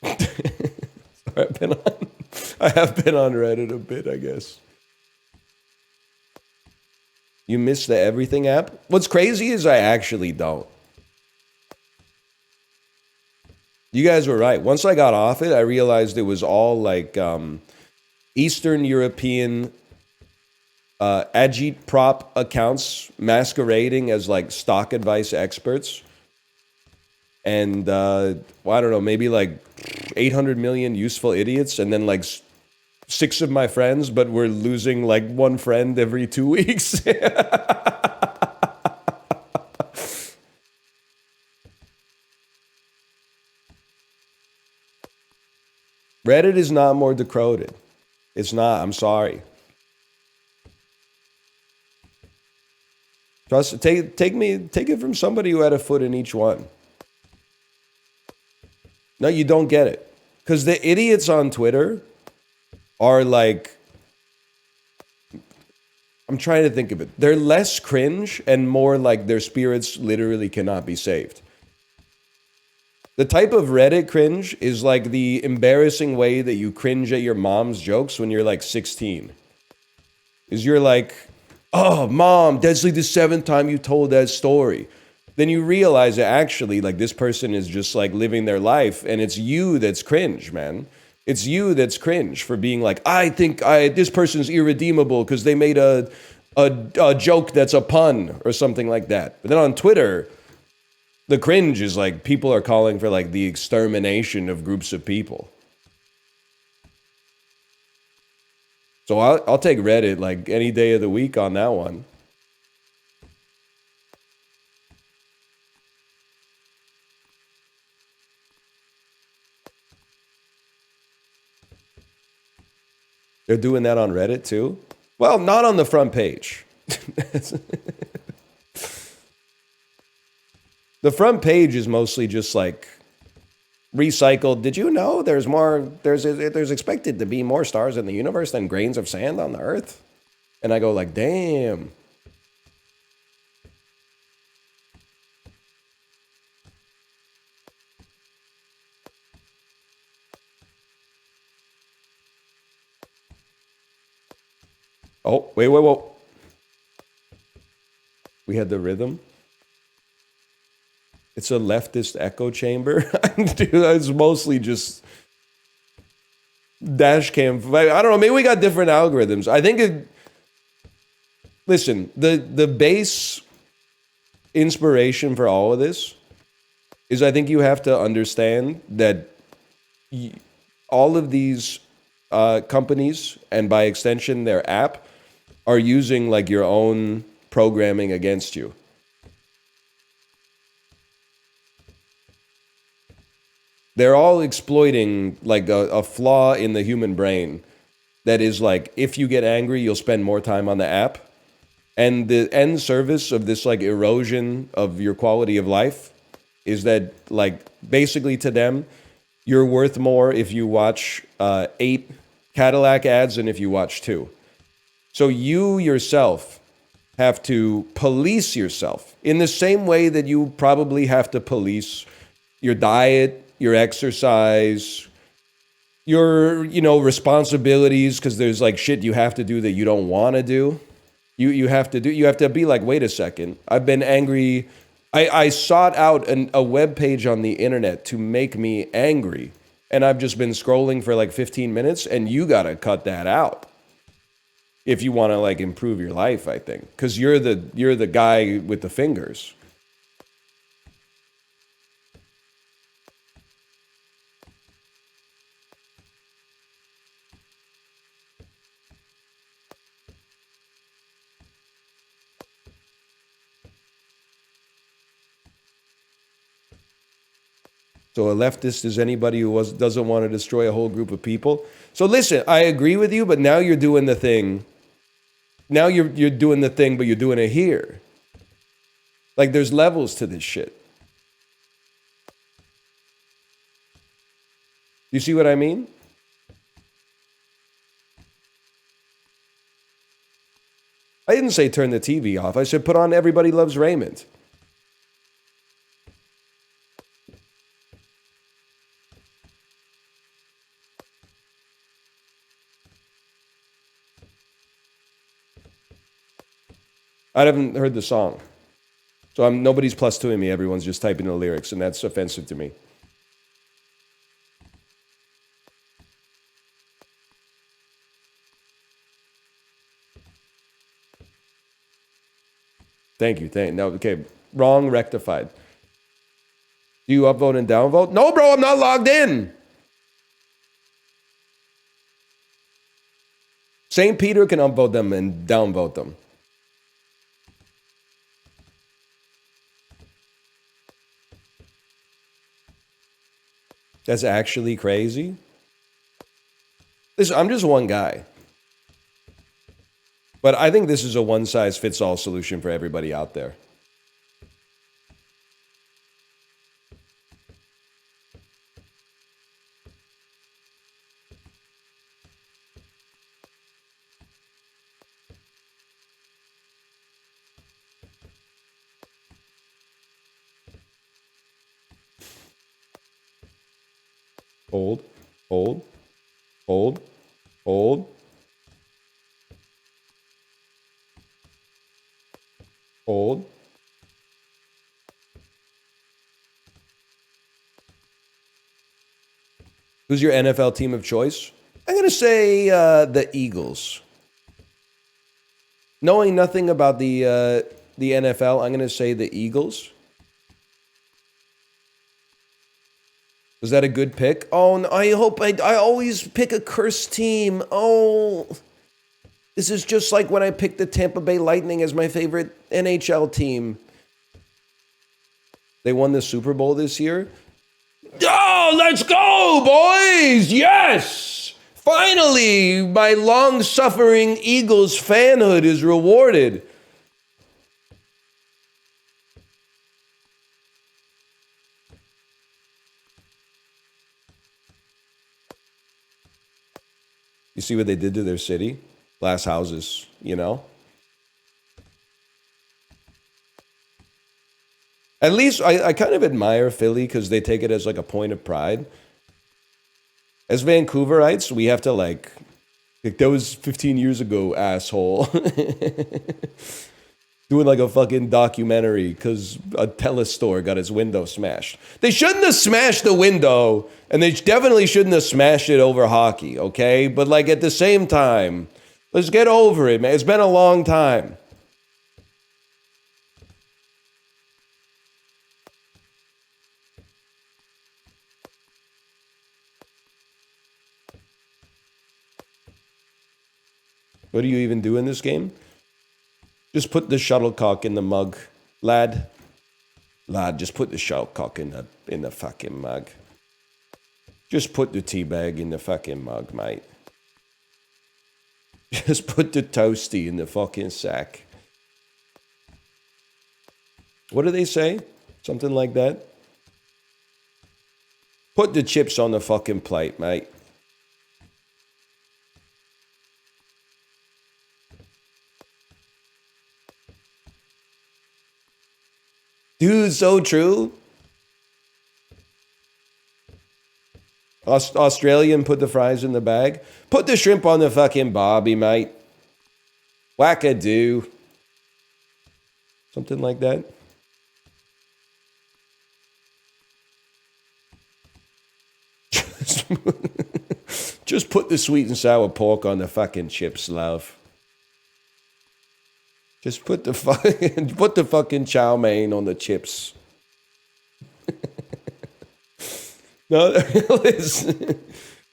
Sorry, I have been on Reddit a bit, I guess. You miss the Everything app? What's crazy is I actually don't. You guys were right. Once I got off it, I realized it was all like Eastern European agitprop accounts masquerading as like stock advice experts. And well, I don't know, maybe like 800 million useful idiots, and then like 6 of my friends, but we're losing like 1 friend every 2 weeks. Reddit is not more decoded. It's not. I'm sorry. Trust. Take it from somebody who had a foot in each one. No, you don't get it, because the idiots on Twitter are like, I'm trying to think of it. They're less cringe and more like their spirits literally cannot be saved. The type of Reddit cringe is like the embarrassing way that you cringe at your mom's jokes when you're like 16. Is you're like, oh, mom, that's like the 7th time you told that story. Then you realize that actually like this person is just like living their life, and it's you that's cringe, man. It's you that's cringe for being like, I think this person's irredeemable because they made a joke that's a pun or something like that. But then on Twitter, the cringe is like people are calling for like the extermination of groups of people. So I'll take Reddit like any day of the week on that one. They're doing that on Reddit too? Well, not on the front page. The front page is mostly just like recycled. Did you know there's expected to be more stars in the universe than grains of sand on the earth? And I go like, damn. Oh, wait, wait, whoa. We had the rhythm. It's a leftist echo chamber. Dude, it's mostly just dash cam. I don't know. Maybe we got different algorithms. I think it. Listen, the base inspiration for all of this is I think you have to understand that all of these companies, and by extension their app, are using like your own programming against you. They're all exploiting like a flaw in the human brain that is like, if you get angry, you'll spend more time on the app. And the end service of this like erosion of your quality of life is that like basically to them, you're worth more if you watch 8 Cadillac ads than if you watch 2. So you yourself have to police yourself in the same way that you probably have to police your diet, your exercise, your, responsibilities, because there's like shit you have to do that you don't want to do. You have to be like, wait a second, I've been angry. I sought out a web page on the internet to make me angry, and I've just been scrolling for like 15 minutes, and you got to cut that out if you want to like improve your life, I think, because you're the guy with the fingers. So a leftist is anybody who doesn't want to destroy a whole group of people. So listen, I agree with you, but now you're doing the thing. Now you're doing the thing, but you're doing it here. Like there's levels to this shit. You see what I mean? I didn't say turn the TV off. I said put on Everybody Loves Raymond. I haven't heard the song. So nobody's plus twoing me. Everyone's just typing the lyrics, and that's offensive to me. Thank you. No, okay. Wrong, rectified. Do you upvote and downvote? No, bro, I'm not logged in. St. Peter can upvote them and downvote them. That's actually crazy. Listen, I'm just one guy. But I think this is a one-size-fits-all solution for everybody out there. Hold, hold, hold, hold, hold. Who's your NFL team of choice? I'm going to say the Eagles. Knowing nothing about the NFL, I'm going to say the Eagles. Was that a good pick? Oh, no, I hope I always pick a cursed team. Oh, this is just like when I picked the Tampa Bay Lightning as my favorite NHL team. They won the Super Bowl this year. Oh, let's go, boys! Yes! Finally, my long-suffering Eagles fanhood is rewarded. You see what they did to their city? Glass houses, At least I kind of admire Philly because they take it as like a point of pride. As Vancouverites, we have to like Like, that was 15 years ago, asshole. Doing like a fucking documentary because a telestore got its window smashed. They shouldn't have smashed the window, and they definitely shouldn't have smashed it over hockey, okay? But like at the same time, let's get over it, man. It's been a long time. What do you even do in this game? Just put the shuttlecock in the mug, lad. Lad, just put the shuttlecock in the fucking mug. Just put the tea bag in the fucking mug, mate. Just put the toasty in the fucking sack. What do they say? Something like that? Put the chips on the fucking plate, mate. Dude, so true. Australian, put the fries in the bag. Put the shrimp on the fucking barbie, mate. Wackadoo. Something like that. Just put the sweet and sour pork on the fucking chips, love. Just put the fucking chow mein on the chips. No, listen.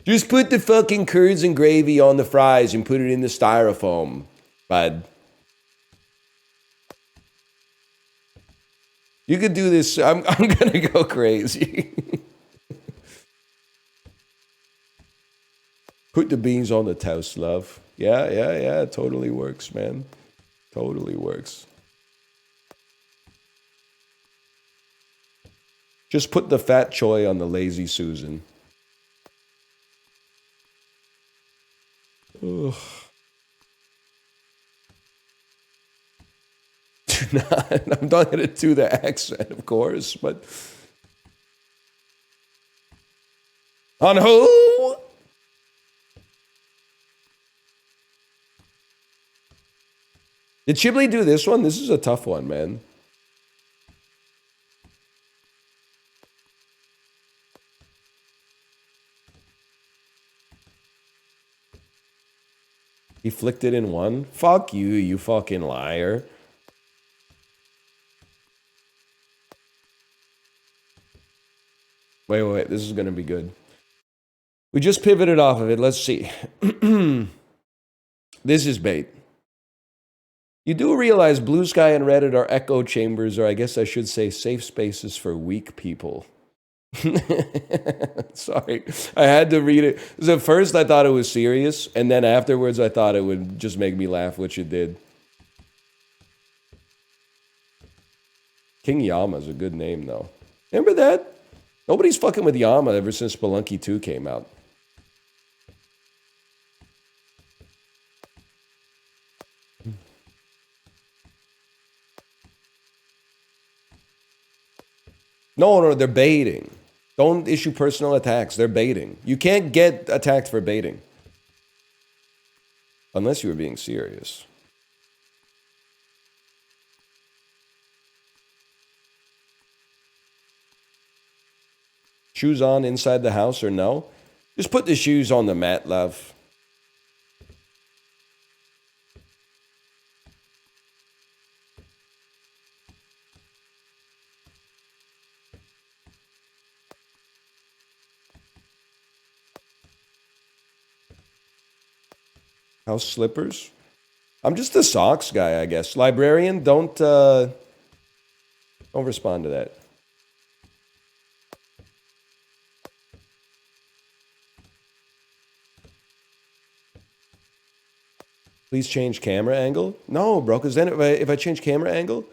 Just put the fucking curds and gravy on the fries and put it in the styrofoam, bud. You could do this. I'm gonna go crazy. Put the beans on the toast, love. Yeah. It totally works, man. Totally works. Just put the fat choy on the lazy Susan. Ugh. I'm not going to do the accent, of course, but... On who? Did Chiblee do this one? This is a tough one, man. He flicked it in one? Fuck you, you fucking liar. Wait. This is going to be good. We just pivoted off of it. Let's see. This is bait. You do realize Blue Sky and Reddit are echo chambers, or I guess I should say safe spaces for weak people. Sorry, I had to read it. Because at first I thought it was serious, and then afterwards I thought it would just make me laugh, which it did. King Yama's a good name, though. Remember that? Nobody's fucking with Yama ever since Spelunky 2 came out. No, they're baiting. Don't issue personal attacks. They're baiting. You can't get attacked for baiting. Unless you were being serious. Shoes on inside the house or no? Just put the shoes on the mat, love. House slippers? I'm just a socks guy, I guess. Librarian, don't respond to that. Please change camera angle? No, bro, because then if I change camera angle,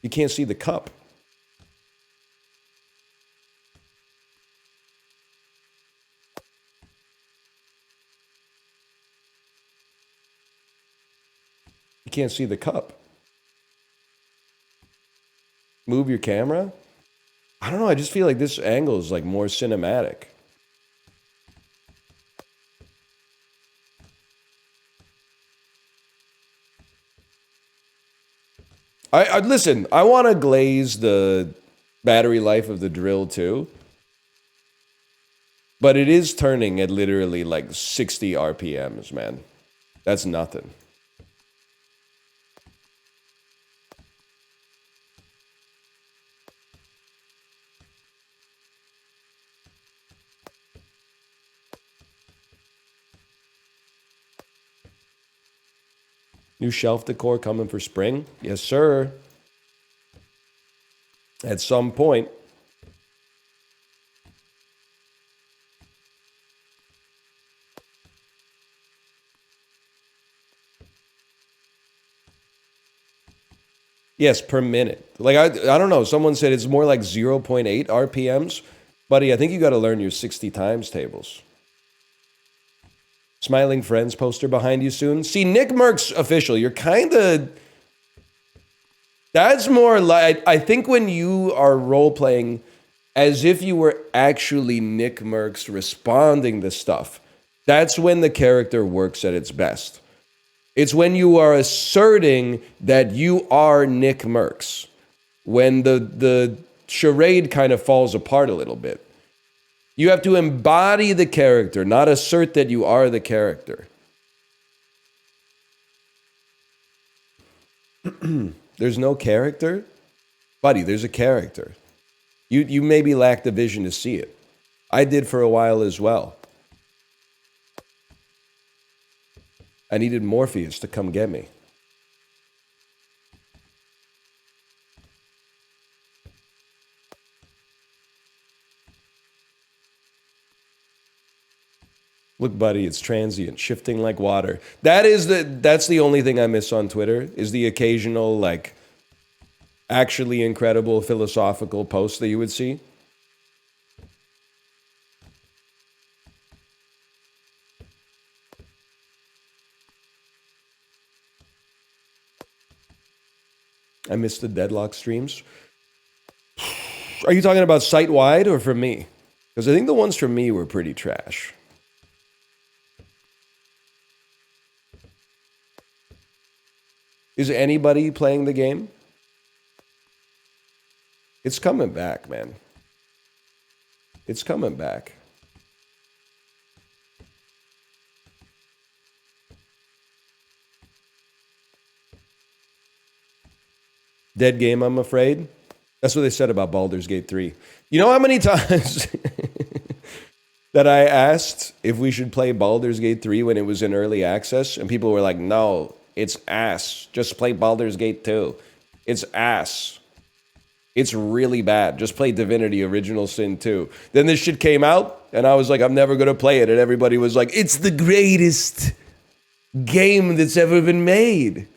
you can't see the cup. You can't see the cup. Move your camera? I don't know, I just feel like this angle is like more cinematic. I listen. I want to glaze the battery life of the drill too, but it is turning at literally like 60 RPMs, man. That's nothing. New shelf decor coming for spring? Yes, sir. At some point. Yes, per minute. Like, I don't know. Someone said it's more like 0.8 RPMs. Buddy, I think you got to learn your 60 times tables. Smiling Friends poster behind you soon. See, Nick Merck's official. You're kind of... That's more like... I think when you are role-playing as if you were actually Nick Merckx responding to stuff, that's when the character works at its best. It's when you are asserting that you are Nick Merckx, when the charade kind of falls apart a little bit. You have to embody the character, not assert that you are the character. There's no character? Buddy, there's a character. You maybe lack the vision to see it. I did for a while as well. I needed Morpheus to come get me. Look, buddy, it's transient, shifting like water. That's the only thing I miss on Twitter, is the occasional, like, actually incredible philosophical post that you would see. I miss the Deadlock streams. Are you talking about site-wide or from me? Because I think the ones from me were pretty trash. Is anybody playing the game? It's coming back, man. It's coming back. Dead game, I'm afraid. That's what they said about Baldur's Gate 3. You know how many times that I asked if we should play Baldur's Gate 3 when it was in early access? And people were like, no, it's ass. Just play Baldur's Gate 2. It's ass. It's really bad. Just play Divinity Original Sin 2. Then this shit came out, and I was like, I'm never going to play it. And everybody was like, it's the greatest game that's ever been made.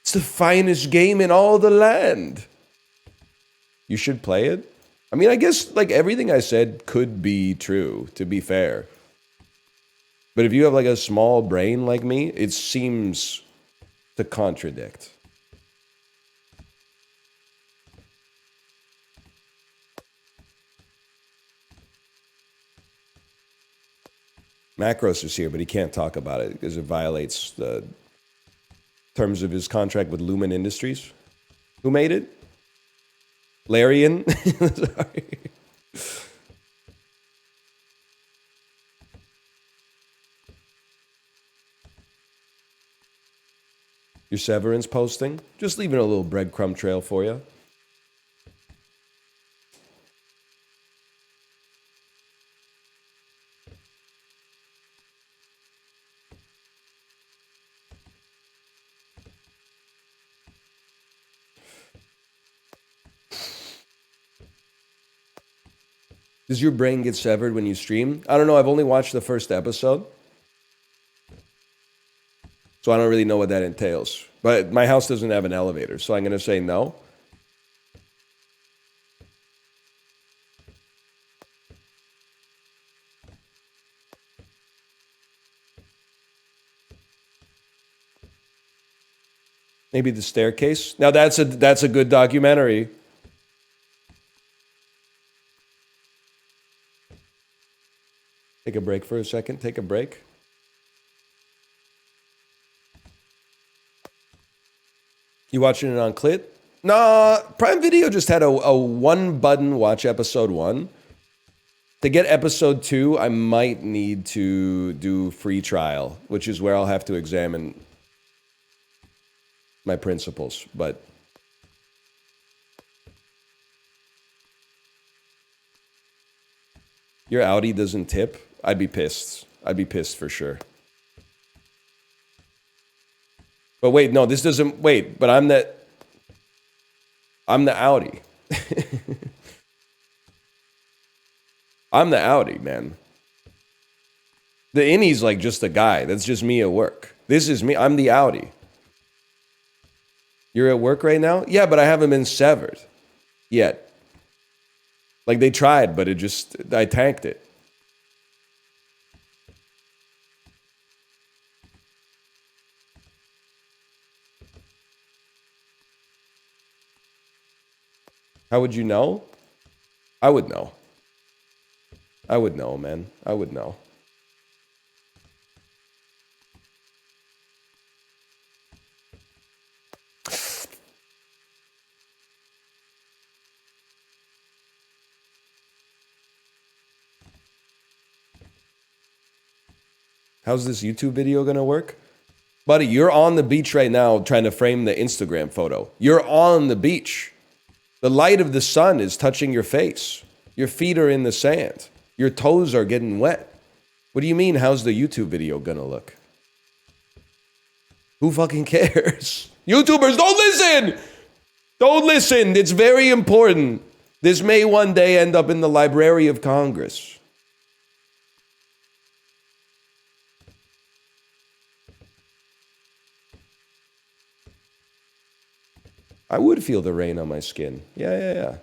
It's the finest game in all the land. You should play it. I mean, I guess like everything I said could be true, to be fair. But if you have like a small brain like me, it seems to contradict. Macros is here, but he can't talk about it because it violates the terms of his contract with Lumen Industries. Who made it? Larian? Sorry. Your Severance posting? Just leaving a little breadcrumb trail for you. Does your brain get severed when you stream? I don't know. I've only watched the first episode. So I don't really know what that entails. But my house doesn't have an elevator, so I'm going to say no. Maybe The Staircase. Now that's a good documentary. Take a break for a second. Take a break. You watching it on Clit? Nah, Prime Video just had a one button watch episode 1. To get episode 2, I might need to do free trial, which is where I'll have to examine my principles. But your Audi doesn't tip? I'd be pissed. I'd be pissed for sure. But wait, no, this doesn't... Wait, but I'm the Audi. I'm the Audi, man. The innie's like just a guy. That's just me at work. This is me. I'm the Audi. You're at work right now? Yeah, but I haven't been severed yet. Like, they tried, but I tanked it. How would you know? I would know. I would know, man. I would know. How's this YouTube video gonna work? Buddy, you're on the beach right now trying to frame the Instagram photo. You're on the beach. The light of the sun is touching your face. Your feet are in the sand. Your toes are getting wet. What do you mean, how's the YouTube video gonna look? Who fucking cares? YouTubers, don't listen! Don't listen. It's very important. This may one day end up in the Library of Congress. I would feel the rain on my skin. Yeah.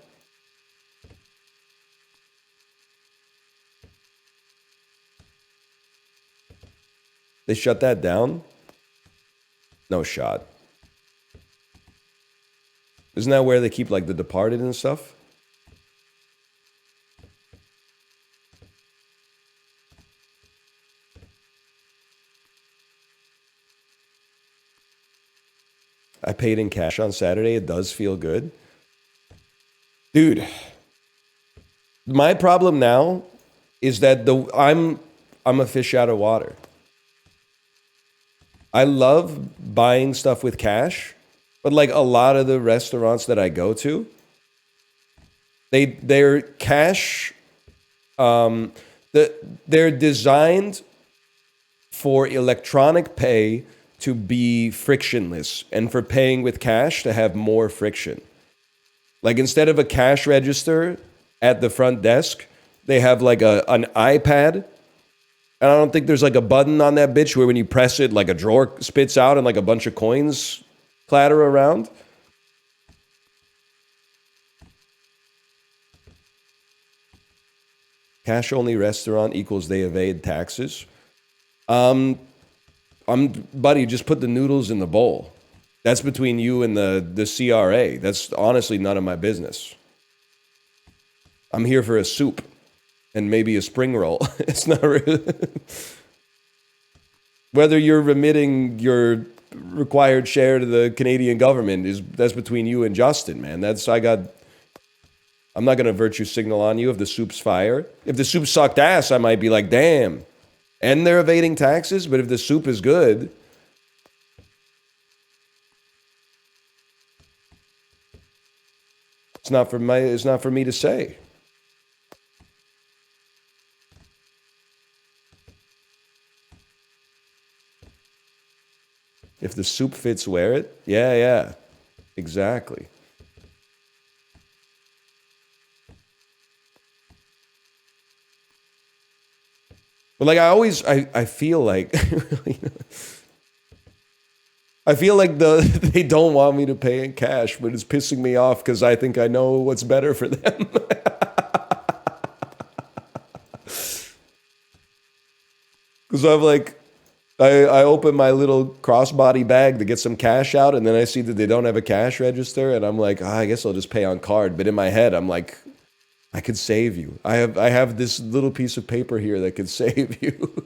They shut that down? No shot. Isn't that where they keep, like, The Departed and stuff? I paid in cash on Saturday. It does feel good. Dude, my problem now is that I'm a fish out of water. I love buying stuff with cash, but like a lot of the restaurants that I go to, they're cash. They're designed for electronic pay to be frictionless and for paying with cash to have more friction. Like instead of a cash register at the front desk, they have like an iPad. And I don't think there's like a button on that bitch where when you press it, like a drawer spits out and like a bunch of coins clatter around. Cash only restaurant equals they evade taxes. Buddy, just put the noodles in the bowl. That's between you and the CRA. That's honestly none of my business. I'm here for a soup and maybe a spring roll. It's not really... Whether you're remitting your required share to the Canadian government that's between you and Justin, man. I'm not gonna virtue signal on you if the soup's fire. If the soup sucked ass, I might be like, damn. And they're evading taxes, but if the soup is good, it's not for me to say. If the soup fits, wear it. Yeah, exactly. But like I feel like I feel like they don't want me to pay in cash, but it's pissing me off because I think I know what's better for them. Because I'm like, I open my little crossbody bag to get some cash out, and then I see that they don't have a cash register, and I'm like, I guess I'll just pay on card. But in my head, I'm like, I could save you. I have this little piece of paper here that could save you.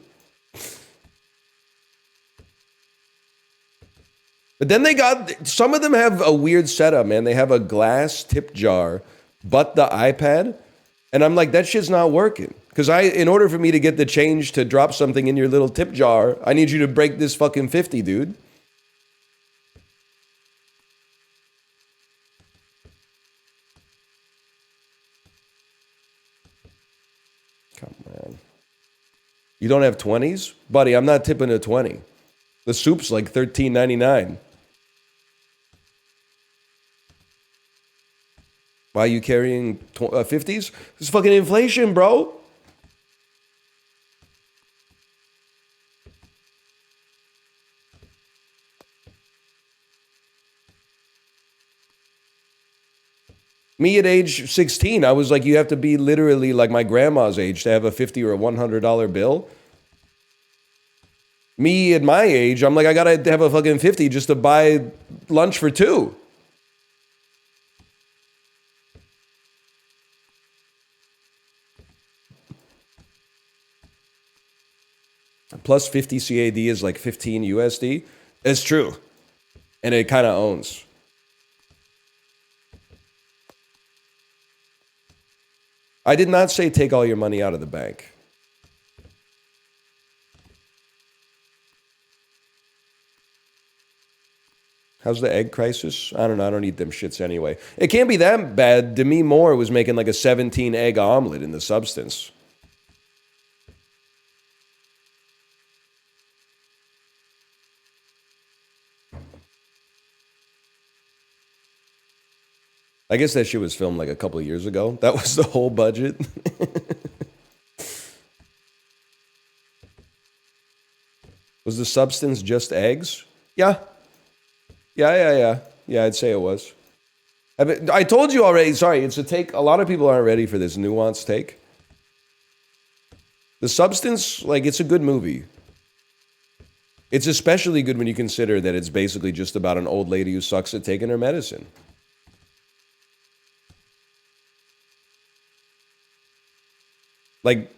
But then they got, some of them have a weird setup, man. They have a glass tip jar, but the iPad. And I'm like, that shit's not working. Because in order for me to get the change to drop something in your little tip jar, I need you to break this fucking 50, dude. Come on. You don't have 20s? Buddy, I'm not tipping a 20. The soup's like $13.99. Why are you carrying 50s? It's fucking inflation, bro. Me at age 16, I was like, you have to be literally like my grandma's age to have a $50 or a $100 bill. Me at my age, I'm like, I gotta have a fucking 50 just to buy lunch for two. Plus 50 CAD is like 15 USD. It's true. And it kind of owns. I did not say take all your money out of the bank. How's the egg crisis? I don't know. I don't eat them shits anyway. It can't be that bad. Demi Moore was making like a 17 egg omelet in the substance. I guess that shit was filmed like a couple of years ago. That was the whole budget. Was the substance just eggs? Yeah. Yeah, I'd say it was. I told you already, sorry, it's a take. A lot of people aren't ready for this nuanced take. The substance, like, it's a good movie. It's especially good when you consider that it's basically just about an old lady who sucks at taking her medicine. Like,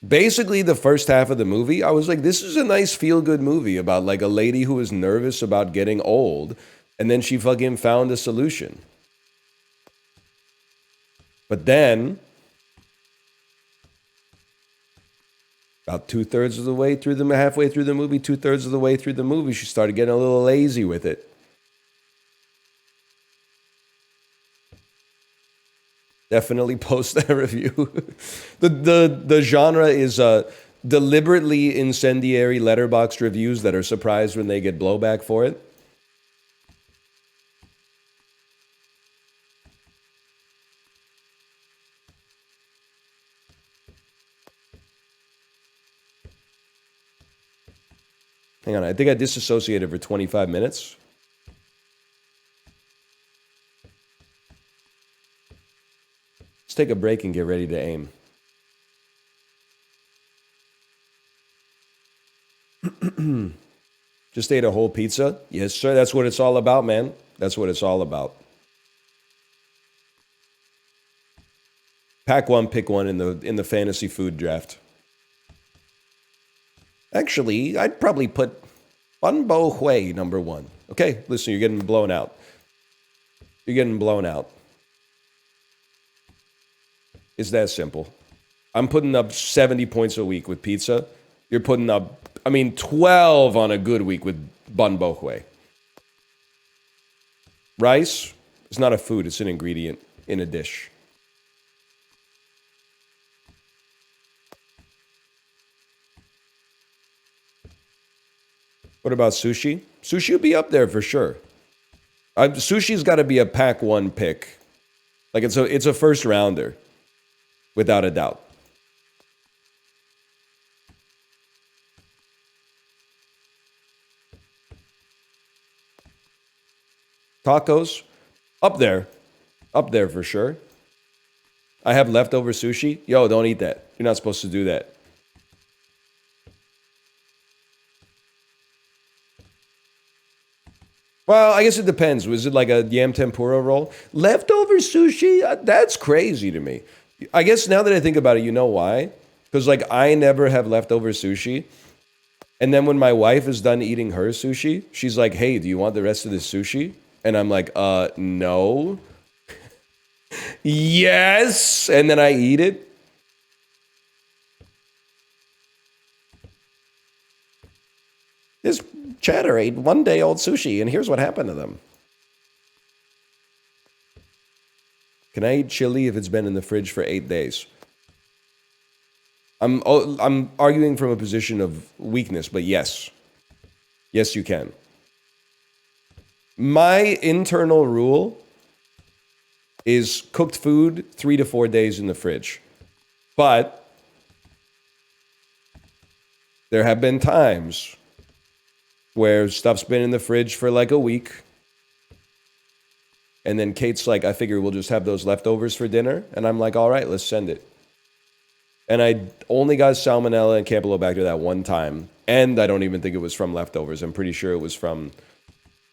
basically the first half of the movie, I was like, this is a nice feel-good movie about like a lady who was nervous about getting old, and then she fucking found a solution. But then, about two-thirds of the way through the, halfway through the movie, two-thirds of the way through the movie, she started getting a little lazy with it. Definitely post that review. The genre is deliberately incendiary letterboxd reviews that are surprised when they get blowback for it. Hang on, I think I disassociated for 25 minutes. Let's take a break and get ready to aim. Just ate a whole pizza? Yes, sir. That's what it's all about, man. That's what it's all about. Pack one, pick one in the fantasy food draft. Actually, I'd probably put Bunbo Hui number one. Okay, listen, you're getting blown out. You're getting blown out. It's that simple. I'm putting up 70 points a week with pizza. You're putting up, 12 on a good week with Bunbo Hui. Rice is not a food, it's an ingredient in a dish. What about sushi? Sushi would be up there for sure. Sushi's got to be a pack one pick. Like it's a first rounder, without a doubt. Tacos, up there for sure. I have leftover sushi. Yo, don't eat that. You're not supposed to do that. Well, I guess it depends. Was it like a yam tempura roll? Leftover sushi? That's crazy to me. I guess now that I think about it, you know why? Because like I never have leftover sushi. And then when my wife is done eating her sushi, she's like, hey, do you want the rest of this sushi? And I'm like, no. Yes. And then I eat it. This chatter ate 1 day old sushi, and here's what happened to them. Can I eat chili if it's been in the fridge for 8 days? I'm arguing from a position of weakness, but yes. Yes, you can. My internal rule is cooked food 3 to 4 days in the fridge. But there have been times where stuff's been in the fridge for like a week. And then Kate's like, I figure we'll just have those leftovers for dinner. And I'm like, all right, let's send it. And I only got salmonella and Campylobacter that one time. And I don't even think it was from leftovers. I'm pretty sure it was from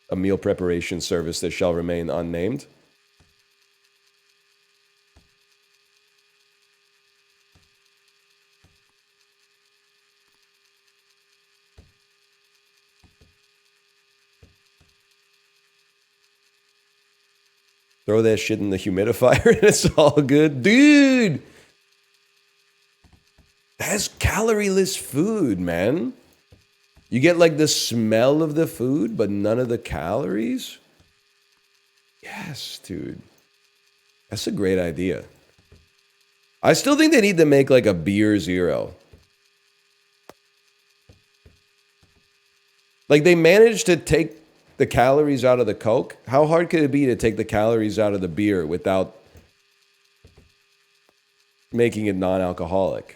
a meal preparation service that shall remain unnamed. Throw that shit in the humidifier and it's all good. Dude! That's calorie-less food, man. You get like the smell of the food, but none of the calories? Yes, dude. That's a great idea. I still think they need to make like a beer zero. Like they managed to take the calories out of the Coke. How hard could it be to take the calories out of the beer without making it non-alcoholic?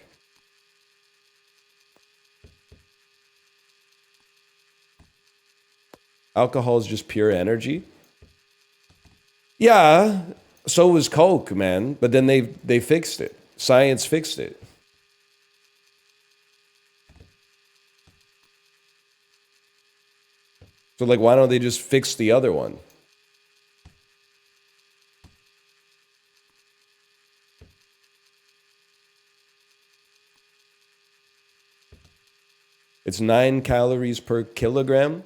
Alcohol is just pure energy. Yeah, so was Coke, man. But then they fixed it. Science fixed it. So like, why don't they just fix the other one? It's 9 calories per kilogram.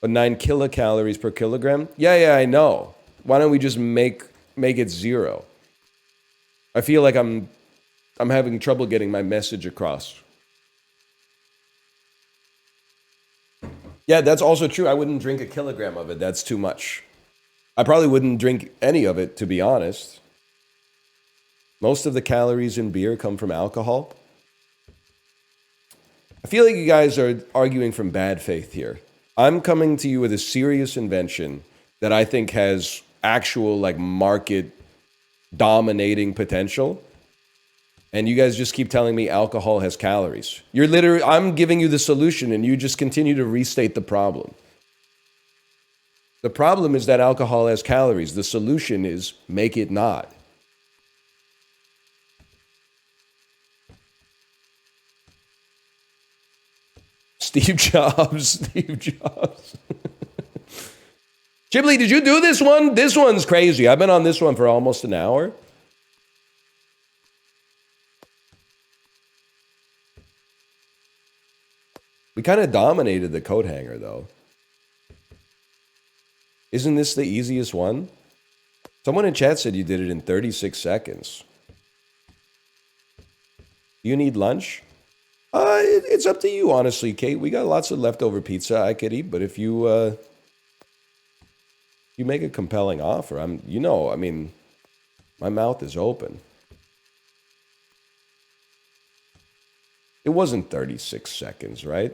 9 kilocalories per kilogram? Yeah, I know. Why don't we just make it 0? I feel like I'm having trouble getting my message across. Yeah, that's also true. I wouldn't drink a kilogram of it. That's too much. I probably wouldn't drink any of it, to be honest. Most of the calories in beer come from alcohol. I feel like you guys are arguing from bad faith here. I'm coming to you with a serious invention that I think has actual like market dominating potential. And you guys just keep telling me alcohol has calories. You're literally, I'm giving you the solution and you just continue to restate the problem. The problem is that alcohol has calories. The solution is make it not. Steve Jobs. Ghibli, did you do this one? This one's crazy. I've been on this one for almost an hour. We kind of dominated the coat hanger, though. Isn't this the easiest one? Someone in chat said you did it in 36 seconds. You need lunch? It's up to you, honestly, Kate. We got lots of leftover pizza I could eat, but if you you make a compelling offer, I mean, my mouth is open. It wasn't 36 seconds, right?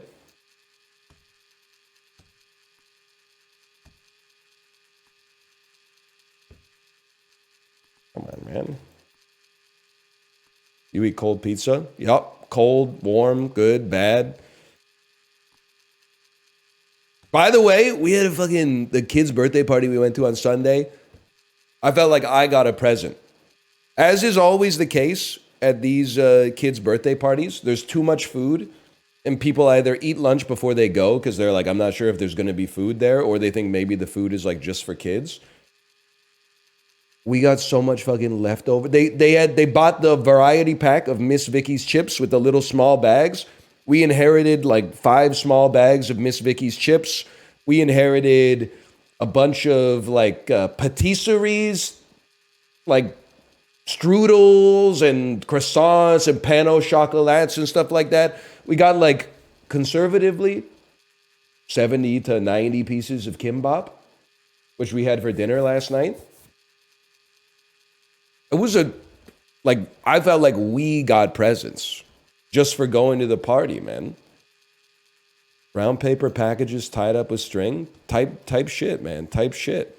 Come on, man. You eat cold pizza? Yup. Cold, warm, good, bad. By the way, we had the kid's birthday party we went to on Sunday. I felt like I got a present. As is always the case at these kids' birthday parties, there's too much food. And people either eat lunch before they go because they're like, I'm not sure if there's going to be food there. Or they think maybe the food is like just for kids. We got so much fucking leftover. They bought the variety pack of Miss Vicky's chips with the little small bags. We inherited like 5 small bags of Miss Vicky's chips. We inherited a bunch of like patisseries, like strudels and croissants and pain au chocolats and stuff like that. We got like conservatively 70 to 90 pieces of kimbap, which we had for dinner last night. It was like, I felt like we got presents just for going to the party, man. Brown paper packages tied up with string. Type shit, man. Type shit.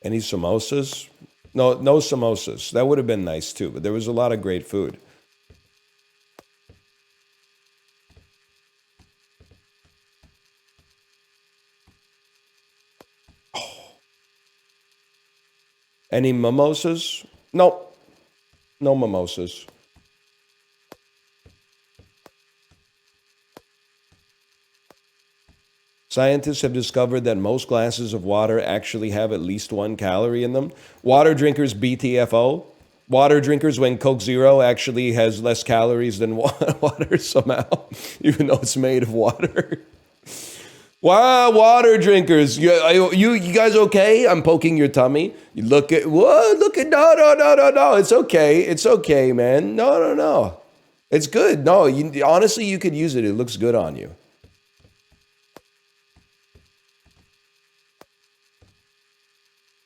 Any samosas? No, no samosas. That would have been nice too, but there was a lot of great food. Any mimosas? No, no mimosas. Scientists have discovered that most glasses of water actually have at least 1 calorie in them. Water drinkers BTFO. Water drinkers when Coke Zero actually has less calories than water somehow, even though it's made of water. Wow, water drinkers. You guys okay? I'm poking your tummy. You look at, whoa, look at, no. It's okay. It's okay, man. No. It's good. No, honestly, you could use it. It looks good on you.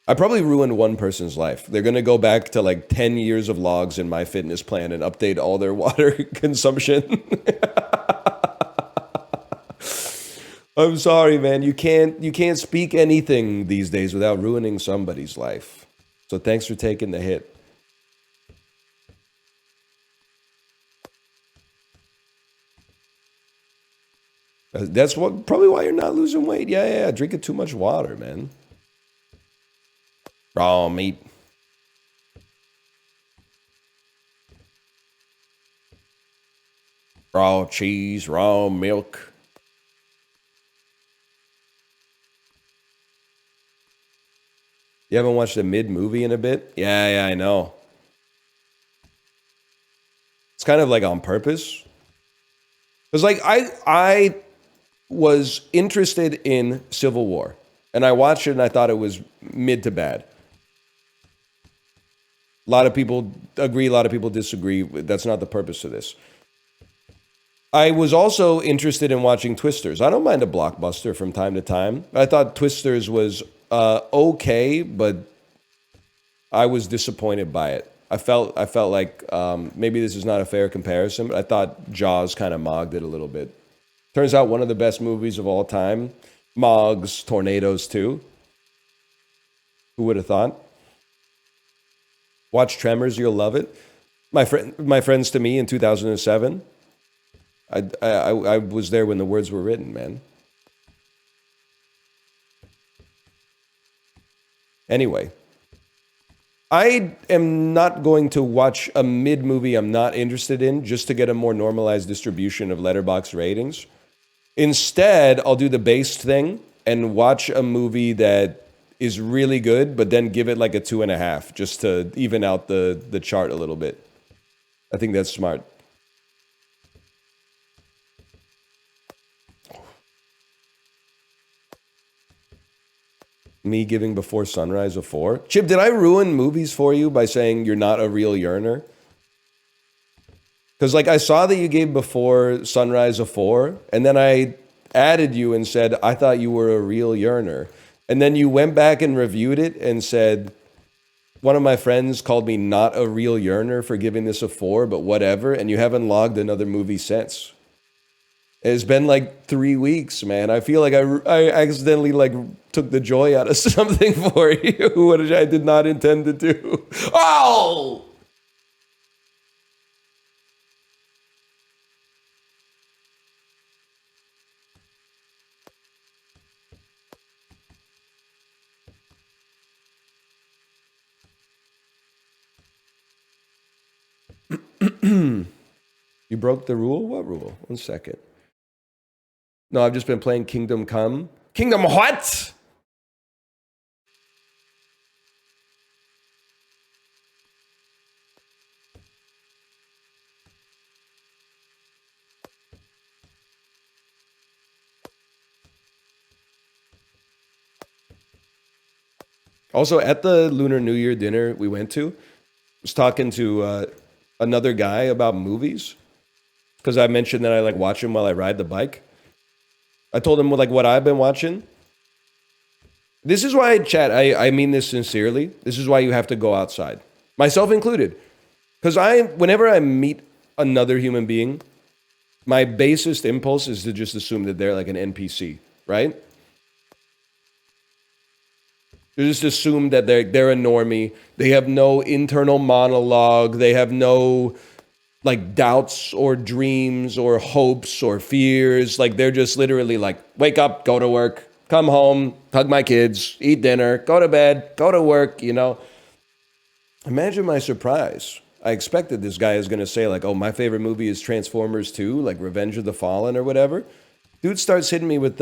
I probably ruined one person's life. They're going to go back to like 10 years of logs in my fitness plan and update all their water consumption. I'm sorry, man. You can't speak anything these days without ruining somebody's life. So thanks for taking the hit. That's probably why you're not losing weight. Yeah. Drinking too much water, man. Raw meat. Raw cheese, raw milk. You haven't watched a mid-movie in a bit? Yeah, I know. It's kind of like on purpose. Because like I was interested in Civil War. And I watched it and I thought it was mid to bad. A lot of people agree, a lot of people disagree. That's not the purpose of this. I was also interested in watching Twisters. I don't mind a blockbuster from time to time. I thought Twisters was okay, but I was disappointed by it. I felt like maybe this is not a fair comparison, but I thought Jaws kind of mogged it a little bit. Turns out one of the best movies of all time mogs Tornadoes too. Who would have thought? Watch Tremors, you'll love it. My friends to me in 2007. I was there when the words were written, man. Anyway, I am not going to watch a mid-movie I'm not interested in just to get a more normalized distribution of letterbox ratings. Instead, I'll do the base thing and watch a movie that is really good, but then give it like a 2.5 just to even out the chart a little bit. I think that's smart. Me giving Before Sunrise a 4. Chip, did I ruin movies for you by saying you're not a real yearner? Because like I saw that you gave Before Sunrise a 4, and then I added you and said, I thought you were a real yearner. And then you went back and reviewed it and said, one of my friends called me not a real yearner for giving this a 4, but whatever, and you haven't logged another movie since. It's been like 3 weeks, man. I feel like I accidentally like took the joy out of something for you, which I did not intend to do. Oh! You broke the rule? What rule? 1 second. No, I've just been playing Kingdom Come. Kingdom what? Also, at the Lunar New Year dinner we went to, I was talking to another guy about movies because I mentioned that I like watch them while I ride the bike. I told him like what I've been watching. This is why, chat, I mean this sincerely. This is why you have to go outside, myself included. Because whenever I meet another human being, my basest impulse is to just assume that they're like an NPC, right? You just assume that they're a normie. They have no internal monologue. They have no like doubts or dreams or hopes or fears. Like they're just literally like, wake up, go to work, come home, hug my kids, eat dinner, go to bed, go to work, you know. Imagine my surprise. I expected this guy is going to say like, oh, my favorite movie is Transformers 2, like Revenge of the Fallen or whatever. Dude starts hitting me with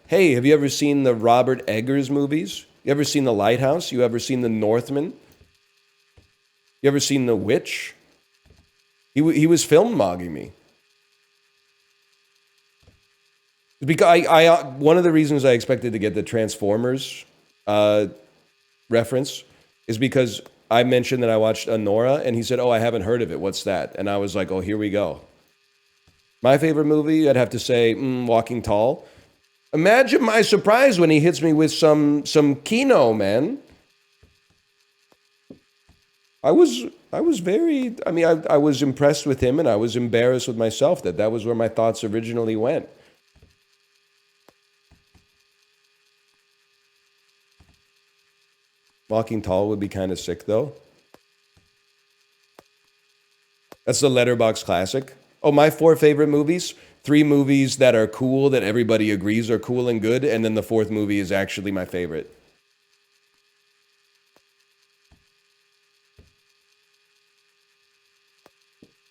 hey, have you ever seen the Robert Eggers movies? You ever seen The Lighthouse? You ever seen The Northman? You ever seen The Witch? He was film mogging me. Because I one of the reasons I expected to get the Transformers reference is because I mentioned that I watched Anora, and he said, oh, I haven't heard of it. What's that? And I was like, oh, here we go. My favorite movie, I'd have to say, Walking Tall. Imagine my surprise when he hits me with some Kino, man. I was very, I mean, I was impressed with him, and I was embarrassed with myself that was where my thoughts originally went. Walking Tall would be kind of sick, though. That's the Letterboxd classic. Oh, my 4 favorite movies. 3 movies that are cool, that everybody agrees are cool and good, and then the 4th movie is actually my favorite.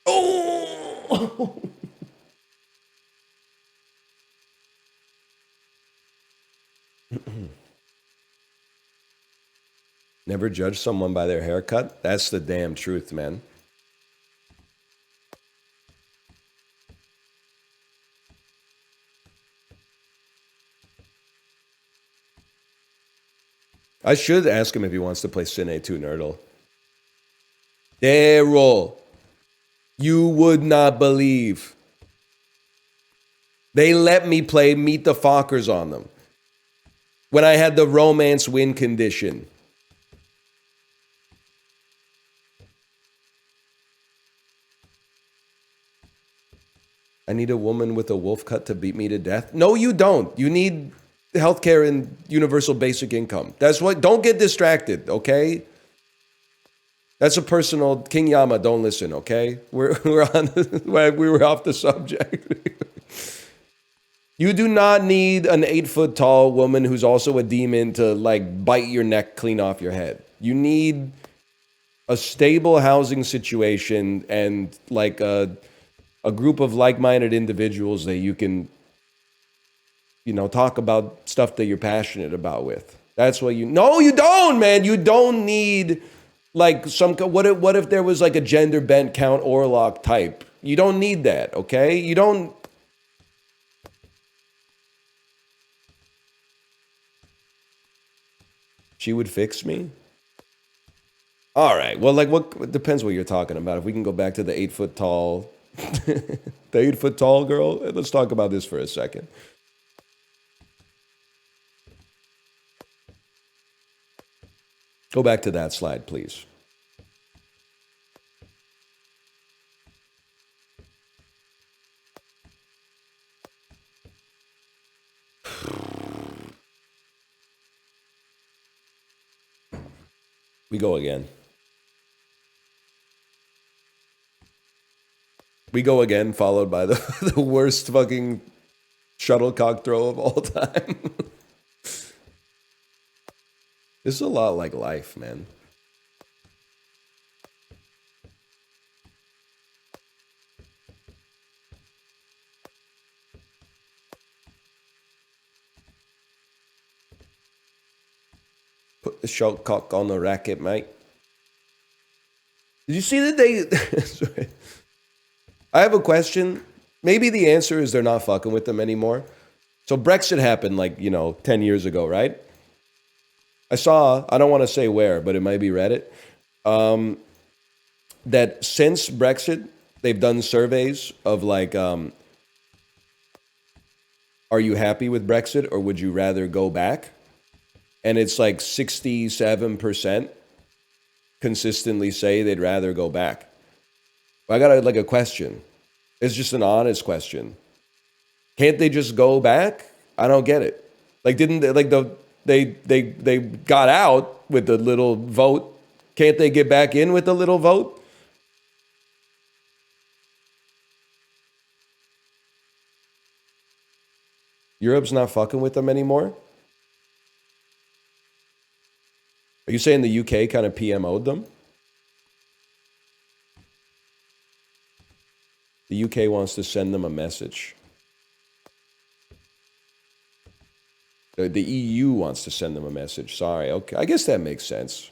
Oh! Never judge someone by their haircut? That's the damn truth, man. I should ask him if he wants to play Cine 2 Nerdle. Daryl, you would not believe. They let me play Meet the Fockers on them when I had the romance win condition. I need a woman with a wolf cut to beat me to death. No, you don't. You need healthcare and universal basic income. That's what. Don't get distracted, okay? That's a personal King Yama. Don't listen, okay? We're on. We were off the subject. You do not need an 8-foot tall woman who's also a demon to like bite your neck clean off your head. You need a stable housing situation and like a group of like-minded individuals that you can, you know, talk about stuff that you're passionate about with. That's what you. No, you don't, man. You don't need like some. What if there was like a gender bent Count Orlok type? You don't need that, okay? You don't. She would fix me. All right. Well, like what? It depends what you're talking about. If we can go back to the 8-foot tall. The 8-foot tall girl. Let's talk about this for a second. Go back to that slide, please. We go again. We go again, followed by the worst fucking shuttlecock throw of all time. This is a lot like life, man. short cock on the racket, mate. Did you see that they... Sorry. I have a question. Maybe the answer is they're not fucking with them anymore. So Brexit happened 10 years ago, right? I saw, I don't want to say where, but it might be Reddit, that since Brexit, they've done surveys of are you happy with Brexit or would you rather go back? And it's 67% consistently say they'd rather go back. I got a question. It's just an honest question. Can't they just go back? I don't get it. Didn't they they got out with the little vote? Can't they get back in with the little vote? Europe's not fucking with them anymore? Are you saying the UK kind of PMO'd them? The UK wants to send them a message. The EU wants to send them a message. Sorry. Okay. I guess that makes sense.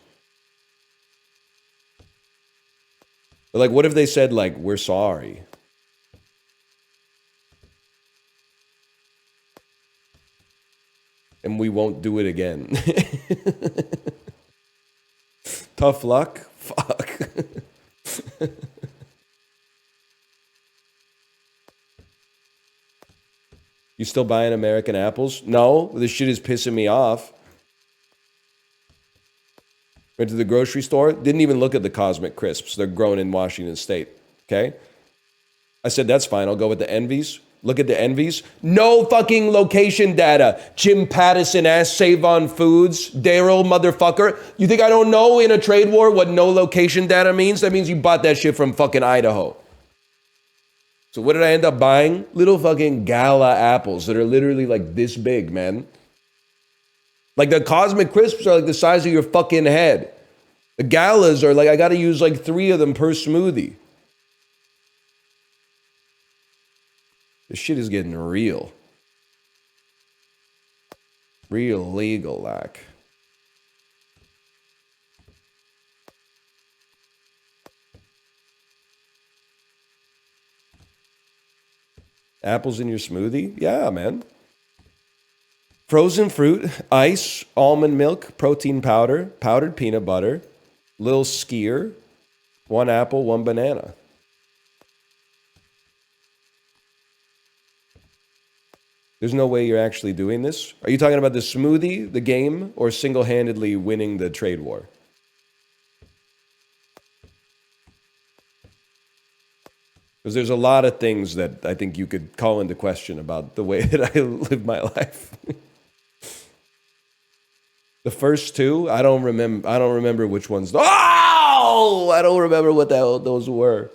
But what if they said we're sorry? And we won't do it again. Tough luck? Fuck. You still buying American apples? No, this shit is pissing me off. Went to the grocery store, didn't even look at the Cosmic Crisps. They're grown in Washington State, okay? I said, that's fine, I'll go with the Envies. Look at the Envies. No fucking location data. Jim Pattison ass Save on Foods. Daryl motherfucker. You think I don't know in a trade war what no location data means? That means you bought that shit from fucking Idaho. So what did I end up buying? Little fucking gala apples that are literally this big, man. The Cosmic Crisps are the size of your fucking head. The galas are I gotta use 3 of them per smoothie. This shit is getting real. Real legal, Apples in your smoothie? Yeah, man. Frozen fruit, ice, almond milk, protein powder, powdered peanut butter, little skier, 1 apple, 1 banana. There's no way you're actually doing this. Are you talking about the smoothie, the game, or single-handedly winning the trade war? Because there's a lot of things that I think you could call into question about the way that I live my life. The first 2, I don't remember which ones. Oh! I don't remember what the hell those were.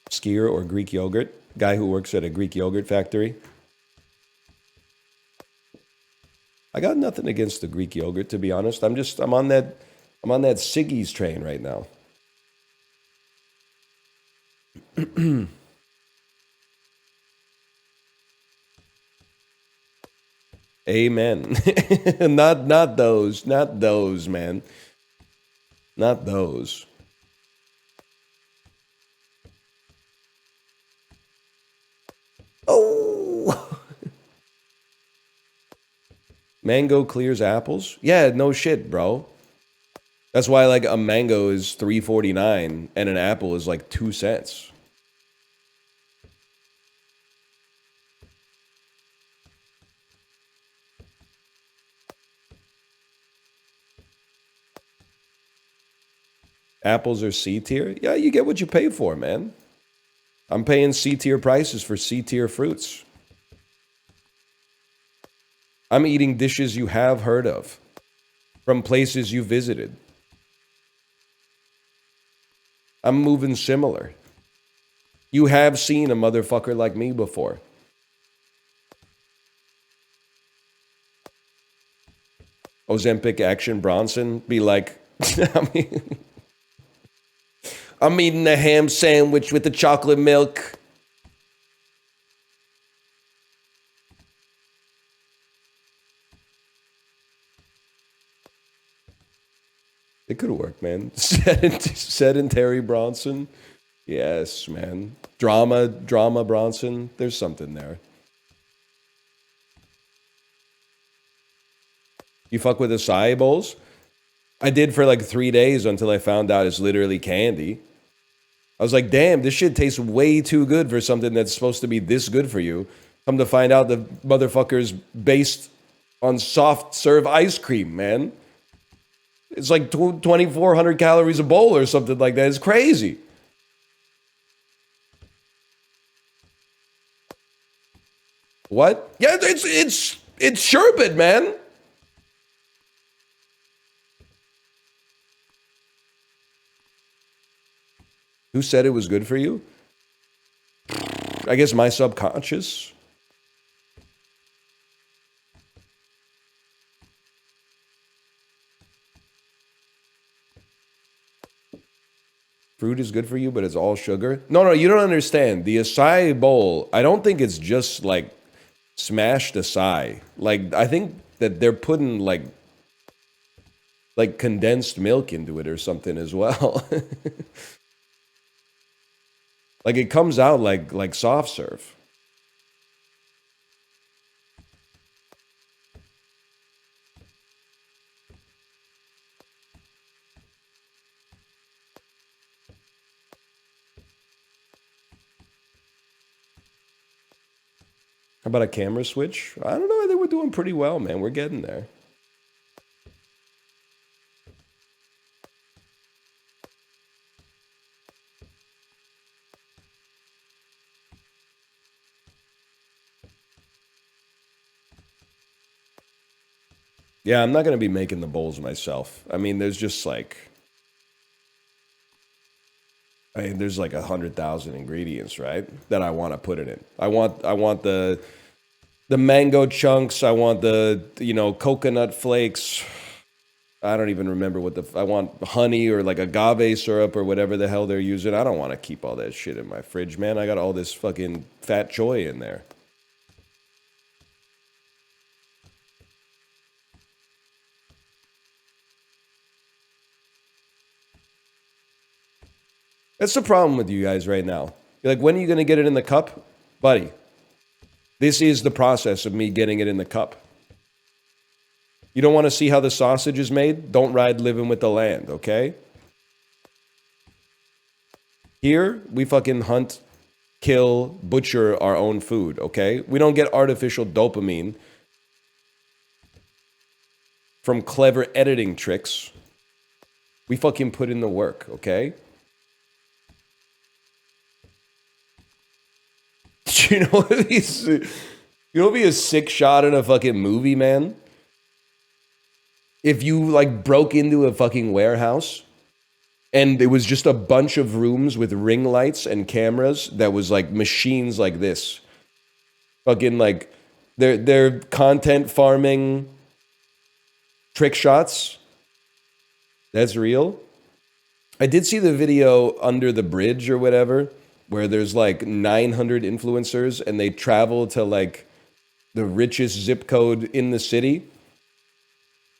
Skier or Greek yogurt. Guy who works at a Greek yogurt factory. I got nothing against the Greek yogurt, to be honest. I'm on that Siggy's train right now. Amen. Not those, man. Not those. Oh. Mango clears apples? Yeah, no shit, bro. That's why a mango is $3.49 and an apple is 2 cents. Apples are C tier? Yeah, you get what you pay for, man. I'm paying C tier prices for C tier fruits. I'm eating dishes you have heard of from places you visited. I'm moving similar. You have seen a motherfucker like me before. Ozempic Action Bronson be I mean... I'm eating a ham sandwich with the chocolate milk. It could work, man. Sedentary Bronson. Yes, man. Drama Bronson. There's something there. You fuck with acai bowls? I did for like 3 days until I found out it's literally candy. I was like, damn, this shit tastes way too good for something that's supposed to be this good for you. Come to find out the motherfucker's based on soft serve ice cream, man. It's like 2,400 calories a bowl or something like that. It's crazy. What? Yeah, it's sherbet, man. Who said it was good for you? I guess my subconscious. Fruit is good for you, but it's all sugar. No, you don't understand. The acai bowl, I don't think it's just like smashed acai. Like, I think that they're putting like condensed milk into it or something as well. Like it comes out like soft serve. How about a camera switch? I don't know. I think we're doing pretty well, man. We're getting there. Yeah, I'm not going to be making the bowls myself. I mean, there's just like... there's like 100,000 ingredients, right? That I want to put in it. I want the mango chunks. I want the, coconut flakes. I don't even remember what I want honey or like agave syrup or whatever the hell they're using. I don't want to keep all that shit in my fridge, man. I got all this fucking fat choy in there. That's the problem with you guys right now. You're like, when are you going to get it in the cup? Buddy, this is the process of me getting it in the cup. You don't want to see how the sausage is made? Don't ride living with the land, okay? Here, we fucking hunt, kill, butcher our own food, okay? We don't get artificial dopamine from clever editing tricks. We fucking put in the work, okay? You know what be a sick shot in a fucking movie, man? If you like broke into a fucking warehouse and it was just a bunch of rooms with ring lights and cameras that was like machines like this. Fucking like they're content farming trick shots. That's real. I did see the video Under the Bridge or whatever, where there's like 900 influencers and they travel to like the richest zip code in the city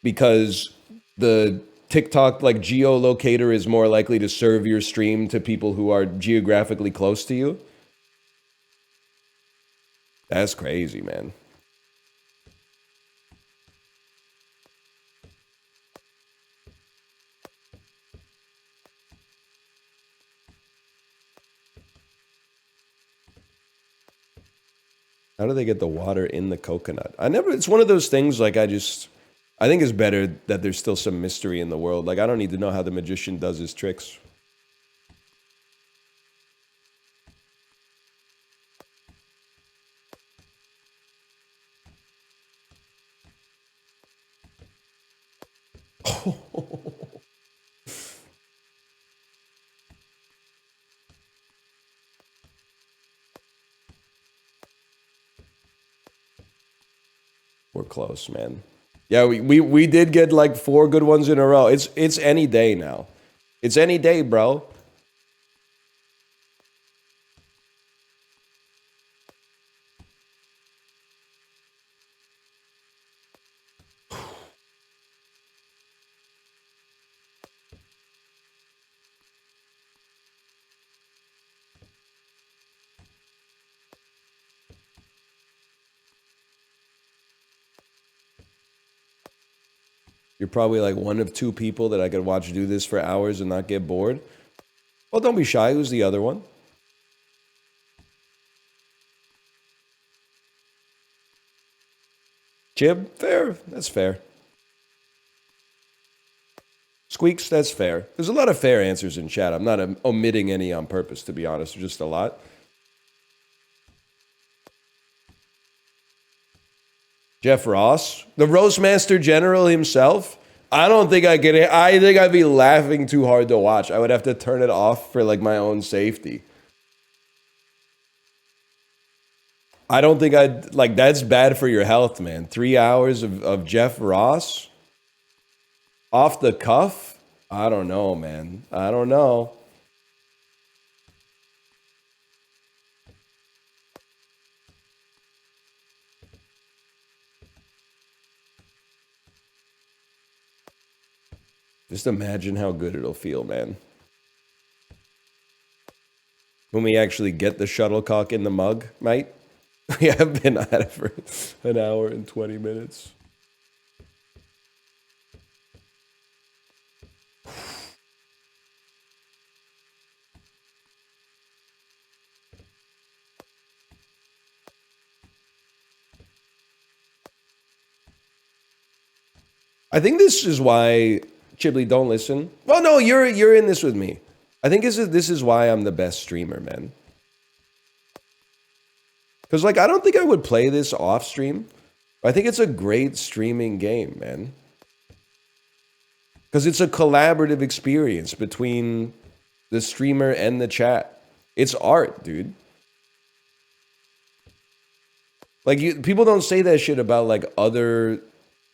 because the TikTok like geolocator is more likely to serve your stream to people who are geographically close to you. That's crazy, man. How do they get the water in the coconut? It's one of those things like I think it's better that there's still some mystery in the world. Like I don't need to know how the magician does his tricks. We're close, man. Yeah, we did get like 4 good ones in a row. It's any day now. It's any day, bro. You're probably like one of two people that I could watch do this for hours and not get bored. Well, don't be shy. Who's the other one? Jib? Fair. That's fair. Squeaks? That's fair. There's a lot of fair answers in chat. I'm not omitting any on purpose, to be honest. There's just a lot. Jeff Ross? The Roastmaster General himself? I don't think I get it. I think I'd be laughing too hard to watch. I would have to turn it off for like my own safety. I don't think I'd like that's bad for your health, man. 3 hours of Jeff Ross off the cuff? I don't know, man. I don't know. Just imagine how good it'll feel, man. When we actually get the shuttlecock in the mug, mate. We have been at it for an hour and 20 minutes. I think this is why Chibley, don't listen. Well, no, you're in this with me. I think this is why I'm the best streamer, man. Because, like, I don't think I would play this off stream. I think it's a great streaming game, man. Because it's a collaborative experience between the streamer and the chat. It's art, dude. Like, people don't say that shit about, like, other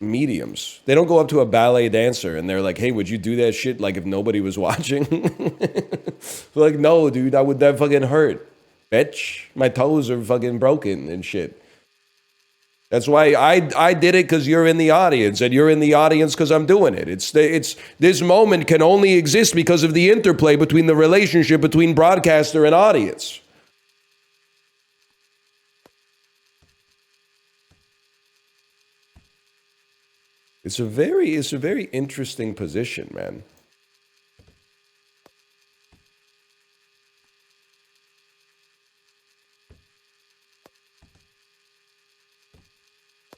mediums. They don't go up to a ballet dancer and they're like, hey, would you do that shit, like, if nobody was watching? Like, no, dude, that fucking hurt. Bitch, my toes are fucking broken and shit. That's why I did it, because you're in the audience, and you're in the audience because I'm doing it. It's this moment can only exist because of the interplay between the relationship between broadcaster and audience. It's a very interesting position, man.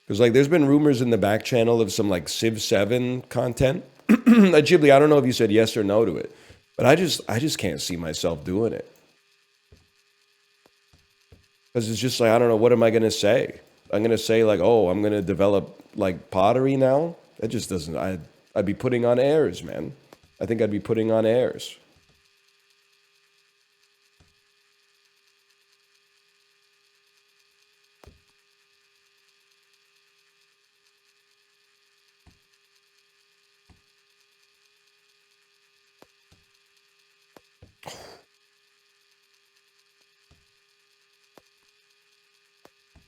Because, like, there's been rumors in the back channel of some, like, Civ 7 content. Ghibli, I don't know if you said yes or no to it. But I just can't see myself doing it. Because it's just like, I don't know, what am I going to say? I'm going to say, like, oh, I'm going to develop, like, pottery now? That just doesn't... I'd be putting on airs, man. I think I'd be putting on airs.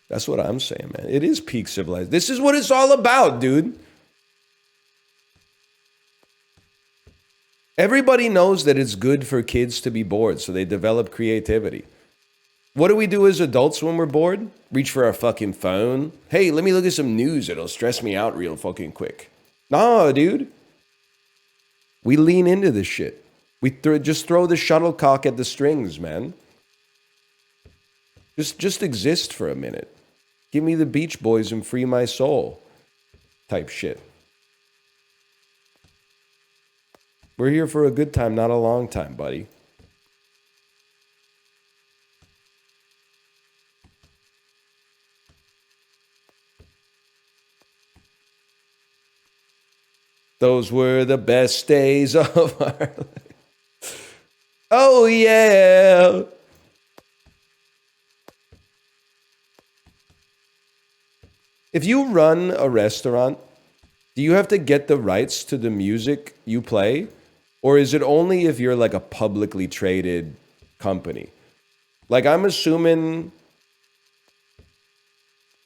That's what I'm saying, man. It is peak civilized. This is what it's all about, dude. Everybody knows that it's good for kids to be bored, so they develop creativity. What do we do as adults when we're bored? Reach for our fucking phone. Hey, let me look at some news. It'll stress me out real fucking quick. No, dude. We lean into this shit. We just throw the shuttlecock at the strings, man. Just exist for a minute. Give me the Beach Boys and free my soul. Type shit. We're here for a good time, not a long time, buddy. Those were the best days of our life. Oh, yeah. If you run a restaurant, do you have to get the rights to the music you play? Or is it only if you're like a publicly traded company? Like, I'm assuming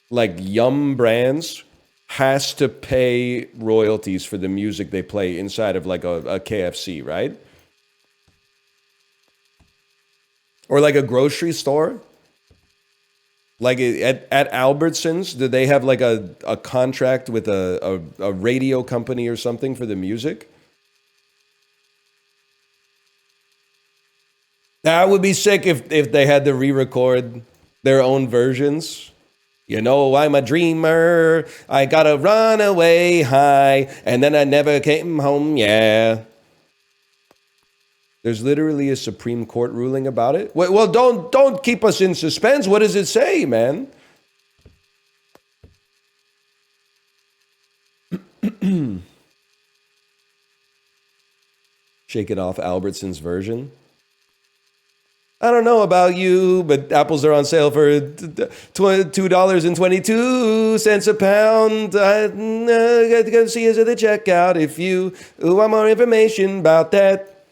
like Yum Brands has to pay royalties for the music they play inside of like a KFC, right? Or like a grocery store. Like at Albertsons, do they have like a contract with a radio company or something for the music? That would be sick if they had to re-record their own versions. You know, I'm a dreamer. I got to run away high, and then I never came home. Yeah. There's literally a Supreme Court ruling about it. Well, don't keep us in suspense. What does it say, man? Shake it off Albertson's version. I don't know about you, but apples are on sale for $2.22 a pound. I got to go see us at the checkout if you want more information about that.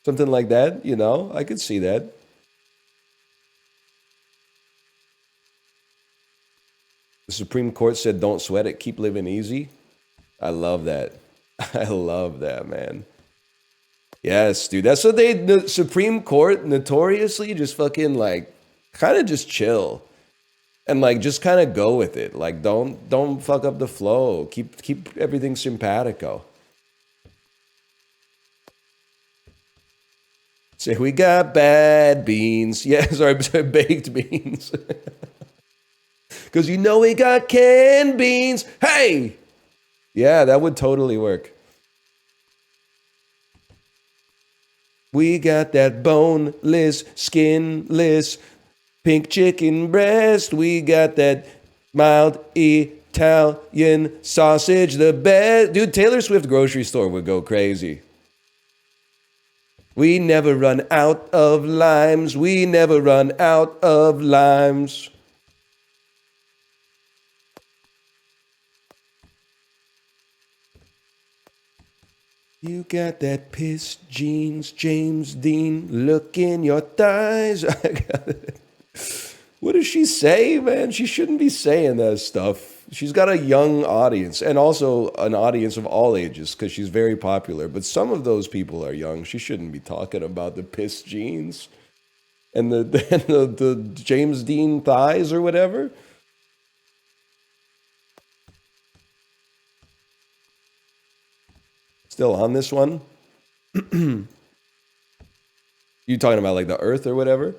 Something like that, you know? I could see that. The Supreme Court said, don't sweat it, keep living easy. I love that. I love that, man. Yes, dude. That's what the Supreme Court notoriously just fucking like kind of just chill and like just kind of go with it. Like don't fuck up the flow. Keep everything simpatico. Say we got bad beans. Yeah, sorry, baked beans. Cause you know we got canned beans. Hey! Yeah, that would totally work. We got that boneless, skinless, pink chicken breast. We got that mild Italian sausage, the best. Dude, Taylor Swift grocery store would go crazy. We never run out of limes. We never run out of limes. You got that piss jeans, James Dean, look in your thighs. What does she say, man? She shouldn't be saying that stuff. She's got a young audience and also an audience of all ages because she's very popular. But some of those people are young. She shouldn't be talking about the piss jeans and the James Dean thighs or whatever. Still on this one? You talking about like the Earth or whatever?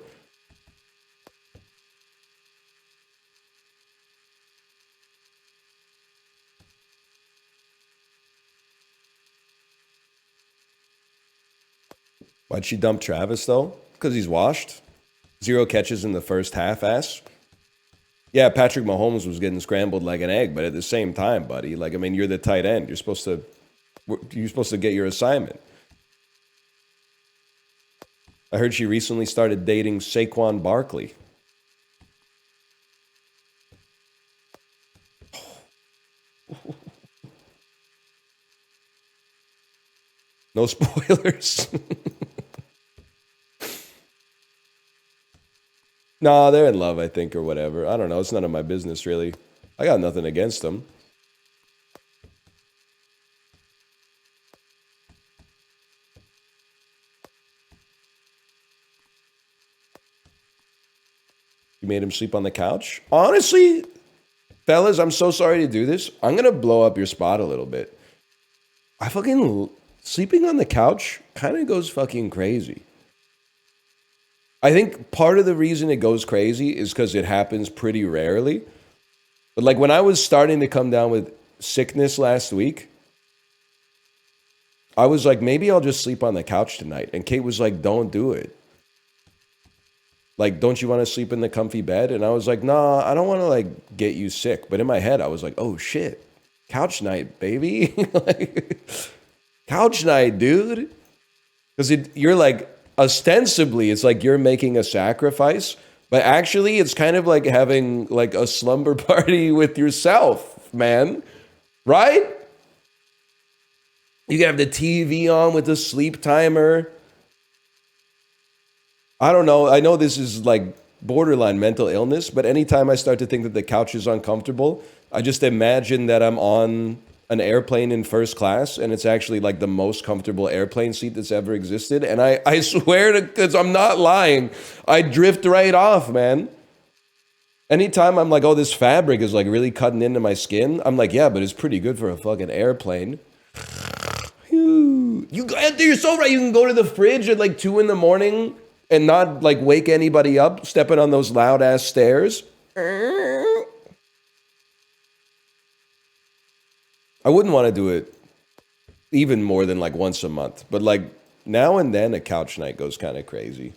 Why'd she dump Travis though? Because he's washed. 0 catches in the first half, ass. Yeah, Patrick Mahomes was getting scrambled like an egg, but at the same time, buddy, like, I mean, you're the tight end. You're supposed to get your assignment. I heard she recently started dating Saquon Barkley. No spoilers. No, they're in love, I think, or whatever. I don't know. It's none of my business, really. I got nothing against them. You made him sleep on the couch? Honestly, fellas, I'm so sorry to do this. I'm going to blow up your spot a little bit. I fucking... Sleeping on the couch kind of goes fucking crazy. I think part of the reason it goes crazy is because it happens pretty rarely. But like when I was starting to come down with sickness last week, I was like, maybe I'll just sleep on the couch tonight. And Kate was like, don't do it. Like, don't you want to sleep in the comfy bed? And I was like, nah, I don't want to like get you sick. But in my head, I was like, oh shit, couch night, baby. Like, couch night, dude. Because you're like, ostensibly, it's like you're making a sacrifice. But actually, it's kind of like having like a slumber party with yourself, man. Right? You can have the TV on with the sleep timer. I don't know. I know this is like borderline mental illness, but anytime I start to think that the couch is uncomfortable, I just imagine that I'm on an airplane in first class and it's actually like the most comfortable airplane seat that's ever existed. And I swear to, because I'm not lying, I drift right off, man. Anytime I'm like, oh, this fabric is like really cutting into my skin, I'm like, yeah, but it's pretty good for a fucking airplane. Anthony, you're so right. You can go to the fridge at like 2 in the morning and not like wake anybody up stepping on those loud ass stairs. I wouldn't want to do it even more than like once a month, but like now and then a couch night goes kind of crazy.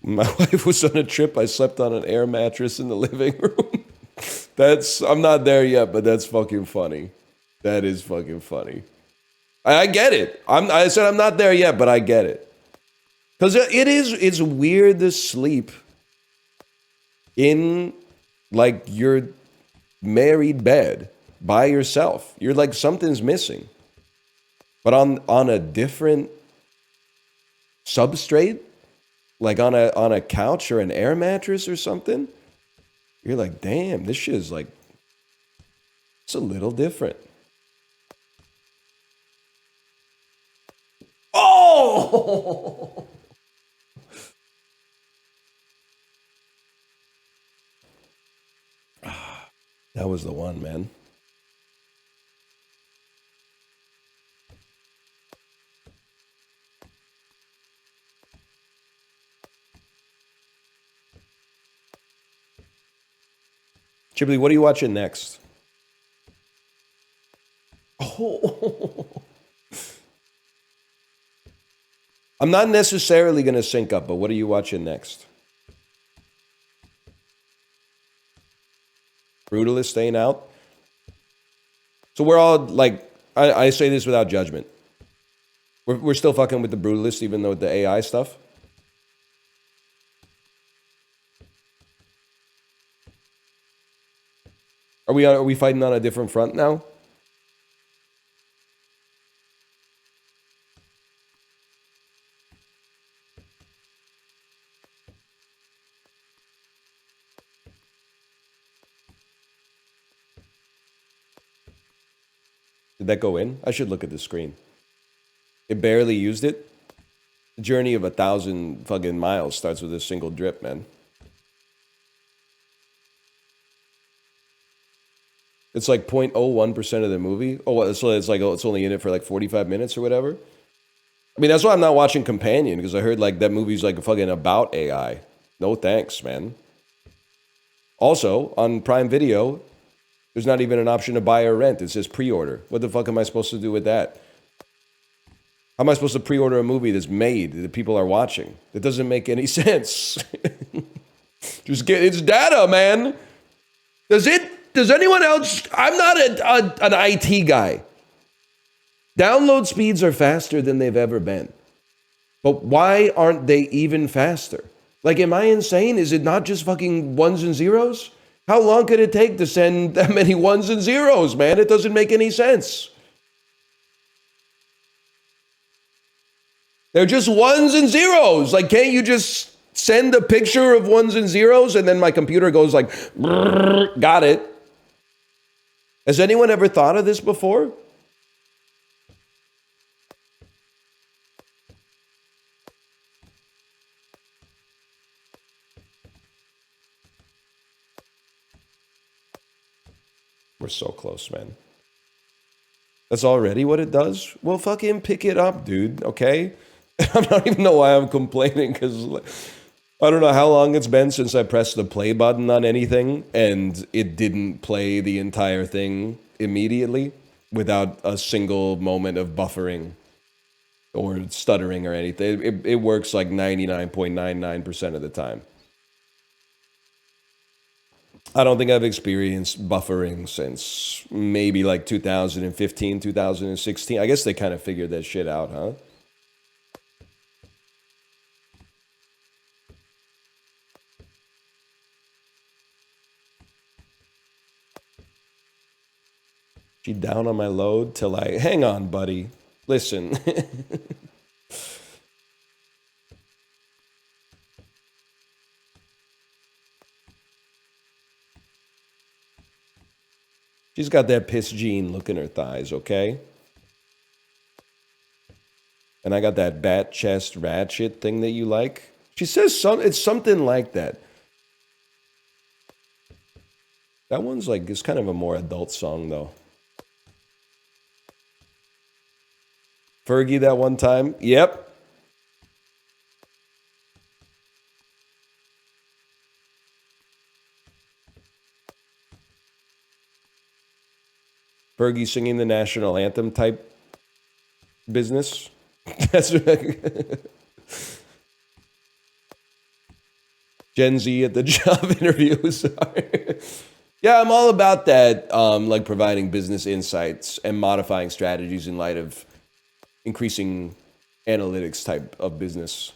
My wife was on a trip. I slept on an air mattress in the living room. I'm not there yet, but that's fucking funny. That is fucking funny. I get it. I said I'm not there yet, but I get it. Because it's weird to sleep in like your married bed by yourself. You're like, something's missing. But on a different substrate, like on a couch or an air mattress or something, you're like, damn, this shit is like, it's a little different. Oh! That was the one, man. Chibley, what are you watching next? Oh. I'm not necessarily going to sync up, but what are you watching next? Brutalist staying out? So we're all like, I say this without judgment. We're still fucking with the Brutalist, even though with the AI stuff. Are we fighting on a different front now? Did that go in? I should look at the screen. It barely used it. The journey of 1,000 fucking miles starts with a single drip, man. It's like 0.01% of the movie. Oh, so it's like, it's only in it for like 45 minutes or whatever. I mean, that's why I'm not watching Companion, because I heard like that movie's like fucking about AI. No thanks, man. Also, on Prime Video, there's not even an option to buy or rent. It says pre-order. What the fuck am I supposed to do with that? How am I supposed to pre-order a movie that's made that people are watching? That doesn't make any sense. It's data, man. Does anyone else? I'm not an IT guy. Download speeds are faster than they've ever been. But why aren't they even faster? Like, am I insane? Is it not just fucking ones and zeros? How long could it take to send that many ones and zeros, man? It doesn't make any sense. They're just ones and zeros. Like, can't you just send a picture of ones and zeros and then my computer goes like, got it. Has anyone ever thought of this before? We're so close, man. That's already what it does? Well, fucking pick it up, dude, okay? I don't even know why I'm complaining, because I don't know how long it's been since I pressed the play button on anything, and it didn't play the entire thing immediately without a single moment of buffering or stuttering or anything. It works like 99.99% of the time. I don't think I've experienced buffering since maybe like 2015, 2016. I guess they kind of figured that shit out, huh? She down on my load till I... Hang on, buddy. Listen. She's got that piss gene look in her thighs, okay? And I got that bat chest ratchet thing that you like. She says it's something like that. That one's like, it's kind of a more adult song though. Fergie that one time. Yep. Fergie singing the national anthem type business. That's Gen Z at the job interview. Sorry. Yeah, I'm all about that, like providing business insights and modifying strategies in light of increasing analytics type of business.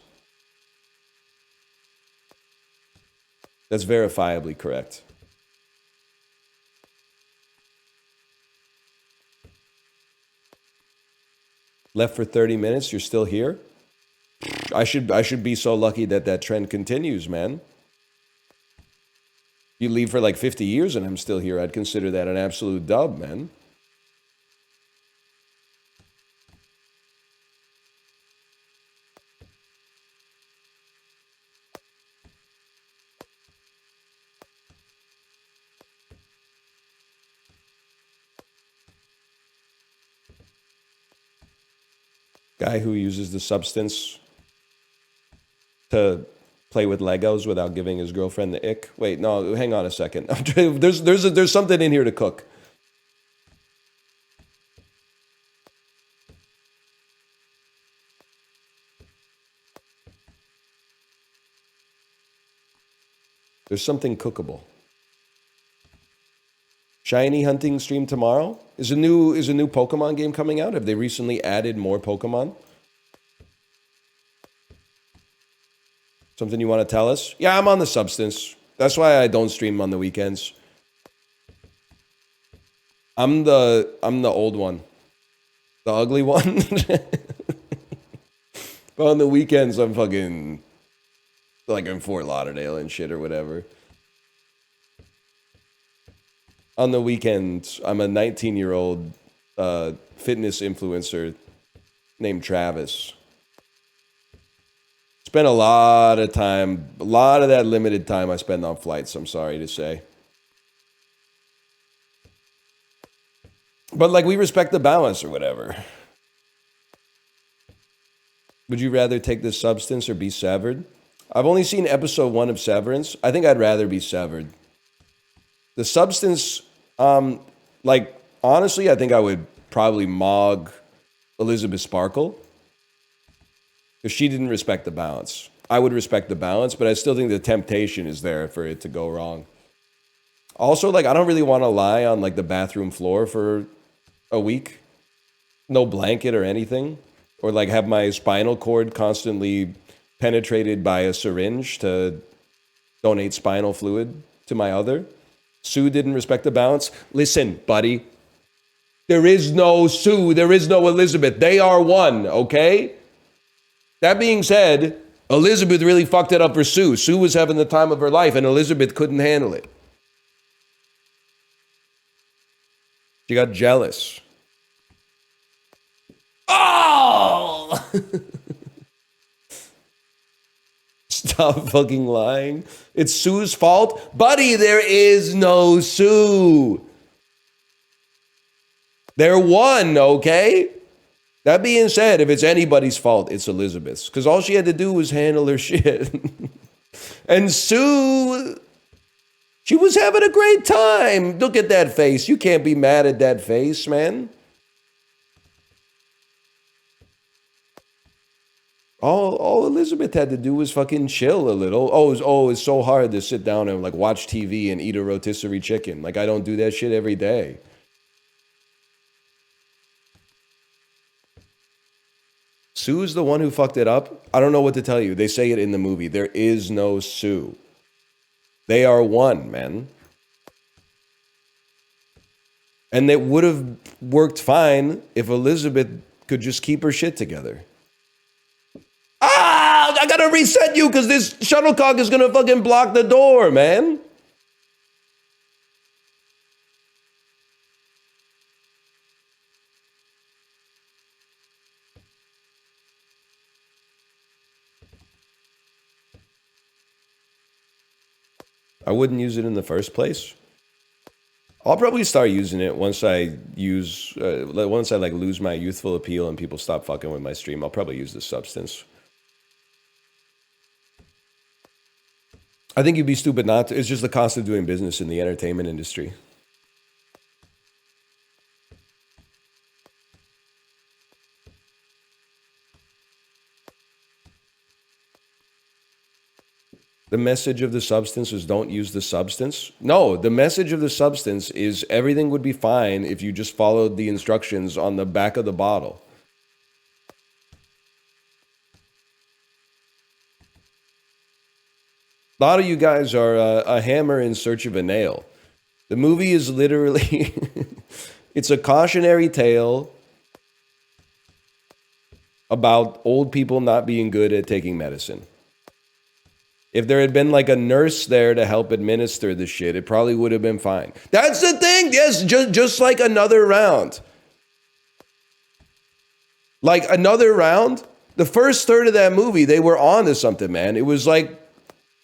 That's verifiably correct. Left for 30 minutes, you're still here? I should be so lucky that that trend continues, man. You leave for like 50 years and I'm still here. I'd consider that an absolute dub, man. Guy who uses the substance to play with Legos without giving his girlfriend the ick. Wait, no, hang on a second. There's something in here to cook. There's something cookable. Shiny hunting stream tomorrow? Is a new Pokemon game coming out? Have they recently added more Pokemon? Something you want to tell us? Yeah, I'm on the substance. That's why I don't stream on the weekends. I'm the old one. The ugly one. But on the weekends I'm fucking like in Fort Lauderdale and shit or whatever. On the weekends, I'm a 19-year-old fitness influencer named Travis. Spent a lot of time, a lot of that limited time I spend on flights, I'm sorry to say. But like, we respect the balance or whatever. Would you rather take this substance or be severed? I've only seen episode 1 of Severance. I think I'd rather be severed. The substance, like, honestly, I think I would probably mog Elizabeth Sparkle if she didn't respect the balance. I would respect the balance, but I still think the temptation is there for it to go wrong. Also, like, I don't really want to lie on, like, the bathroom floor for a week. No blanket or anything. Or, like, have my spinal cord constantly penetrated by a syringe to donate spinal fluid to my other. Sue didn't respect the balance. Listen, buddy. There is no Sue. There is no Elizabeth. They are one, okay? That being said, Elizabeth really fucked it up for Sue. Sue was having the time of her life, and Elizabeth couldn't handle it. She got jealous. Oh! Stop fucking lying. It's Sue's fault? Buddy, there is no Sue. They're one, okay? That being said, if it's anybody's fault, it's Elizabeth's. Because all she had to do was handle her shit. And Sue, she was having a great time. Look at that face. You can't be mad at that face, man. All Elizabeth had to do was fucking chill a little. It's so hard to sit down and like watch TV and eat a rotisserie chicken. Like, I don't do that shit every day. Sue's the one who fucked it up. I don't know what to tell you. They say it in the movie. There is no Sue. They are one, man. And it would have worked fine if Elizabeth could just keep her shit together. I gotta reset you because this shuttlecock is gonna fucking block the door, man. I wouldn't use it in the first place. I'll probably start using it once I like lose my youthful appeal and people stop fucking with my stream. I'll probably use this substance. I think you'd be stupid not to. It's just the cost of doing business in the entertainment industry. The message of the substance is don't use the substance. No, the message of the substance is everything would be fine if you just followed the instructions on the back of the bottle. A lot of you guys are a hammer in search of a nail. The movie is literally, it's a cautionary tale about old people not being good at taking medicine. If there had been like a nurse there to help administer the shit, it probably would have been fine. That's the thing. Yes, just like Another Round. Like Another Round, the first third of that movie, they were on to something, man. It was like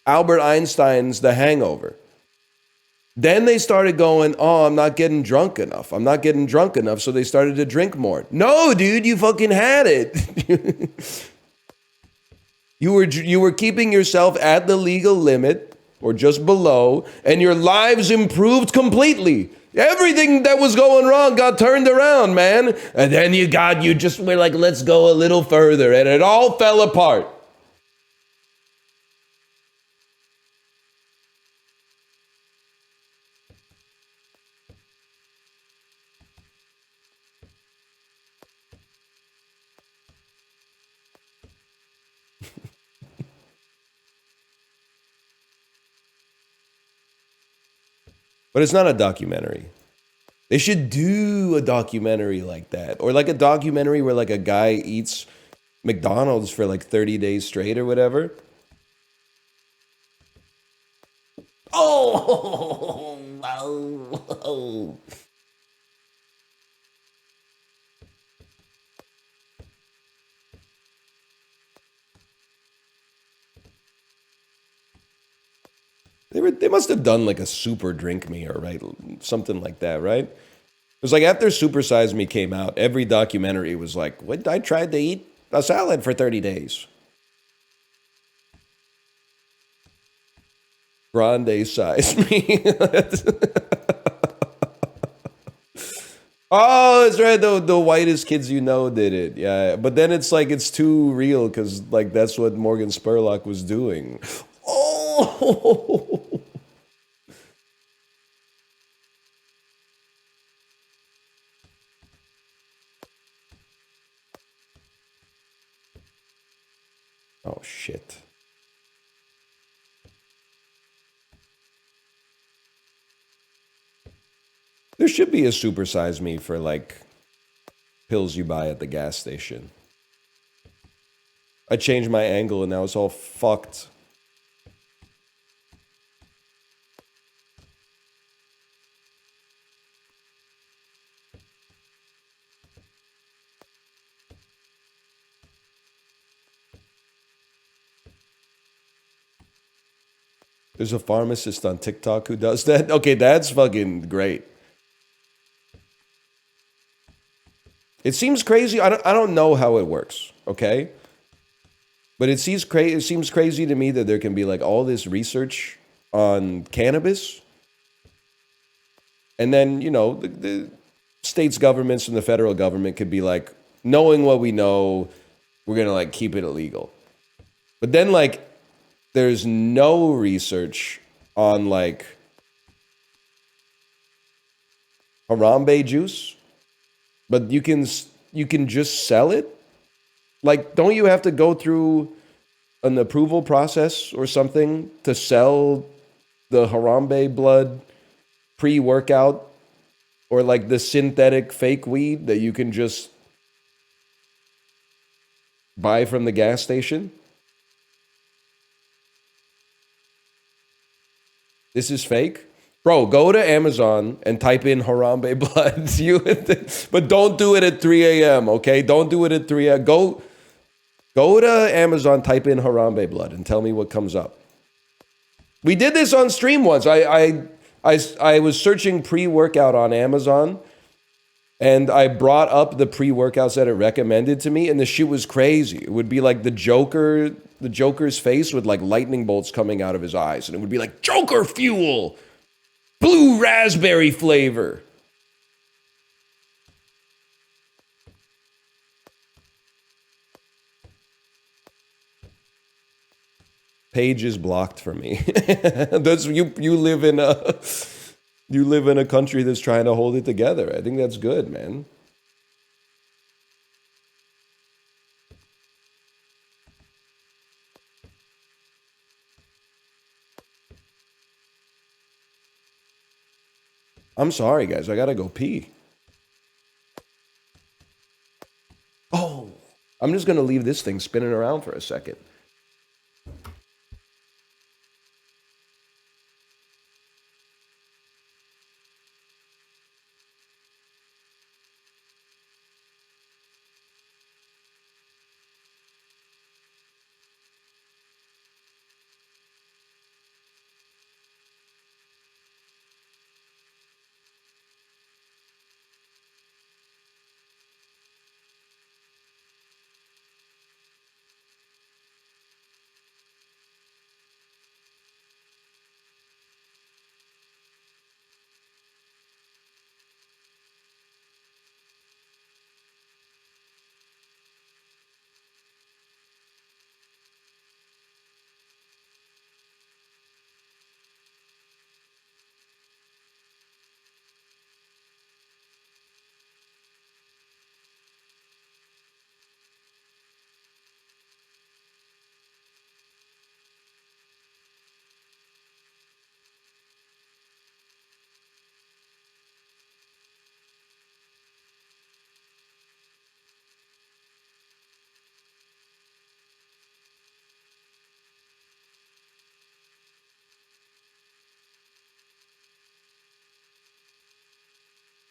Albert Einstein's The Hangover. Then they started going, oh, I'm not getting drunk enough. I'm not getting drunk enough, so they started to drink more. No, dude, you fucking had it. You were keeping yourself at the legal limit or just below, and your lives improved completely. Everything that was going wrong got turned around, man. And then you just were like, let's go a little further, and it all fell apart. But it's not a documentary. They should do a documentary like that. Or like a documentary where like a guy eats McDonald's for like 30 days straight or whatever. Oh! Oh! They must have done like a Super Drink Me or right, something like that, right? It was like after Super Size Me came out, every documentary was like, "What? I tried to eat a salad for 30 days." Grande Size Me. Oh, that's right. The whitest kids you know did it. Yeah, but then it's like it's too real because like that's what Morgan Spurlock was doing. Oh. Oh, shit. There should be a Super Size Me for, like, pills you buy at the gas station. I changed my angle and now it's all fucked. There's a pharmacist on TikTok who does that. Okay, that's fucking great. It seems crazy. I don't know how it works, okay? But it seems crazy to me that there can be like all this research on cannabis. And then, you know, the states governments and the federal government could be like, knowing what we know, we're going to like keep it illegal. But then like there's no research on like Harambe juice, but you can just sell it. Like, don't you have to go through an approval process or something to sell the Harambe blood pre-workout or like the synthetic fake weed that you can just buy from the gas station? This is fake? Bro, go to Amazon and type in Harambe blood. But don't do it at 3 a.m., okay? Don't do it at 3 a.m. Go to Amazon, type in Harambe blood, and tell me what comes up. We did this on stream once. I was searching pre-workout on Amazon, and I brought up the pre-workouts that it recommended to me, and the shit was crazy. It would be like the Joker's face with like lightning bolts coming out of his eyes, and it would be like Joker fuel, blue raspberry flavor. Page is blocked for me. That's you live in a country that's trying to hold it together. I think that's good, man. I'm sorry, guys. I gotta go pee. Oh, I'm just gonna leave this thing spinning around for a second.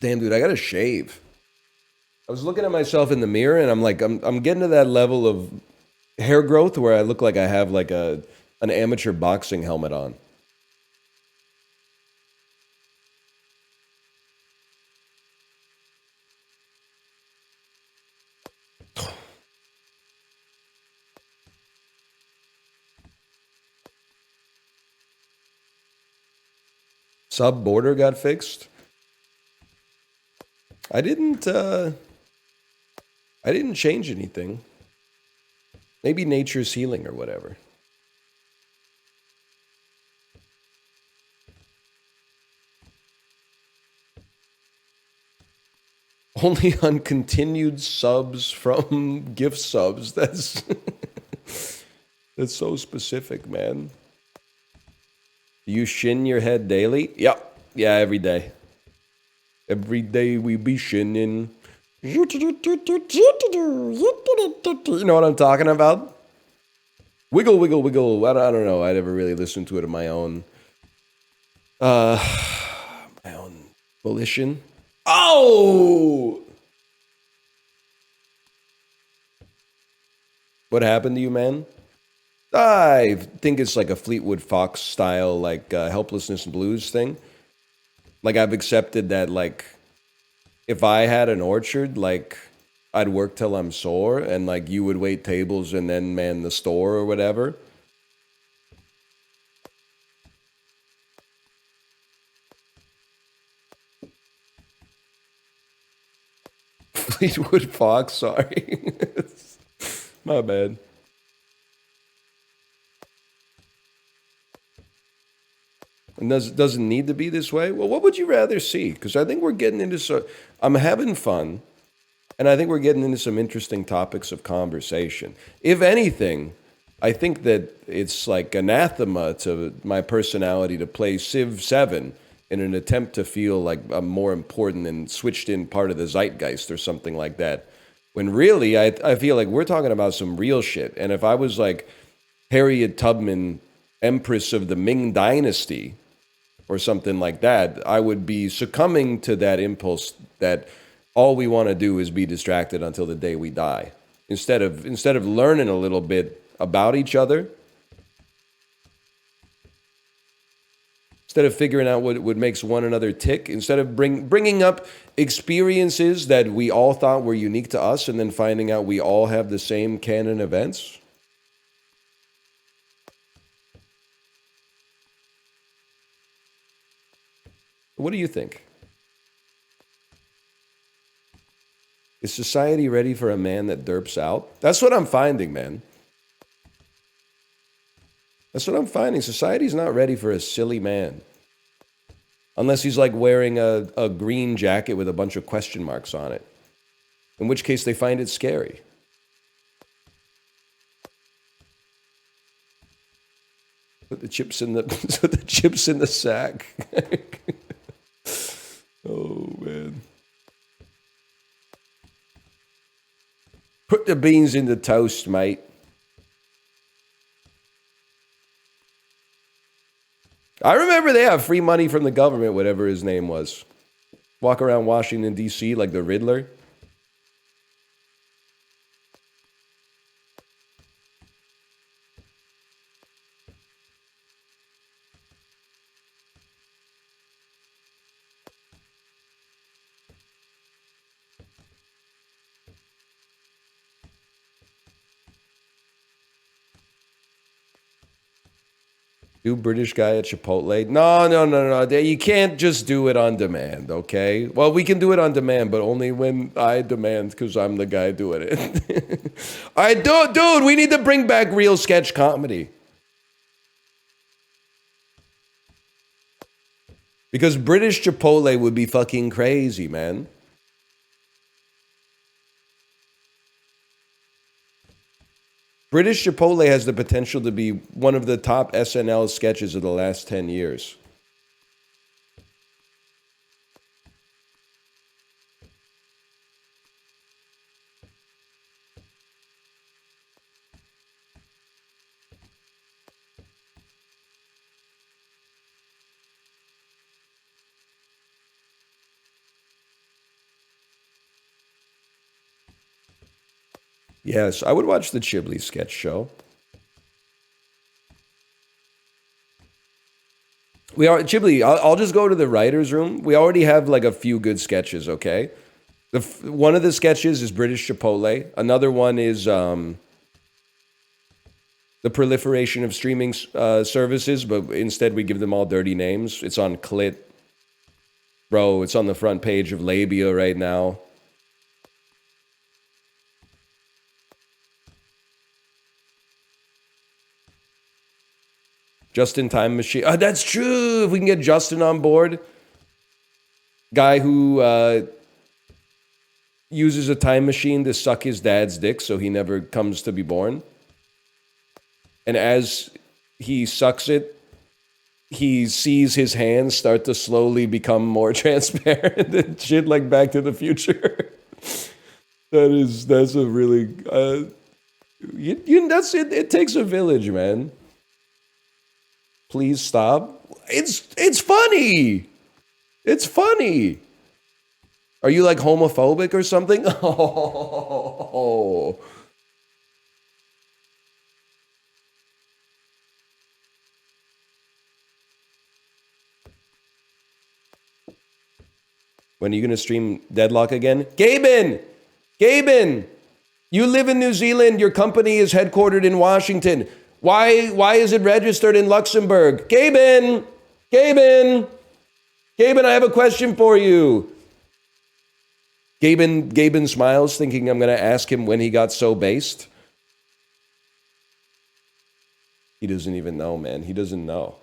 Damn, dude, I gotta shave. I was looking at myself in the mirror, and I'm like, I'm getting to that level of hair growth where I look like I have like an amateur boxing helmet on. Sub border got fixed. I didn't change anything. Maybe nature's healing or whatever. Only on continued subs from gift subs. That's that's so specific, man. You shin your head daily? Yep. Yeah, every day. Every day we be shinning. You know what I'm talking about? Wiggle, wiggle, wiggle. I don't know. I never really listened to it on my own volition. Oh! What happened to you, man? I think it's like a Fleetwood Fox style, like helplessness and blues thing. Like I've accepted that, like, if I had an orchard, like I'd work till I'm sore, and like you would wait tables and then man the store or whatever. Fleetwood Fox, sorry. My bad. And doesn't need to be this way. Well, what would you rather see? Because I think we're getting into I'm having fun, and I think we're getting into some interesting topics of conversation. If anything, I think that it's like anathema to my personality to play Civ 7 in an attempt to feel like I'm more important and switched in part of the zeitgeist or something like that. When really, I feel like we're talking about some real shit. And if I was like Harriet Tubman, Empress of the Ming Dynasty, or something like that, I would be succumbing to that impulse that all we want to do is be distracted until the day we die. Instead of learning a little bit about each other. Instead of figuring out what makes one another tick, instead of bringing up experiences that we all thought were unique to us and then finding out we all have the same canon events. What do you think? Is society ready for a man that derps out? That's what I'm finding, man. That's what I'm finding. Society's not ready for a silly man. Unless he's like wearing a green jacket with a bunch of question marks on it. In which case they find it scary. Put the chips in the put the chips in the sack. Oh man. Put the beans in the toast, mate. I remember they have free money from the government, whatever his name was. Walk around Washington, D.C. like the Riddler. Do British guy at Chipotle? No. You can't just do it on demand, okay? Well, we can do it on demand, but only when I demand because I'm the guy doing it. All right, dude, we need to bring back real sketch comedy. Because British Chipotle would be fucking crazy, man. British Chipotle has the potential to be one of the top SNL sketches of the last 10 years. Yes, I would watch the Chibli sketch show. Chibli, I'll just go to the writer's room. We already have like a few good sketches, okay? One of the sketches is British Chipotle. Another one is the proliferation of streaming services, but instead we give them all dirty names. It's on Clit. Bro, it's on the front page of Labia right now. Just-in-time machine. That's true. If we can get Justin on board. Guy who uses a time machine to suck his dad's dick so he never comes to be born. And as he sucks it, he sees his hands start to slowly become more transparent and shit like Back to the Future. That's a really... that's it. It takes a village, man. Please stop. It's funny. It's funny. Are you like homophobic or something? Oh. When are you going to stream Deadlock again? Gaben! You live in New Zealand. Your company is headquartered in Washington. Why is it registered in Luxembourg? Gaben, I have a question for you. Gaben smiles, thinking I'm going to ask him when he got so based. He doesn't even know, man. He doesn't know.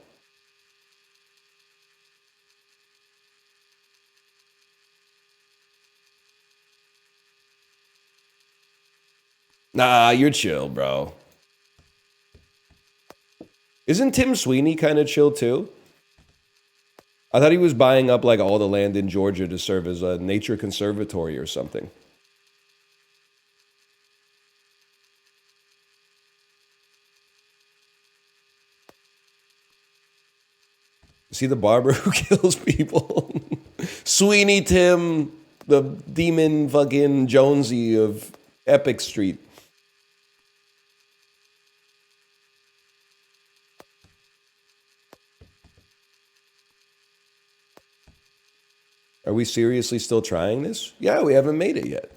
Nah, you're chill, bro. Isn't Tim Sweeney kind of chill too? I thought he was buying up like all the land in Georgia to serve as a nature conservatory or something. Is he the barber who kills people? Sweeney Tim, the demon fucking Jonesy of Epic Street. Are we seriously still trying this? Yeah, we haven't made it yet.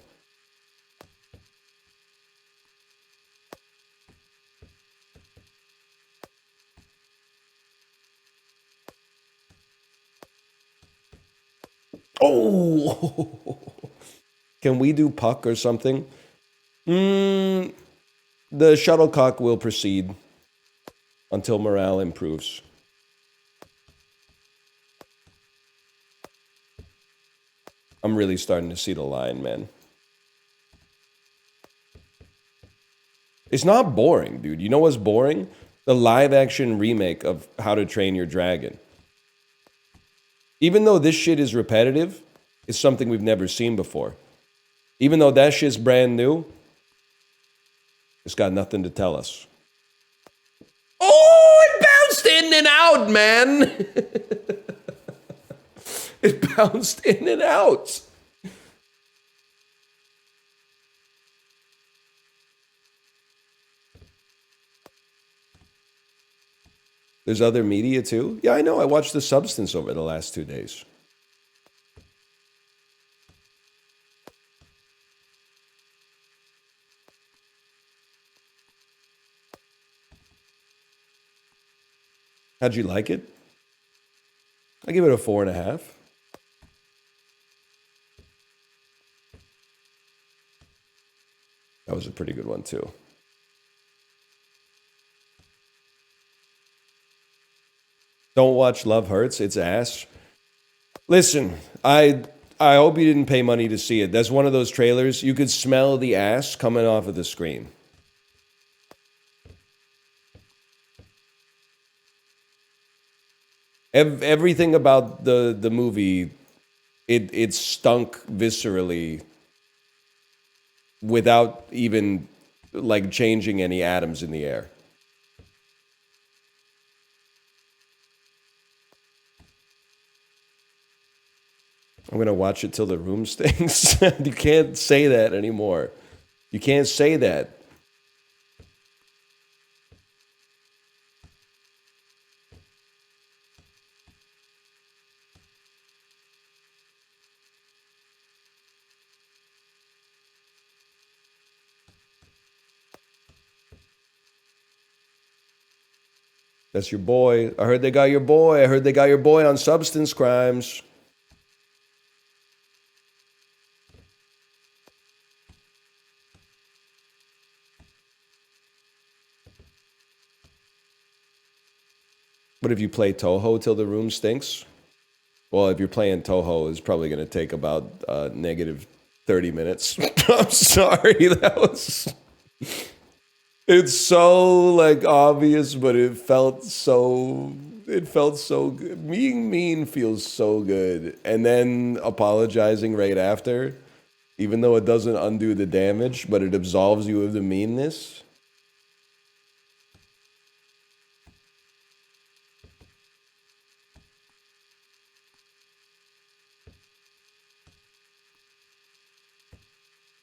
Oh! Can we do puck or something? The shuttlecock will proceed until morale improves. I'm really starting to see the line, man. It's not boring, dude. You know what's boring? The live-action remake of How to Train Your Dragon. Even though this shit is repetitive, it's something we've never seen before. Even though that shit's brand new, it's got nothing to tell us. Oh, it bounced in and out, man. It bounced in and out. There's other media too? Yeah, I know. I watched The Substance over the last 2 days. How'd you like it? I give it a 4.5. That was a pretty good one too. Don't watch Love Hurts. It's ass. Listen, I hope you didn't pay money to see it. That's one of those trailers. You could smell the ass coming off of the screen. Everything about the movie, it stunk viscerally without even like changing any atoms in the air. I'm gonna watch it till the room stinks. You can't say that anymore. You can't say that. That's your boy. I heard they got your boy. I heard they got your boy on substance crimes. What if you play Toho till the room stinks? Well, if you're playing Toho, it's probably going to take about negative 30 minutes. I'm sorry. That was... It's so like obvious, but it felt so good. Being mean feels so good. And then apologizing right after, even though it doesn't undo the damage, but it absolves you of the meanness.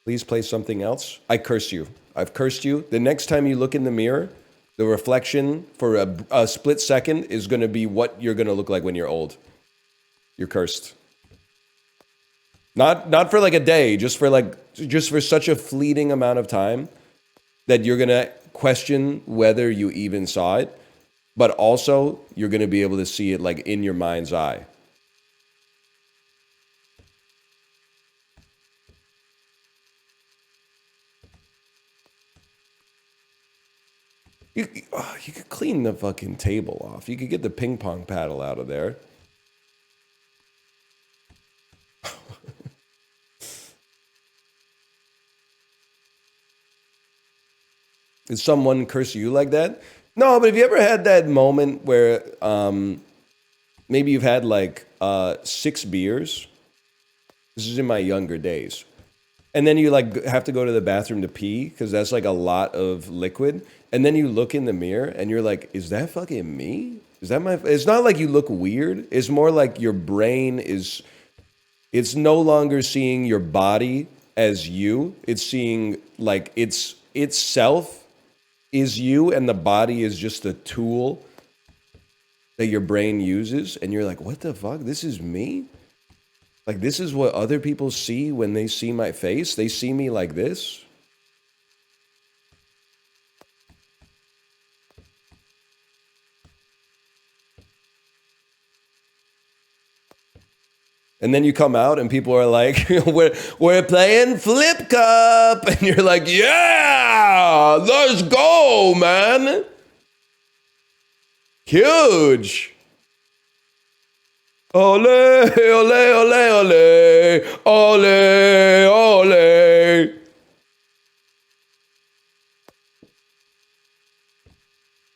Please play something else. I curse you. I've cursed you. The next time you look in the mirror, the reflection for a split second is going to be what you're going to look like when you're old. You're cursed. Not for like a day, just for such a fleeting amount of time that you're going to question whether you even saw it, but also you're going to be able to see it like in your mind's eye. You could clean the fucking table off. You could get the ping pong paddle out of there. Did someone curse you like that? No, but have you ever had that moment where maybe you've had like 6 beers? This is in my younger days. And then you like have to go to the bathroom to pee because that's like a lot of liquid. And then you look in the mirror and you're like, is that fucking me? Is that my... It's not like you look weird. It's more like your brain is... It's no longer seeing your body as you. It's seeing like itself is you and the body is just a tool that your brain uses. And you're like, what the fuck? This is me? Like, this is what other people see when they see my face? They see me like this? And then you come out and people are like, we're playing Flip Cup. And you're like, yeah, let's go, man. Huge. Ole, ole, ole, ole, ole, ole. It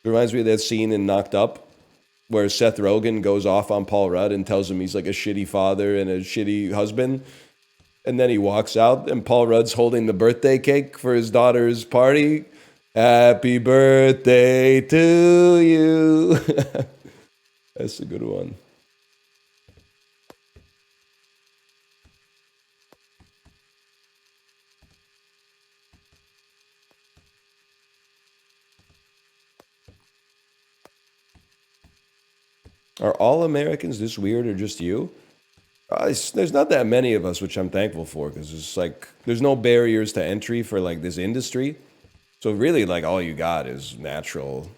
reminds me of that scene in Knocked Up where Seth Rogen goes off on Paul Rudd and tells him he's like a shitty father and a shitty husband. And then he walks out and Paul Rudd's holding the birthday cake for his daughter's party. Happy birthday to you. That's a good one. Are all Americans this weird or just you? There's not that many of us, which I'm thankful for, because it's like there's no barriers to entry for like this industry. So really, like all you got is natural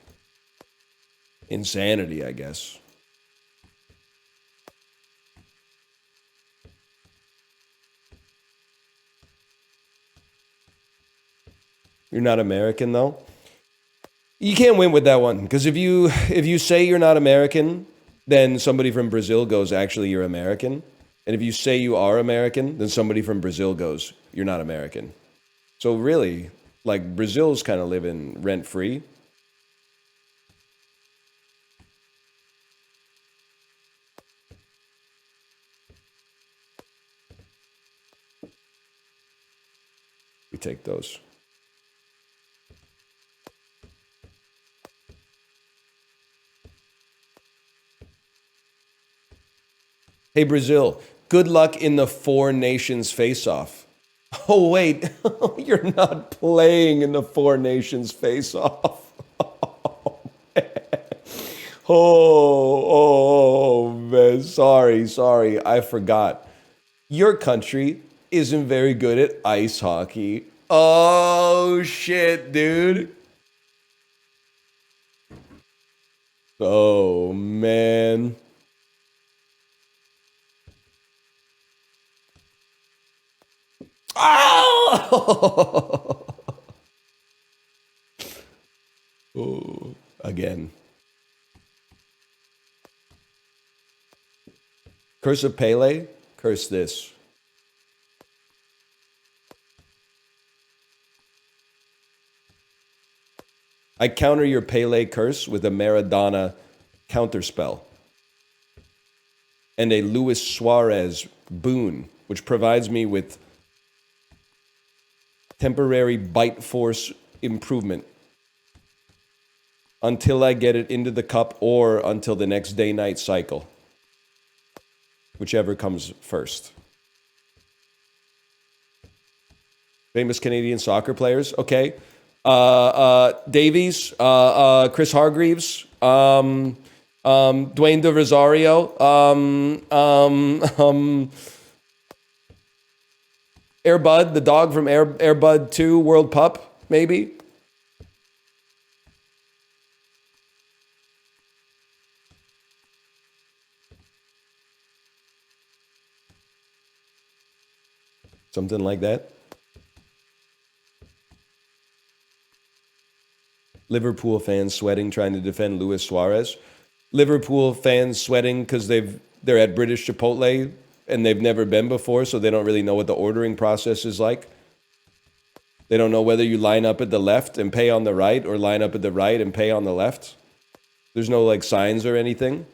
insanity, I guess. You're not American though. You can't win with that one because if you say you're not American, then somebody from Brazil goes, actually, you're American. And if you say you are American, then somebody from Brazil goes, you're not American. So really, like Brazil's kind of living rent free. We take those. Hey, Brazil, good luck in the Four Nations face-off. Oh, wait, you're not playing in the Four Nations face-off. Oh, man, sorry, I forgot. Your country isn't very good at ice hockey. Oh, shit, dude. Oh, man. Oh! Oh, again. Curse of Pele? Curse this. I counter your Pele curse with a Maradona counterspell and a Luis Suarez boon, which provides me with temporary bite force improvement until I get it into the cup or until the next day-night cycle, whichever comes first. Famous Canadian soccer players, okay. Davies, Chris Hargreaves, Dwayne De Rosario, Air Bud, the dog from Air Bud 2, World Pup, maybe. Something like that. Liverpool fans sweating trying to defend Luis Suarez. Liverpool fans sweating because they're at British Chipotle and they've never been before, so they don't really know what the ordering process is like. They don't know whether you line up at the left and pay on the right or line up at the right and pay on the left. There's no like signs or anything.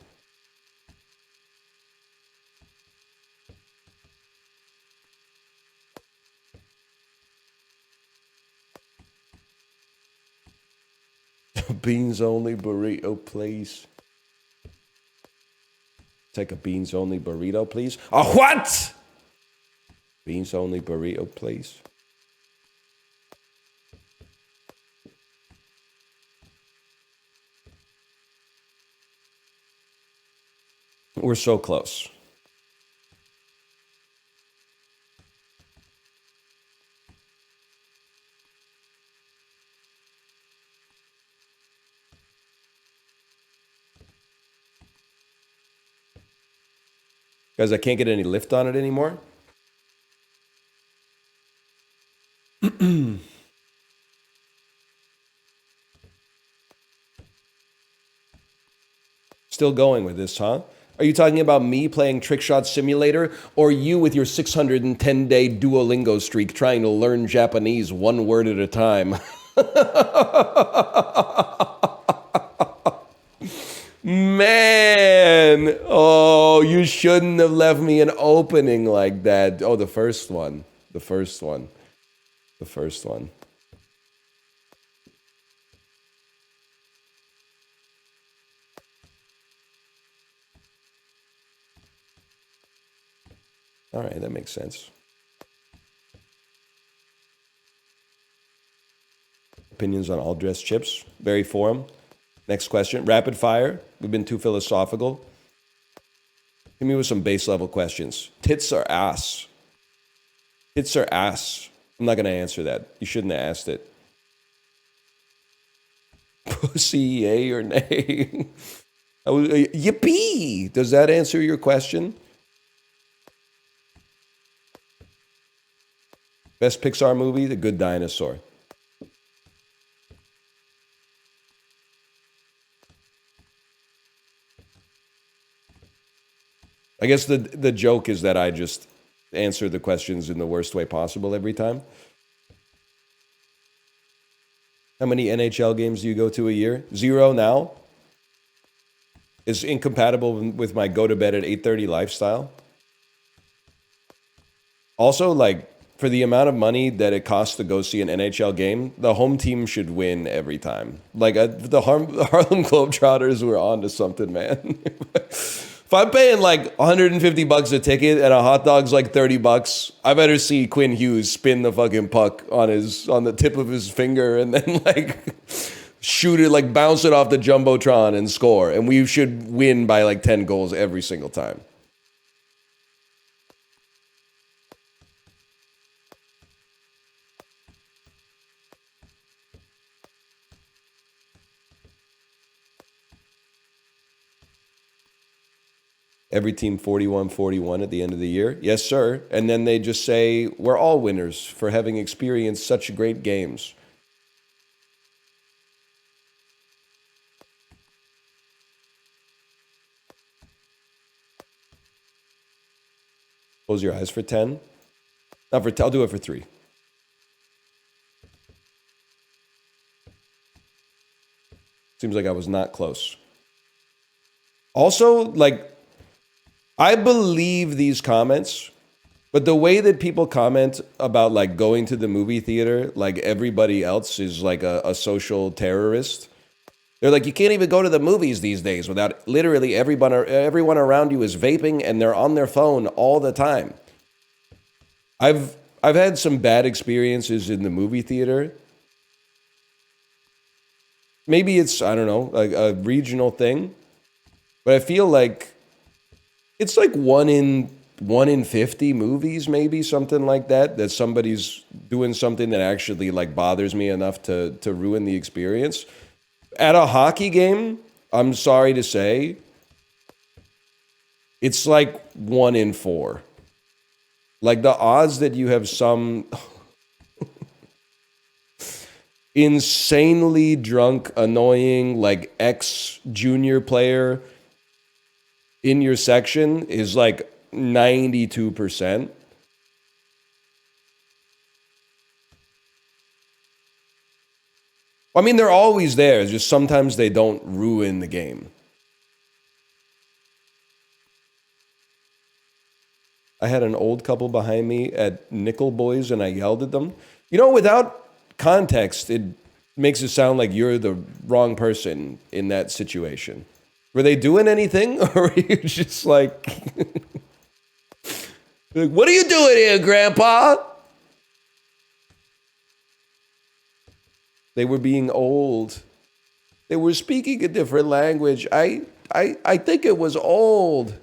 Beans only burrito, please. Take a beans only burrito, please. A what? Beans only burrito, please. We're so close. Guys, I can't get any lift on it anymore. Still going with this, huh? Are you talking about me playing Trick Shot Simulator, or you with your 610-day Duolingo streak trying to learn Japanese one word at a time? Man, oh, you shouldn't have left me an opening like that. Oh, the first one. The first one. The first one. All right, that makes sense. Opinions on all dressed chips. Very forum. Next question. Rapid fire. We've been too philosophical. Hit me with some base level questions. Tits or ass? Tits or ass? I'm not going to answer that. You shouldn't have asked it. Pussy, yay or nay? Yippee! Does that answer your question? Best Pixar movie? The Good Dinosaur. I guess the joke is that I just answer the questions in the worst way possible every time. How many NHL games do you go to a year? 0 now. Is incompatible with my go to bed at 8:30 lifestyle. Also, like, for the amount of money that it costs to go see an NHL game, the home team should win every time. Like, the Harlem Globetrotters were on to something, man. If I'm paying like $150 a ticket and a hot dog's like $30, I better see Quinn Hughes spin the fucking puck on the tip of his finger and then like shoot it, like bounce it off the Jumbotron and score. And we should win by like 10 goals every single time. Every team 41-41 at the end of the year. Yes, sir. And then they just say, we're all winners for having experienced such great games. Close your eyes for 10. Not for 10, I'll do it for 3. Seems like I was not close. Also, like, I believe these comments, but the way that people comment about like going to the movie theater, like everybody else is like a social terrorist. They're like, you can't even go to the movies these days without literally everyone around you is vaping and they're on their phone all the time. I've had some bad experiences in the movie theater. Maybe it's, I don't know, like a regional thing, but I feel like it's like one in 50 movies, maybe something like that, that somebody's doing something that actually like bothers me enough to ruin the experience. At a hockey game, I'm sorry to say, it's like 1 in 4. Like the odds that you have some insanely drunk, annoying, like ex-junior player in your section is like 92%. I mean, they're always there. It's just sometimes they don't ruin the game. I had an old couple behind me at Nickel Boys and I yelled at them. You know, without context, it makes it sound like you're the wrong person in that situation. Were they doing anything? Or were you just like, what are you doing here, Grandpa? They were being old. They were speaking a different language. I think it was old.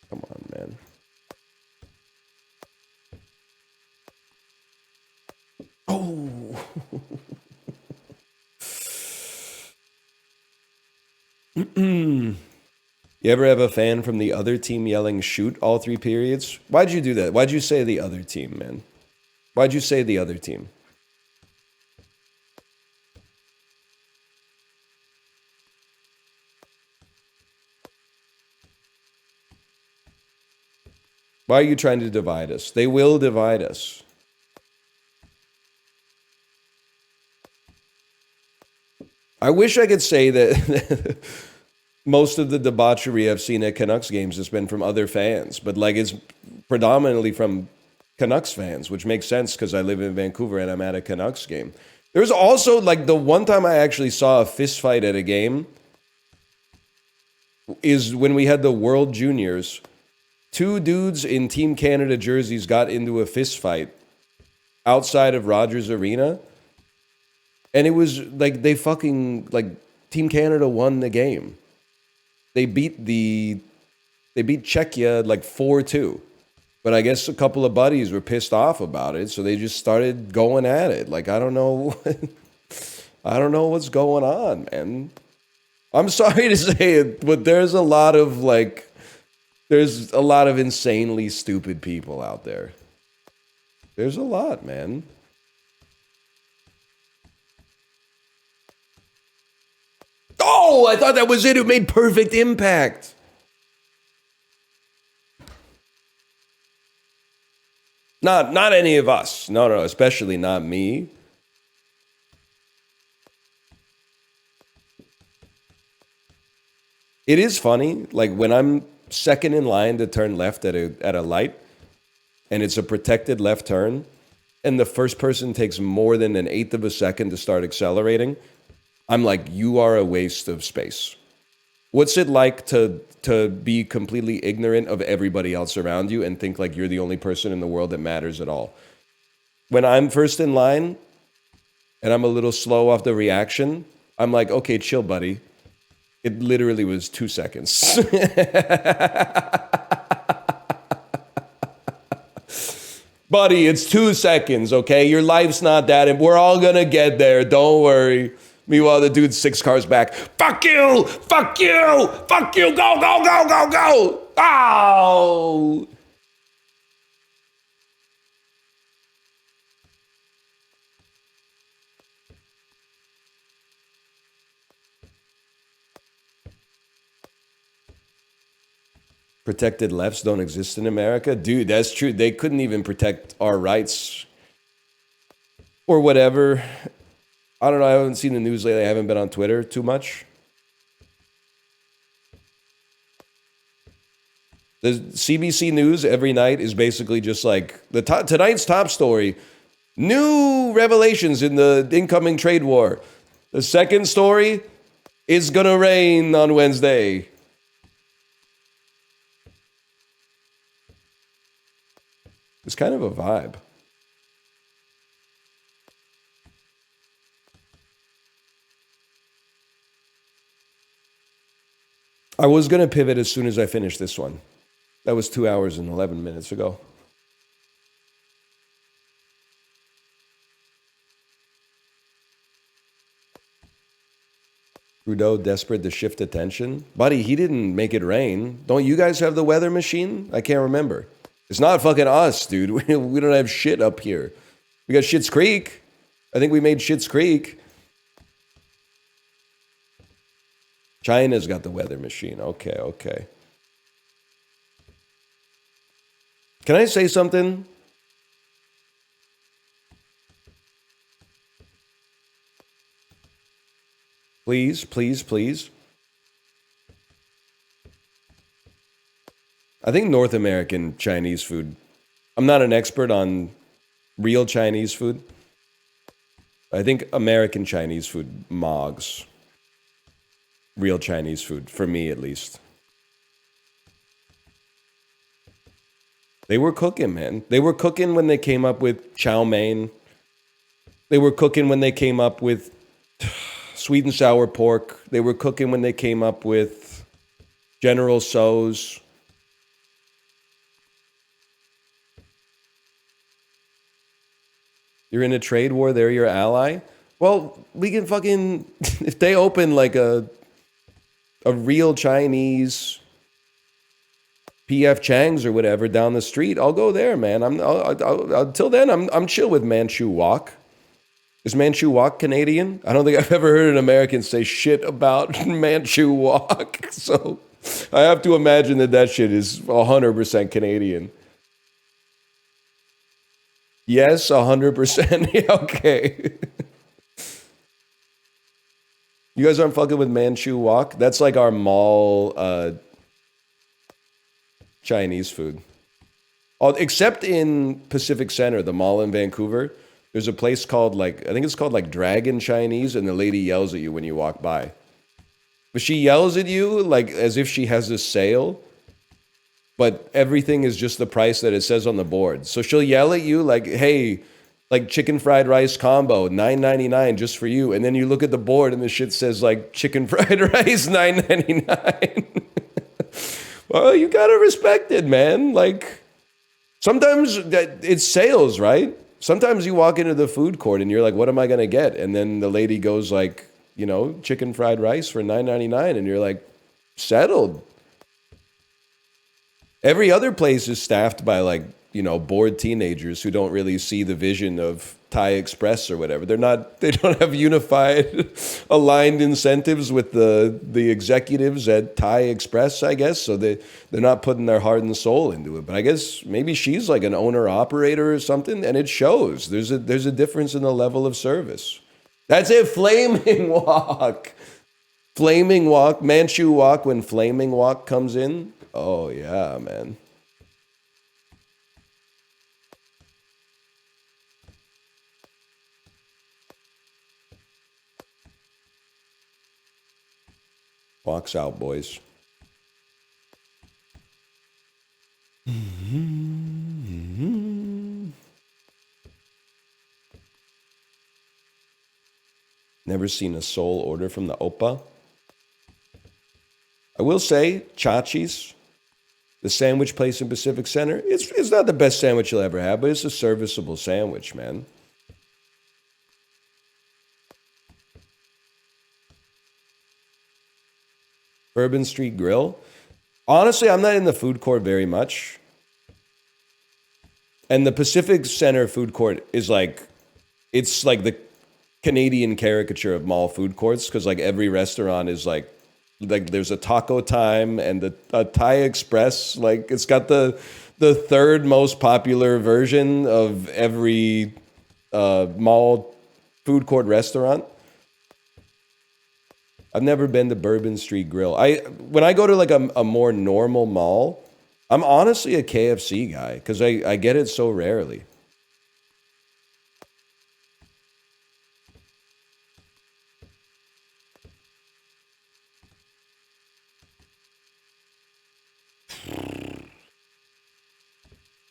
Come on, man. You ever have a fan from the other team yelling shoot all 3 periods? Why'd you do that? Why'd you say the other team, man? Why'd you say the other team? Why are you trying to divide us? They will divide us. I wish I could say that most of the debauchery I've seen at Canucks games has been from other fans, but like it's predominantly from Canucks fans, which makes sense because I live in Vancouver and I'm at a Canucks game. There was also like the one time I actually saw a fist fight at a game is when we had the World Juniors. 2 dudes in Team Canada jerseys got into a fist fight outside of Rogers Arena. And it was like they fucking like Team Canada won the game. They beat Czechia like 4-2. But I guess a couple of buddies were pissed off about it, so they just started going at it. Like I don't know I don't know what's going on, man. I'm sorry to say it, but there's a lot of insanely stupid people out there. There's a lot, man. Oh, I thought that was it. It made perfect impact. Not any of us. No, especially not me. It is funny, like when I'm second in line to turn left at a light, and it's a protected left turn, and the first person takes more than an eighth of a second to start accelerating, I'm like, you are a waste of space. What's it like to be completely ignorant of everybody else around you and think like you're the only person in the world that matters at all? When I'm first in line and I'm a little slow off the reaction, I'm like, okay, chill, buddy. It literally was 2 seconds. Buddy, it's 2 seconds, okay? Your life's not that, and we're all gonna get there. Don't worry. Meanwhile, the dude's 6 cars back. Fuck you! Fuck you! Fuck you! Go, go, go, go, go! Oh! Protected lefts don't exist in America? Dude, that's true. They couldn't even protect our rights or whatever. I don't know. I haven't seen the news lately. I haven't been on Twitter too much. The CBC News every night is basically just like tonight's top story. New revelations in the incoming trade war. The second story is going to rain on Wednesday. It's kind of a vibe. I was going to pivot as soon as I finished this one. That was 2 hours and 11 minutes ago. Trudeau desperate to shift attention. Buddy, he didn't make it rain. Don't you guys have the weather machine? I can't remember. It's not fucking us, dude. We don't have shit up here. We got Schitt's Creek. I think we made Schitt's Creek. China's got the weather machine. Okay. Can I say something? Please. I think North American Chinese food. I'm not an expert on real Chinese food. I think American Chinese food mogs real Chinese food, for me at least. They were cooking, man. They were cooking when they came up with chow mein. They were cooking when they came up with sweet and sour pork. They were cooking when they came up with General Tso's. You're in a trade war, they're your ally. Well, we can fucking, if they open like a real Chinese PF Chang's or whatever down the street, I'll go there, man. Until then, I'm chill with Manchu Wok. Is Manchu Wok Canadian? I don't think I've ever heard an American say shit about Manchu Wok. So I have to imagine that shit is 100% Canadian. Yes, 100%. Yeah, okay. You guys aren't fucking with Manchu Wok? That's like our mall Chinese food. Except in Pacific Center, the mall in Vancouver, there's a place called I think it's called like Dragon Chinese, and the lady yells at you when you walk by. But she yells at you like as if she has a sale, but everything is just the price that it says on the board. So she'll yell at you like, hey, like chicken fried rice combo, $9.99 just for you. And then you look at the board and the shit says like chicken fried rice, $9.99. Well, you gotta respect it, man. Like, sometimes it's sales, right? Sometimes you walk into the food court and you're like, what am I gonna get? And then the lady goes like, you know, chicken fried rice for $9.99, and you're like, settled. Every other place is staffed by like, you know, bored teenagers who don't really see the vision of Thai Express or whatever. They don't have unified, aligned incentives with the executives at Thai Express, I guess. So they're not putting their heart and soul into it. But I guess maybe she's like an owner operator or something, and it shows. There's a difference in the level of service. That's it. Flaming Wok. Flaming Wok. Manchu Wok when Flaming Wok comes in. Oh yeah, man. Walks out, boys. Never seen a soul order from the Oppa. I will say, Chachi's, the sandwich place in Pacific Center, it's not the best sandwich you'll ever have, but it's a serviceable sandwich, man. Bourbon Street Grill. Honestly, I'm not in the food court very much. And the Pacific Center food court is like, it's like the Canadian caricature of mall food courts, because like every restaurant is like there's a Taco Time and a Thai Express. Like it's got the third most popular version of every mall food court restaurant. I've never been to Bourbon Street Grill. When I go to like a more normal mall, I'm honestly a KFC guy because I get it so rarely.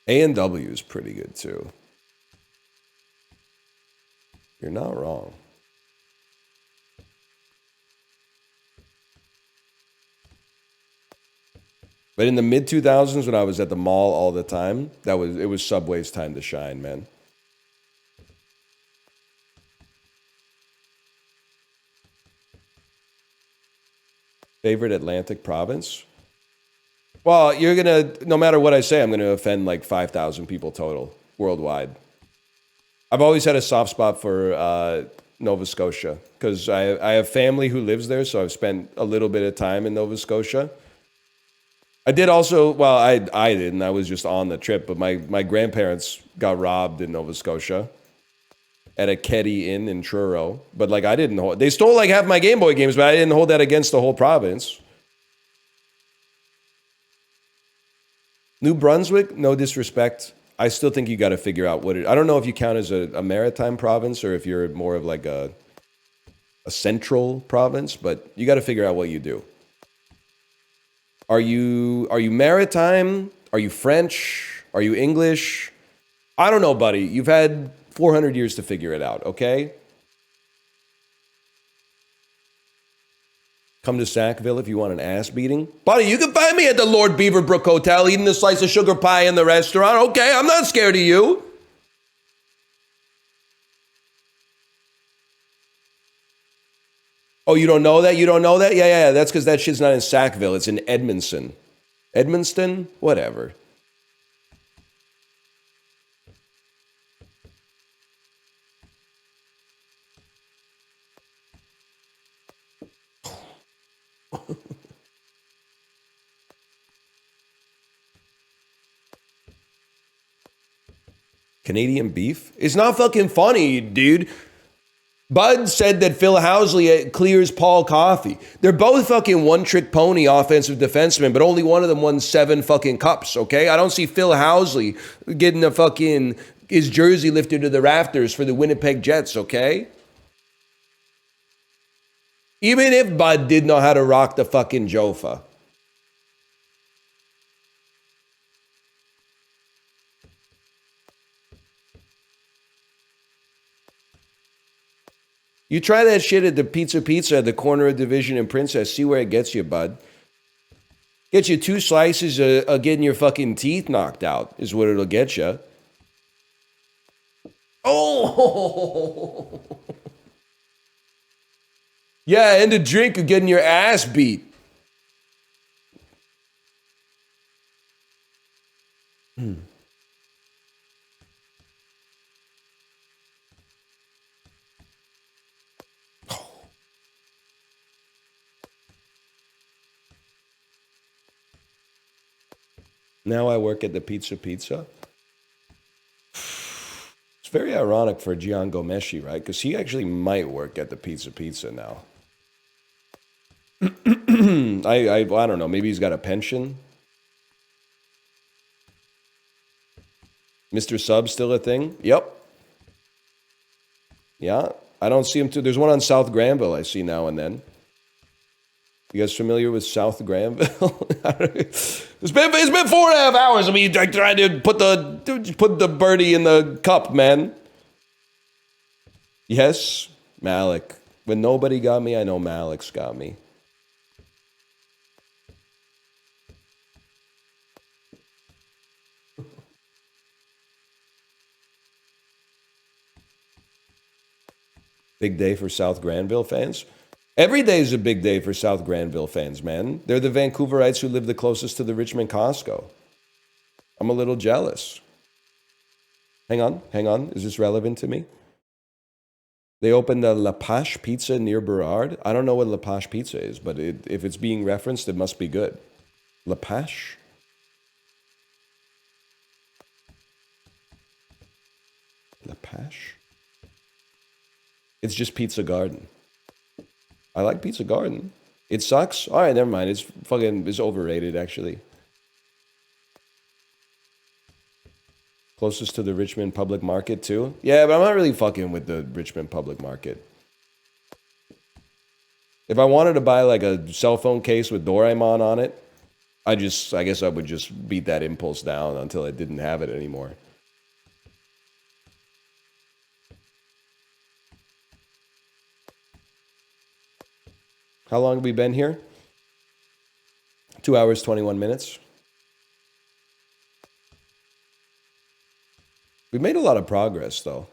A&W is pretty good too. You're not wrong. But in the mid-2000s, when I was at the mall all the time, it was Subway's time to shine, man. Favorite Atlantic province? Well, no matter what I say, I'm gonna offend like 5,000 people total worldwide. I've always had a soft spot for Nova Scotia because I have family who lives there, so I've spent a little bit of time in Nova Scotia. I did also, well, I didn't. I was just on the trip, but my grandparents got robbed in Nova Scotia at a Keddy Inn in Truro. But like I didn't hold, they stole like half my Game Boy games, but I didn't hold that against the whole province. New Brunswick, no disrespect. I still think you got to figure out I don't know if you count as a maritime province or if you're more of like a central province, but you got to figure out what you do. Are you maritime? Are you French? Are you English? I don't know, buddy. You've had 400 years to figure it out, okay? Come to Sackville if you want an ass beating. Buddy, you can find me at the Lord Beaverbrook Hotel eating a slice of sugar pie in the restaurant. Okay, I'm not scared of you. Oh, you don't know that? You don't know that? Yeah, yeah, that's because that shit's not in Sackville. It's in Edmondson. Edmonston? Whatever. Canadian beef? It's not fucking funny, dude. Bud said that Phil Housley clears Paul Coffey. They're both fucking one-trick pony offensive defensemen, but only one of them won 7 fucking cups, okay? I don't see Phil Housley getting his jersey lifted to the rafters for the Winnipeg Jets, okay? Even if Bud did know how to rock the fucking Jofa. You try that shit at the Pizza at the corner of Division and Princess. See where it gets you, bud. Get you 2 slices of getting your fucking teeth knocked out is what it'll get you. Oh! Yeah, and a drink of getting your ass beat. Now I work at the Pizza. It's very ironic for Gian Gomeshi, right? Because he actually might work at the Pizza now. I don't know. Maybe he's got a pension. Mr. Sub still a thing? Yep. Yeah. I don't see him too. There's one on South Granville I see now and then. You guys familiar with South Granville? it's been 4.5 hours of me trying to put the birdie in the cup, man. Yes, Malik. When nobody got me, I know Malik's got me. Big day for South Granville fans. Every day is a big day for South Granville fans, man. They're the Vancouverites who live the closest to the Richmond Costco. I'm a little jealous. Hang on. Is this relevant to me? They opened a La Pache Pizza near Burrard. I don't know what La Pache Pizza is, but if it's being referenced, it must be good. La Pache? La Pache? It's just Pizza Garden. I like Pizza Garden. It sucks? All right, never mind. It's overrated, actually. Closest to the Richmond Public Market, too? Yeah, but I'm not really fucking with the Richmond Public Market. If I wanted to buy like a cell phone case with Doraemon on it, I guess I would just beat that impulse down until I didn't have it anymore. How long have we been here? 2 hours, 21 minutes. We've made a lot of progress, though.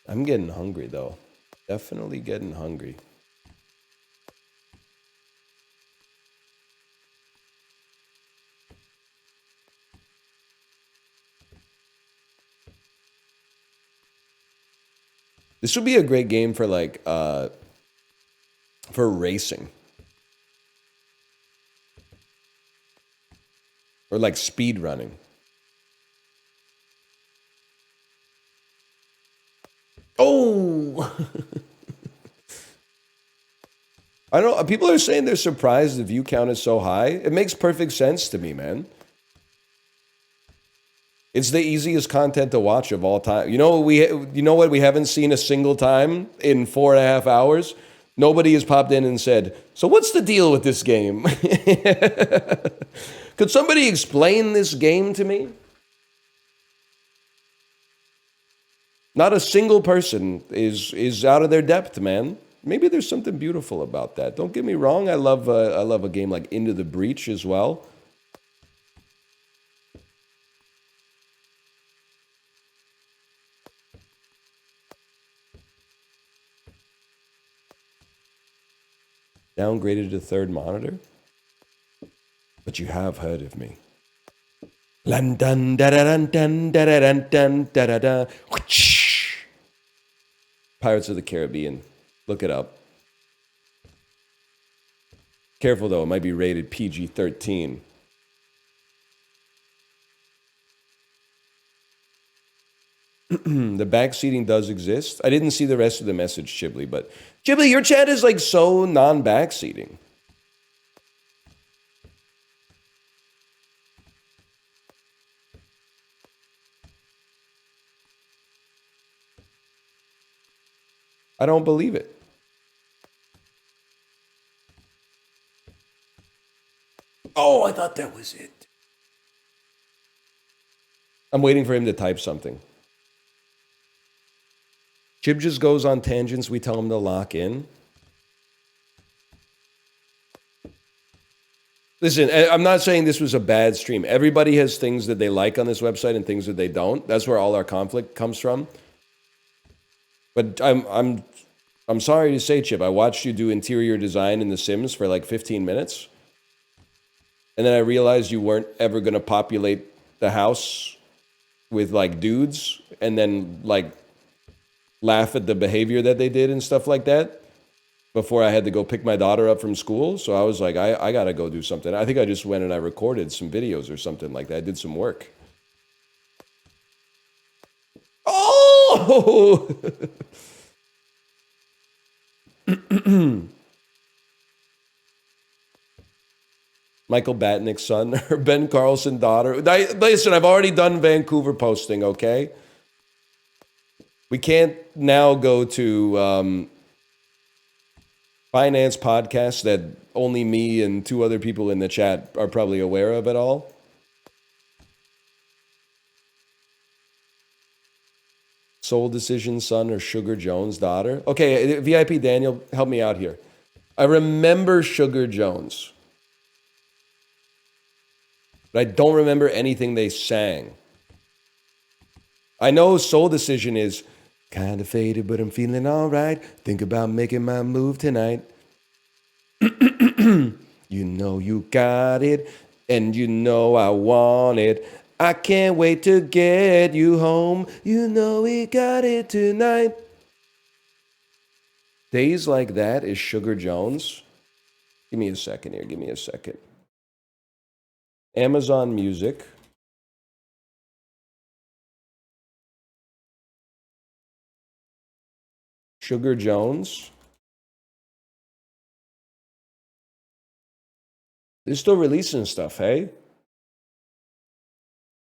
I'm getting hungry, though. Definitely getting hungry. This would be a great game for for racing. Or like speed running. Oh! I don't know. People are saying they're surprised the view count is so high. It makes perfect sense to me, man. It's the easiest content to watch of all time. You know what we haven't seen a single time in 4.5 hours? Nobody has popped in and said, "So what's the deal with this game?" Could somebody explain this game to me? Not a single person is out of their depth, man. Maybe there's something beautiful about that. Don't get me wrong. I love a game like Into the Breach as well. Downgraded to third monitor. But you have heard of me. Dun dun da da dun dun da da dun dun da da da. Pirates of the Caribbean. Look it up. Careful though, it might be rated PG-13. The back seating does exist. I didn't see the rest of the message, Chibli, but Chibli, your chat is like so non-back seating. I don't believe it. Oh, I thought that was it. I'm waiting for him to type something. Chib just goes on tangents. We tell him to lock in. Listen, I'm not saying this was a bad stream. Everybody has things that they like on this website and things that they don't. That's where all our conflict comes from. But I'm sorry to say, Chip, I watched you do interior design in The Sims for like 15 minutes. And then I realized you weren't ever going to populate the house with like dudes and then like laugh at the behavior that they did and stuff like that before I had to go pick my daughter up from school. So I was like, I got to go do something. I think I just went and I recorded some videos or something like that. I did some work. Oh! Michael Batnick's son or Ben Carlson daughter. Listen, I've already done Vancouver posting, okay? We can't now go to finance podcasts that only me and two other people in the chat are probably aware of at all. Soul Decision son or Sugar Jones daughter. Okay, VIP Daniel, help me out here. I remember Sugar Jones, but I don't remember anything they sang. I know Soul Decision is kind of faded, but I'm feeling all right. Think about making my move tonight. You know you got it, and you know I want it. I can't wait to get you home. You know we got it tonight. Days Like That is Sugar Jones. Give me a second here. Give me a second. Amazon Music. Sugar Jones. They're still releasing stuff, hey?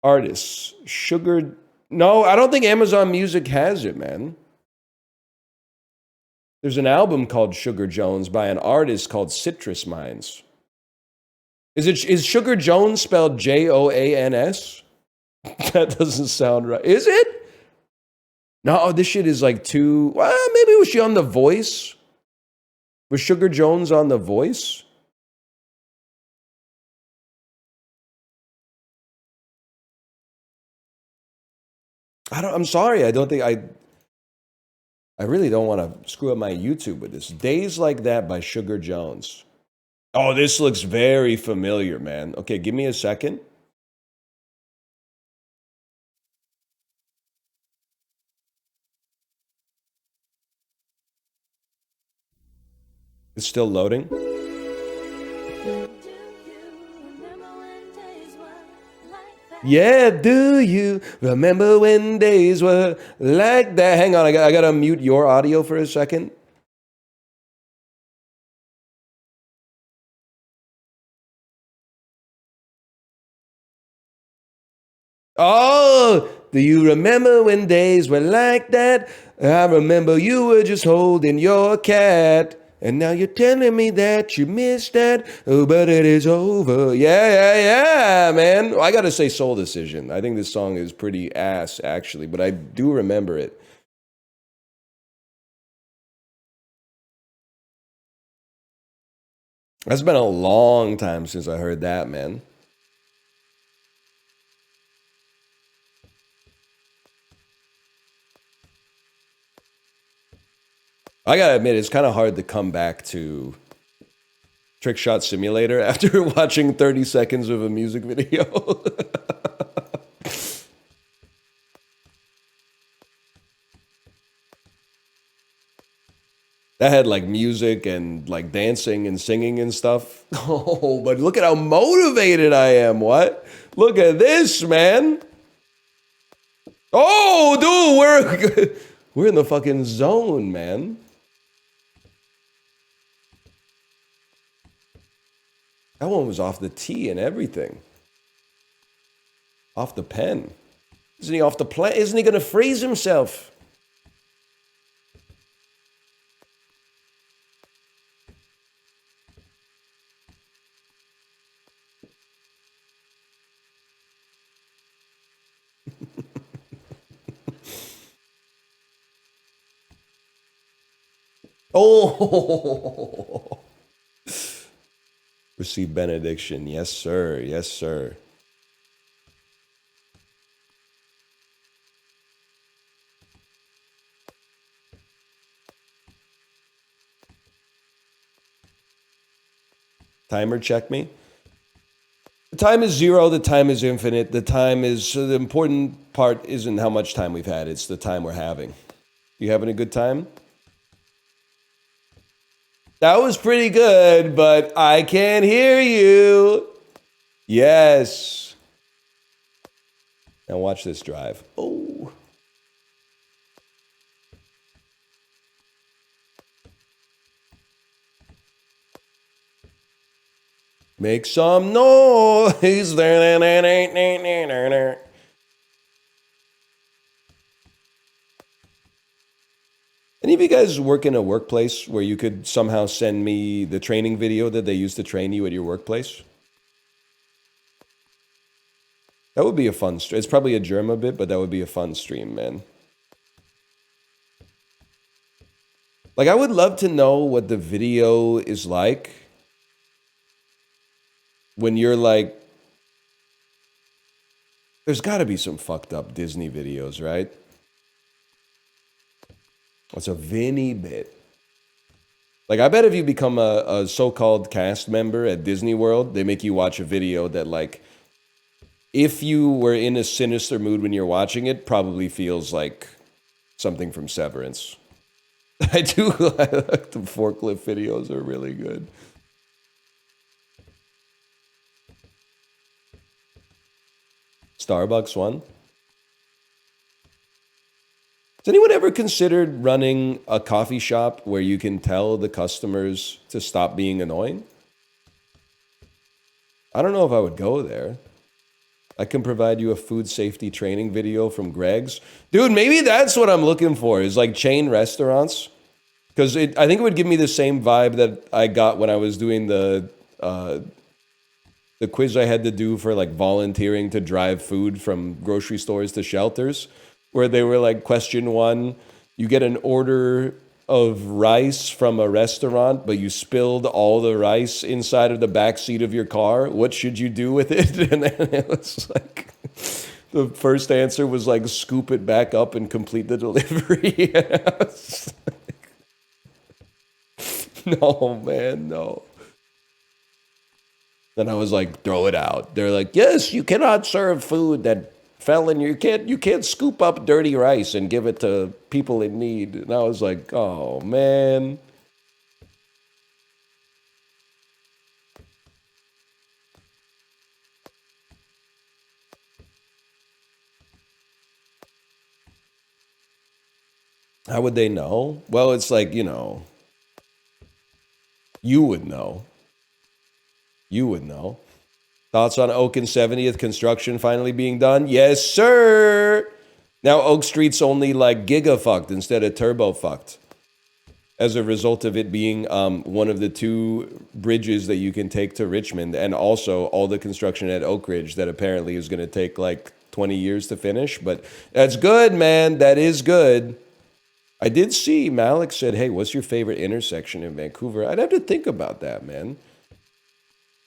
Artists. Sugar. No, I don't think Amazon Music has it, man. There's an album called Sugar Jones by an artist called Citrus Minds. Is Sugar Jones spelled Joans? That doesn't sound right. Is it? No, this shit is like too. Well, maybe was she on The Voice? Was Sugar Jones on The Voice? I'm sorry. I don't think I really don't want to screw up my YouTube with this. Days Like That by Sugar Jones. Oh, this looks very familiar, man. Okay, give me a second. It's still loading. Yeah, do you remember when days were like that? Hang on, I got to mute your audio for a second. Oh, do you remember when days were like that? I remember you were just holding your cat. And now you're telling me that you missed that. Oh, but it is over. Yeah, man. I got to say Soul Decision. I think this song is pretty ass, actually. But I do remember it. That's been a long time since I heard that, man. I gotta admit, it's kind of hard to come back to Trick Shot Simulator after watching 30 seconds of a music video. That had like music and like dancing and singing and stuff. Oh, but look at how motivated I am. What? Look at this, man. Oh, dude, we're in the fucking zone, man. That one was off the tee and everything. Off the pen. Isn't he off the plane? Isn't he gonna freeze himself? Oh, receive benediction. Yes, sir. Yes, sir. Timer check me. The time is zero. The time is infinite. The time is, so the important part isn't how much time we've had. It's the time we're having. You having a good time? That was pretty good, but I can't hear you. Yes. Now watch this drive. Oh. Make some noise. Any of you guys work in a workplace where you could somehow send me the training video that they used to train you at your workplace? That would be a fun stream. It's probably a germ a bit, but that would be a fun stream, man. Like, I would love to know what the video is like when you're like, there's got to be some fucked up Disney videos, right? What's a Vinny bit? Like, I bet if you become a so-called cast member at Disney World, they make you watch a video that, like, if you were in a sinister mood when you're watching it, probably feels like something from Severance. I do. I like the forklift videos are really good. Starbucks one. Has anyone ever considered running a coffee shop where you can tell the customers to stop being annoying? I don't know if I would go there. I can provide you a food safety training video from Greg's. Dude, maybe that's what I'm looking for, is like chain restaurants. Because I think it would give me the same vibe that I got when I was doing the quiz I had to do for like volunteering to drive food from grocery stores to shelters, where they were like, question one, you get an order of rice from a restaurant, but you spilled all the rice inside of the back seat of your car. What should you do with it? And then it was like, the first answer was like, scoop it back up and complete the delivery. No, man, no. Then I was like, throw it out. They're like, yes, you cannot serve food that fell in your, you can't scoop up dirty rice and give it to people in need. And I was like, oh, man. How would they know? Well, it's like, you know, you would know. You would know. Thoughts on Oak and 70th construction finally being done? Yes, sir. Now Oak Street's only like giga-fucked instead of turbo-fucked, as a result of it being one of the two bridges that you can take to Richmond, and also all the construction at Oak Ridge that apparently is going to take like 20 years to finish. But that's good, man. That is good. I did see Malik said, hey, what's your favorite intersection in Vancouver? I'd have to think about that, man.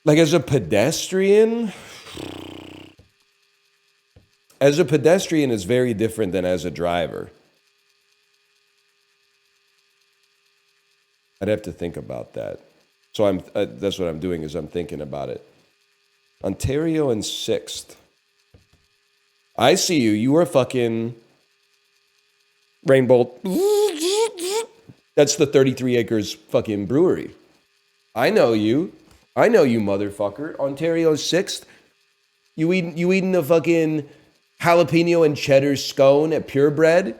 Like as a pedestrian, it's very different than as a driver. I'd have to think about that. So that's what I'm doing is I'm thinking about it. Ontario in 6th. I see you. You are fucking Rainbow. That's the 33 acres fucking brewery. I know you. I know you, motherfucker. Ontario 6th. You eating a fucking jalapeno and cheddar scone at Purebred?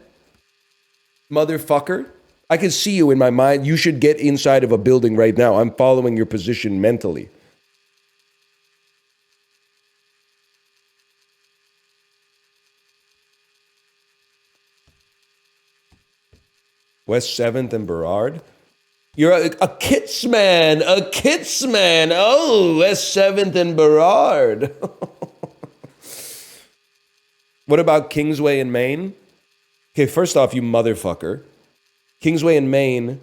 Motherfucker. I can see you in my mind. You should get inside of a building right now. I'm following your position mentally. West 7th and Burrard. You're a Kits man. A Kits man. Oh, West 7th and Burrard. What about Kingsway and Maine? Okay, first off, you motherfucker. Kingsway and Maine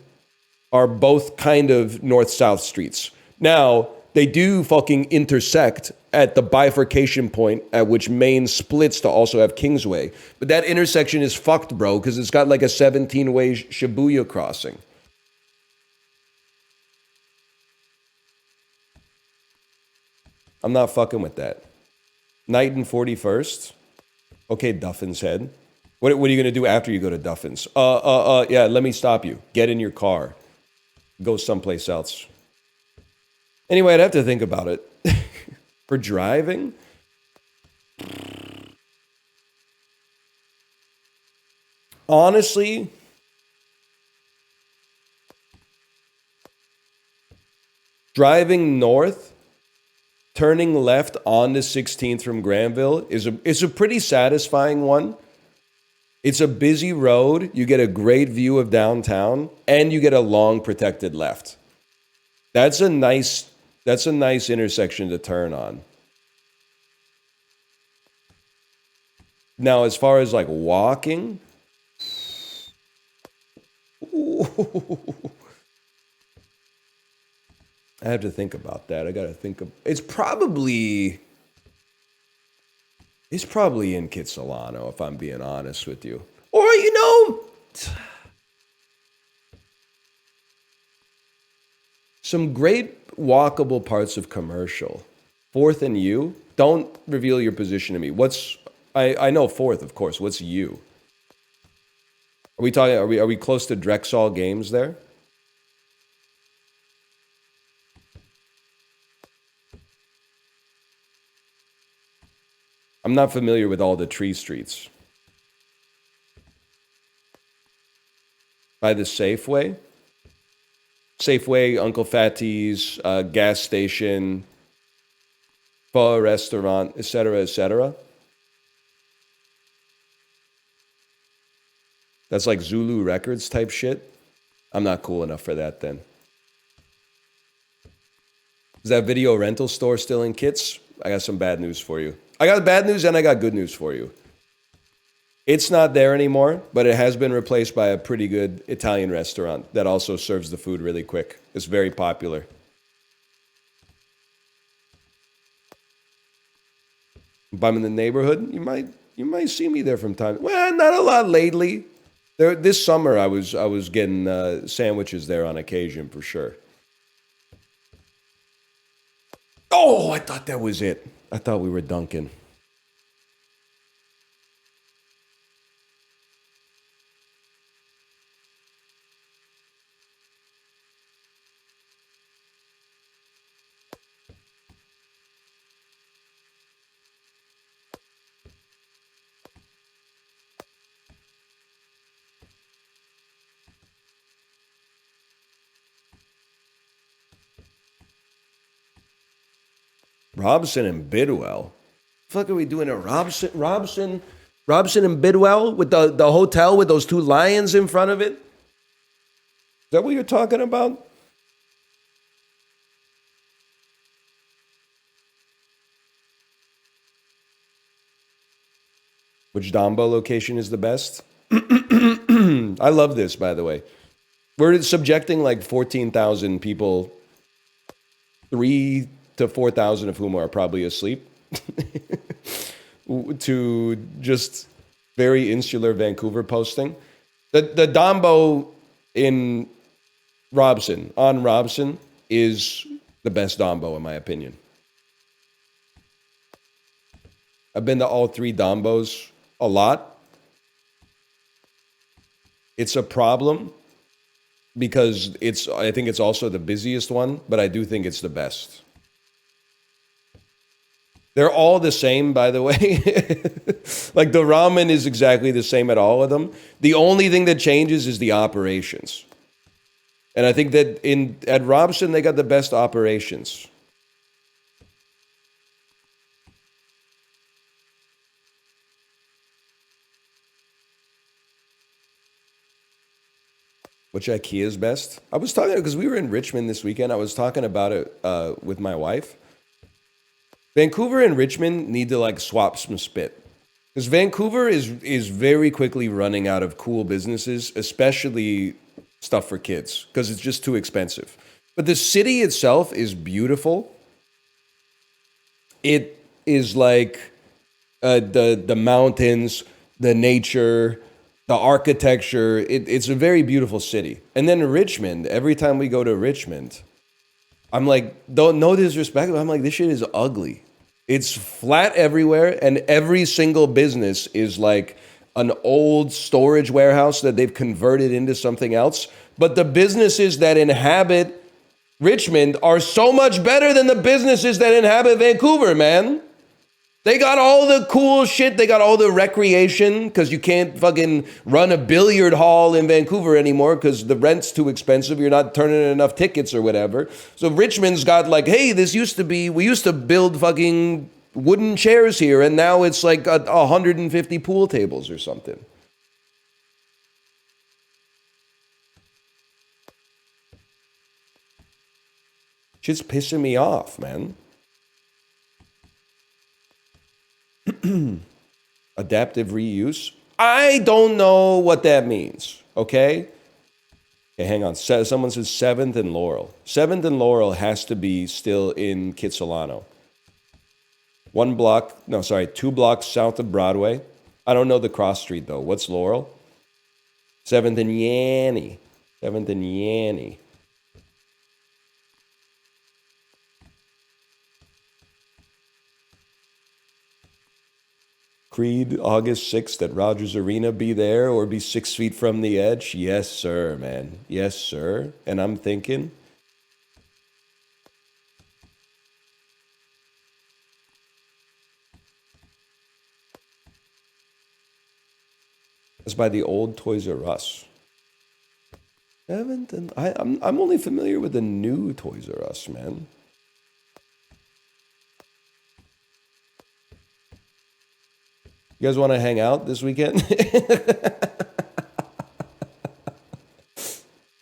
are both kind of north-south streets. Now, they do fucking intersect at the bifurcation point at which Maine splits to also have Kingsway. But that intersection is fucked, bro, because it's got like a 17-way Shibuya crossing. I'm not fucking with that. Night and 41st. Okay, Duffin's Head. What are you going to do after you go to Duffin's? Yeah, let me stop you. Get in your car. Go someplace else. Anyway, I'd have to think about it. For driving? Honestly, driving north, turning left onto 16th from Granville is a pretty satisfying one. It's a busy road. You get a great view of downtown, and you get a long protected left. That's a nice intersection to turn on. Now, as far as like walking, I have to think about that. I got to think of it's probably in Kitsilano, if I'm being honest with you. Or, some great walkable parts of Commercial. 4th and U. Don't reveal your position to me. I know 4th, of course. What's U? Are we close to Drexel Games there? I'm not familiar with all the tree streets. By the Safeway? Safeway, Uncle Fatty's, gas station, pho restaurant, etc., etc. That's like Zulu Records type shit. I'm not cool enough for that then. Is that video rental store still in Kits? I got some bad news for you. I got bad news and I got good news for you. It's not there anymore, but it has been replaced by a pretty good Italian restaurant that also serves the food really quick. It's very popular. If I'm in the neighborhood, you might see me there from time. Well, not a lot lately. This summer I was getting sandwiches there on occasion for sure. Oh, I thought that was it. I thought we were dunking. Robson and Bidwell. The fuck are we doing at Robson and Bidwell with the hotel with those two lions in front of it? Is that what you're talking about? Which Dombo location is the best? I love this, by the way. We're subjecting like 14,000 people 3 to 4,000 of whom are probably asleep, to just very insular Vancouver posting. The Dombo in on Robson, is the best Dombo in my opinion. I've been to all three Dombos a lot. It's a problem because I think it's also the busiest one, but I do think it's the best. They're all the same, by the way. Like the ramen is exactly the same at all of them. The only thing that changes is the operations. And I think that at Robson, they got the best operations. Which IKEA is best? I was talking, because we were in Richmond this weekend, I was talking about it with my wife. Vancouver and Richmond need to like swap some spit. Because Vancouver is very quickly running out of cool businesses, especially stuff for kids, because it's just too expensive. But the city itself is beautiful. It is like the mountains, the nature, the architecture. It's a very beautiful city. And then Richmond, every time we go to Richmond, I'm like, no disrespect, but I'm like, this shit is ugly. It's flat everywhere, and every single business is like an old storage warehouse that they've converted into something else. But the businesses that inhabit Richmond are so much better than the businesses that inhabit Vancouver, man. They got all the cool shit. They got all the recreation, because you can't fucking run a billiard hall in Vancouver anymore because the rent's too expensive. You're not turning in enough tickets or whatever. So Richmond's got like, hey, we used to build fucking wooden chairs here, and now it's like 150 pool tables or something. Shit's pissing me off, man. Adaptive reuse. I don't know what that means. Okay, hang on. Someone says 7th and Laurel. 7th and Laurel has to be still in Kitsilano. 2 blocks south of Broadway. I don't know the cross street though. What's Laurel? 7th and Yanny. 7th and Yanny. Creed, August 6th at Rogers Arena. Be there or be 6 feet from the edge. Yes, sir, man. Yes, sir. And I'm thinking, it's by the old Toys R Us. I'm only familiar with the new Toys R Us, man. You guys want to hang out this weekend? This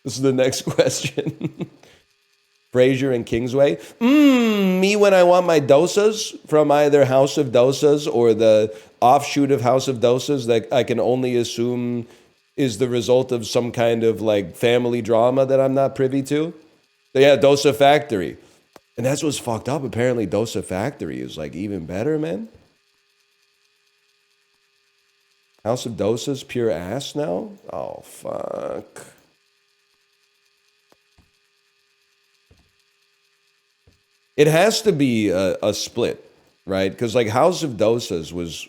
is the next question. Fraser and Kingsway. Me when I want my dosas from either House of Dosas or the offshoot of House of Dosas that I can only assume is the result of some kind of like family drama that I'm not privy to. So yeah, Dosa Factory. And that's what's fucked up. Apparently Dosa Factory is like even better, man. House of Dosas, pure ass now? Oh, fuck. It has to be a split, right? Because like House of Dosas was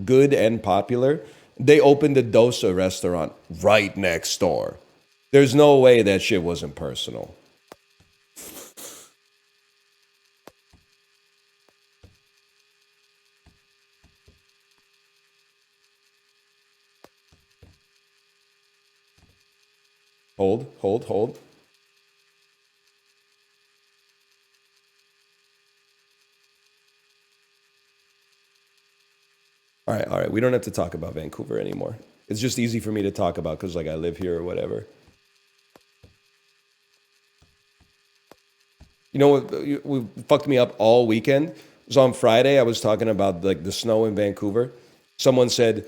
good and popular. They opened a dosa restaurant right next door. There's no way that shit wasn't personal. Hold. All right. We don't have to talk about Vancouver anymore. It's just easy for me to talk about because like I live here or whatever. You know what fucked me up all weekend? It was on Friday. I was talking about like the snow in Vancouver. Someone said,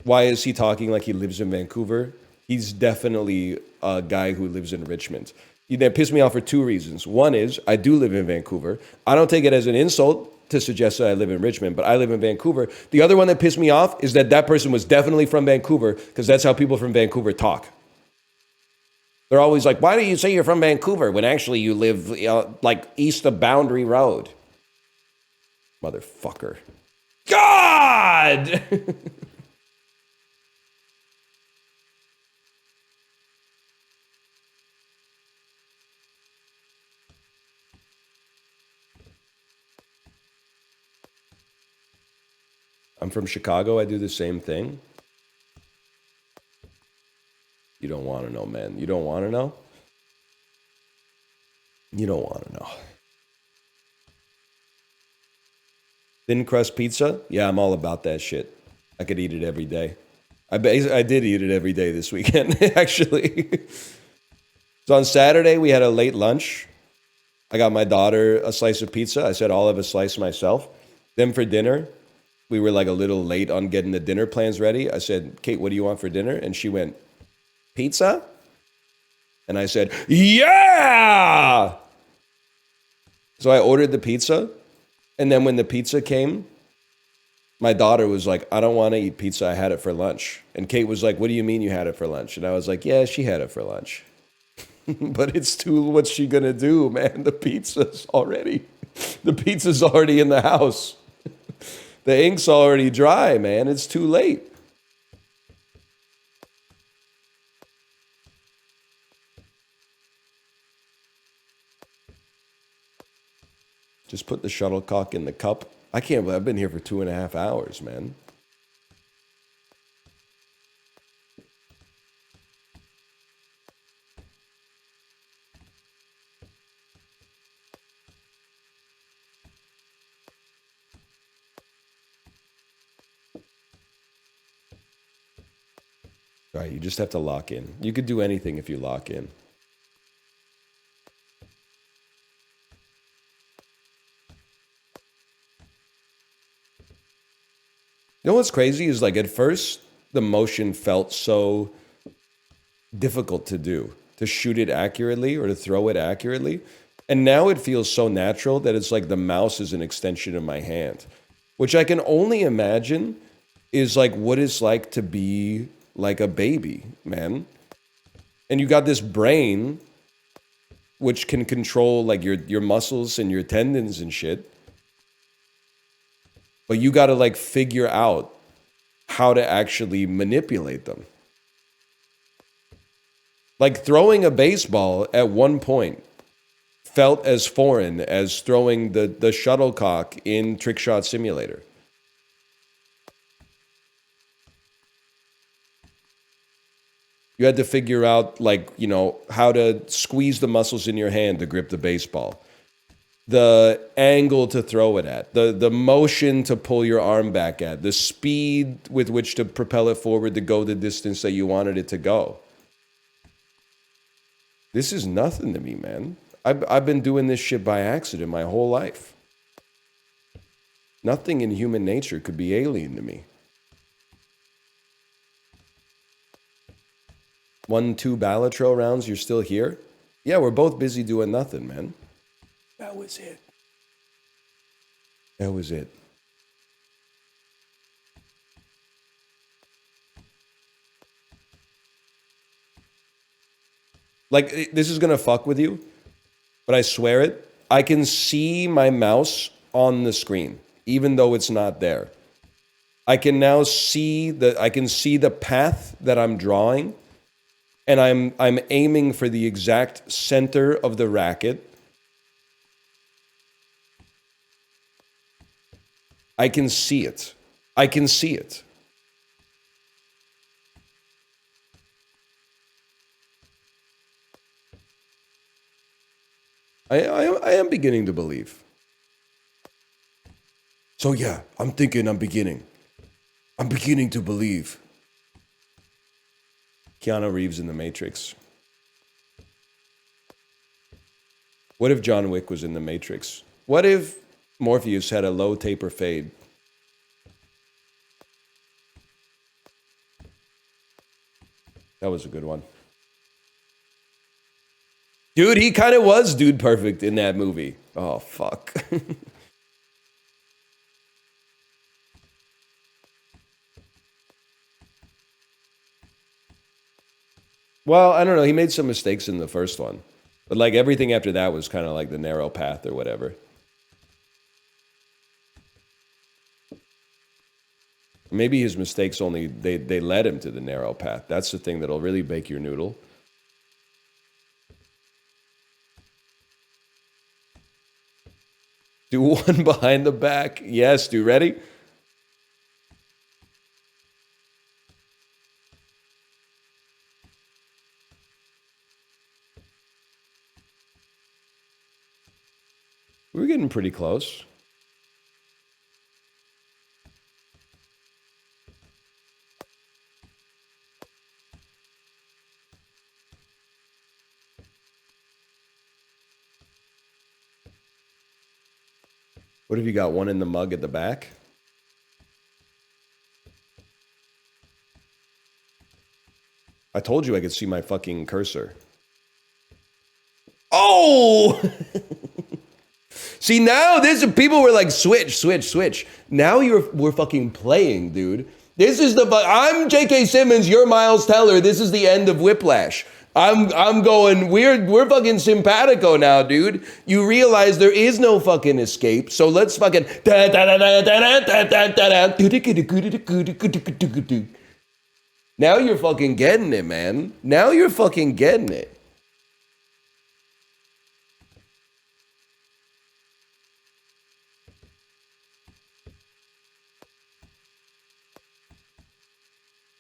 why is he talking like he lives in Vancouver? He's definitely a guy who lives in Richmond. That piss me off for two reasons. One is I do live in Vancouver. I don't take it as an insult to suggest that I live in Richmond, but I live in Vancouver. The other one that pissed me off is that that person was definitely from Vancouver, because that's how people from Vancouver talk. They're always like, why do you say you're from Vancouver when actually you live like east of Boundary Road? Motherfucker. God! I'm from Chicago. I do the same thing. You don't want to know, man. You don't want to know? You don't want to know. Thin crust pizza? Yeah, I'm all about that shit. I could eat it every day. I did eat it every day this weekend, actually. So on Saturday, we had a late lunch. I got my daughter a slice of pizza. I said, I'll have a slice myself. Then for dinner, we were like a little late on getting the dinner plans ready. I said, Kate, what do you want for dinner? And she went, pizza? And I said, yeah! So I ordered the pizza. And then when the pizza came, my daughter was like, I don't want to eat pizza. I had it for lunch. And Kate was like, what do you mean you had it for lunch? And I was like, yeah, she had it for lunch. But it's too, what's she going to do, man? The pizza's already in the house. The ink's already dry, man. It's too late. Just put the shuttlecock in the cup. I can't believe I've been here for 2.5 hours, man. All right, you just have to lock in. You could do anything if you lock in. You know what's crazy is like at first the motion felt so difficult to do, to shoot it accurately or to throw it accurately. And now it feels so natural that it's like the mouse is an extension of my hand, which I can only imagine is like what it's like to be like a baby, man. And you got this brain which can control like your muscles and your tendons and shit. But you got to like figure out how to actually manipulate them. Like throwing a baseball at one point felt as foreign as throwing the shuttlecock in Trick Shot Simulator. You had to figure out, like, you know, how to squeeze the muscles in your hand to grip the baseball, the angle to throw it at, the motion to pull your arm back at, the speed with which to propel it forward to go the distance that you wanted it to go. This is nothing to me, man. I've been doing this shit by accident my whole life. Nothing in human nature could be alien to me. 1-2 Balatro rounds, you're still here? Yeah, we're both busy doing nothing, man. That was it. That was it. Like, this is gonna fuck with you, but I swear it. I can see my mouse on the screen, even though it's not there. I can now see the path that I'm drawing. And I'm aiming for the exact center of the racket. I can see it. I can see it. I am beginning to believe. So yeah, I'm beginning to believe. Keanu Reeves in The Matrix. What if John Wick was in The Matrix? What if Morpheus had a low taper fade? That was a good one. Dude, he kind of was dude perfect in that movie. Oh, fuck. Well, I don't know. He made some mistakes in the first one. But like everything after that was kind of like the narrow path or whatever. Maybe his mistakes only they led him to the narrow path. That's the thing that'll really bake your noodle. Do one behind the back. Yes, dude. Ready? We're getting pretty close. What have you got? One in the mug at the back? I told you I could see my fucking cursor. Oh! See, now this people were like, switch, switch, switch. Now we're fucking playing, dude. This is I'm J.K. Simmons, you're Miles Teller. This is the end of Whiplash. I'm going, we're fucking simpatico now, dude. You realize there is no fucking escape, so let's fucking now you're fucking getting it, man. Now you're fucking getting it.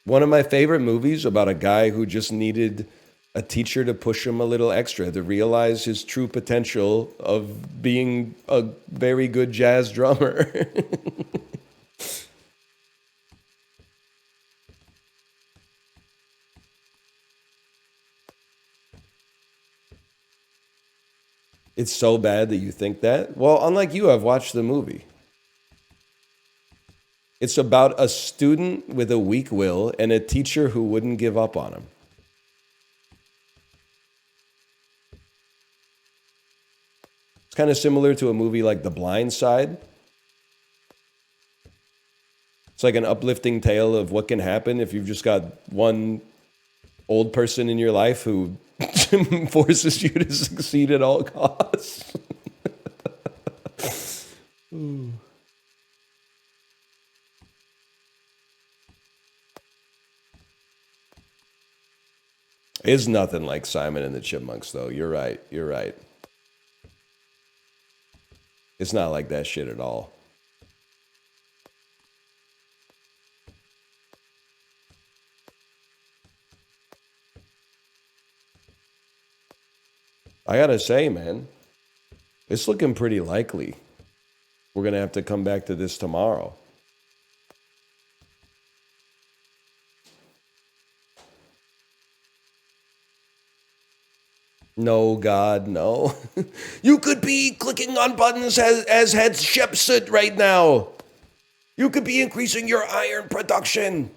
One of my favorite movies about a guy who just needed a teacher to push him a little extra to realize his true potential of being a very good jazz drummer. It's so bad that you think that? Well, unlike you, I've watched the movie. It's about a student with a weak will and a teacher who wouldn't give up on him. It's kind of similar to a movie like The Blind Side. It's like an uplifting tale of what can happen if you've just got one old person in your life who forces you to succeed at all costs. It's nothing like Simon and the Chipmunks, though. You're right. You're right. It's not like that shit at all. I gotta say, man, it's looking pretty likely we're gonna have to come back to this tomorrow. No, God, no. You could be clicking on buttons as head Shepsut right now. You could be increasing your iron production.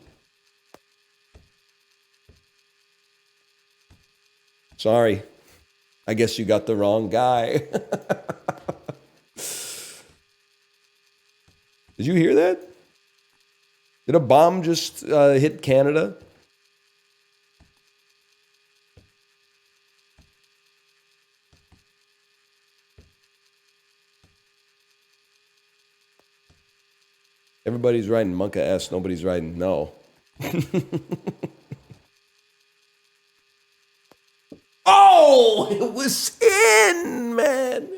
Sorry. I guess you got the wrong guy. Did you hear that? Did a bomb just hit Canada? Everybody's writing Monka S. Nobody's writing no. Oh, it was in, man.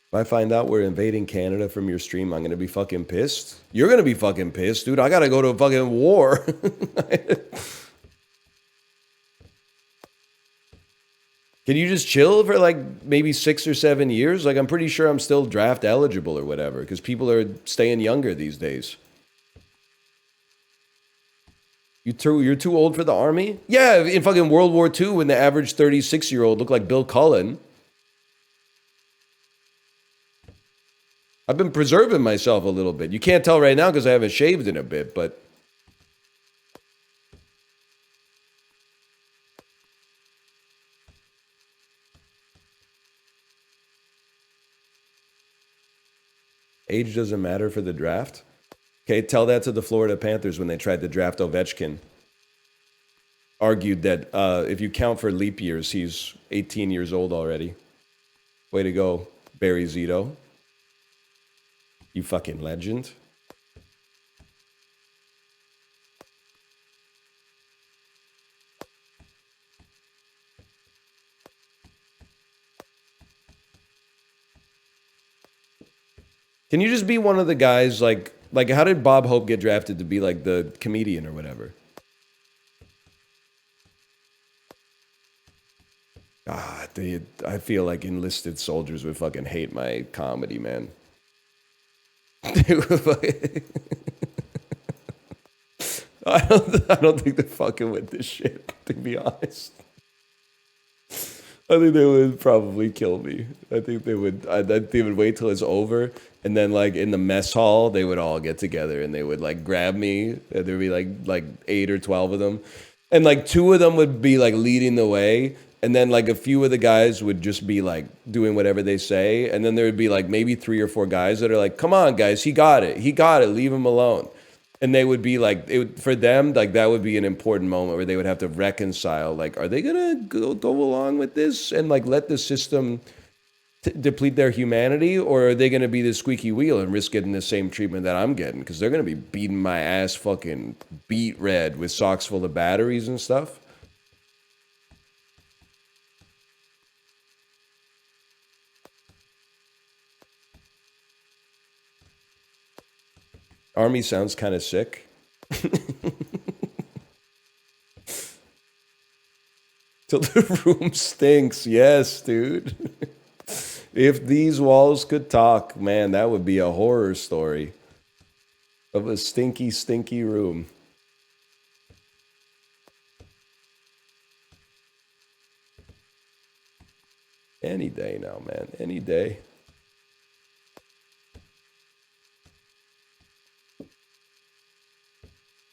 If I find out we're invading Canada from your stream, I'm going to be fucking pissed. You're going to be fucking pissed, dude. I got to go to a fucking war. Can you just chill for like maybe 6 or 7 years? Like, I'm pretty sure I'm still draft eligible or whatever because people are staying younger these days. You're too old for the army? Yeah, in fucking World War II, when the average 36-year-old looked like Bill Cullen. I've been preserving myself a little bit. You can't tell right now because I haven't shaved in a bit, but age doesn't matter for the draft. Okay, tell that to the Florida Panthers when they tried to draft Ovechkin. Argued that if you count for leap years, he's 18 years old already. Way to go, Barry Zito. You fucking legend. Can you just be one of the guys like how did Bob Hope get drafted to be like the comedian or whatever? Ah, dude, I feel like enlisted soldiers would fucking hate my comedy, man. I don't think they're fucking with this shit, to be honest. I think they would probably kill me. I think they would. I think they would wait till it's over, and then like in the mess hall, they would all get together and they would like grab me. There'd be like 8 or 12 of them, and like 2 of them would be like leading the way, and then like a few of the guys would just be like doing whatever they say, and then there would be like maybe 3 or 4 guys that are like, "Come on, guys, he got it, leave him alone." And they would be like, for them, like that would be an important moment where they would have to reconcile, like, are they gonna go along with this and like let the system deplete their humanity, or are they gonna be the squeaky wheel and risk getting the same treatment that I'm getting? Because they're gonna be beating my ass, fucking beat red with socks full of batteries and stuff. Army sounds kind of sick. Till the room stinks. Yes, dude. If these walls could talk, man, that would be a horror story of a stinky, stinky room. Any day now, man. Any day.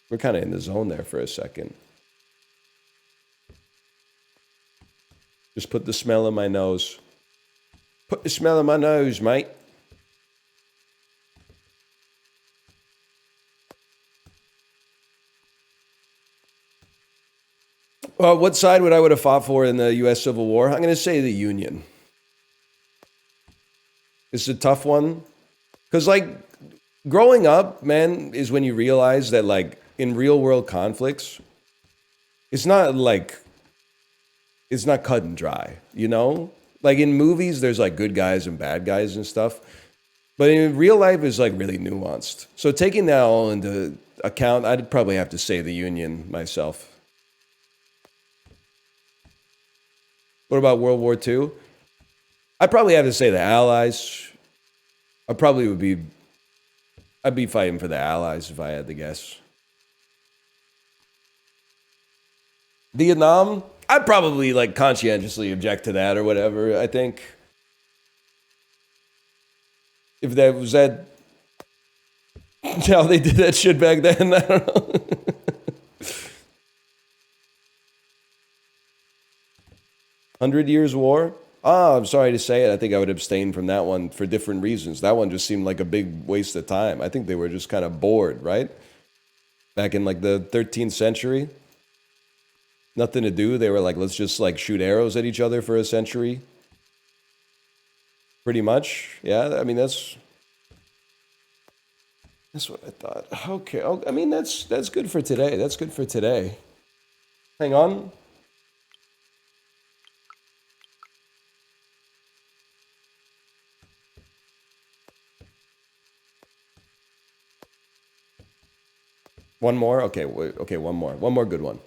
We're kind of in the zone there for a second. Just put the smell in my nose. Put the smell in my nose, mate. What side would I have fought for in the U.S. Civil War? I'm going to say the Union. It's a tough one. Because, like, growing up, man, is when you realize that, like, in real world conflicts, it's not like, it's not cut and dry, you know? Like in movies, there's like good guys and bad guys and stuff. But in real life, it's like really nuanced. So taking that all into account, I'd probably have to say the Union myself. What about World War II? I'd probably have to say the Allies. I'd be fighting for the Allies if I had to guess. Vietnam, I'd probably like conscientiously object to that or whatever. I think if that was that how they did that shit back then, I don't know. 100 Years War? I'm sorry to say it. I think I would abstain from that one for different reasons. That one just seemed like a big waste of time. I think they were just kind of bored, right? Back in like the 13th century. Nothing to do. They were like, let's just like shoot arrows at each other for a century. Pretty much. Yeah, I mean, that's what I thought. Okay. I mean, that's good for today. That's good for today. Hang on. One more? Okay, okay, one more. One more good one.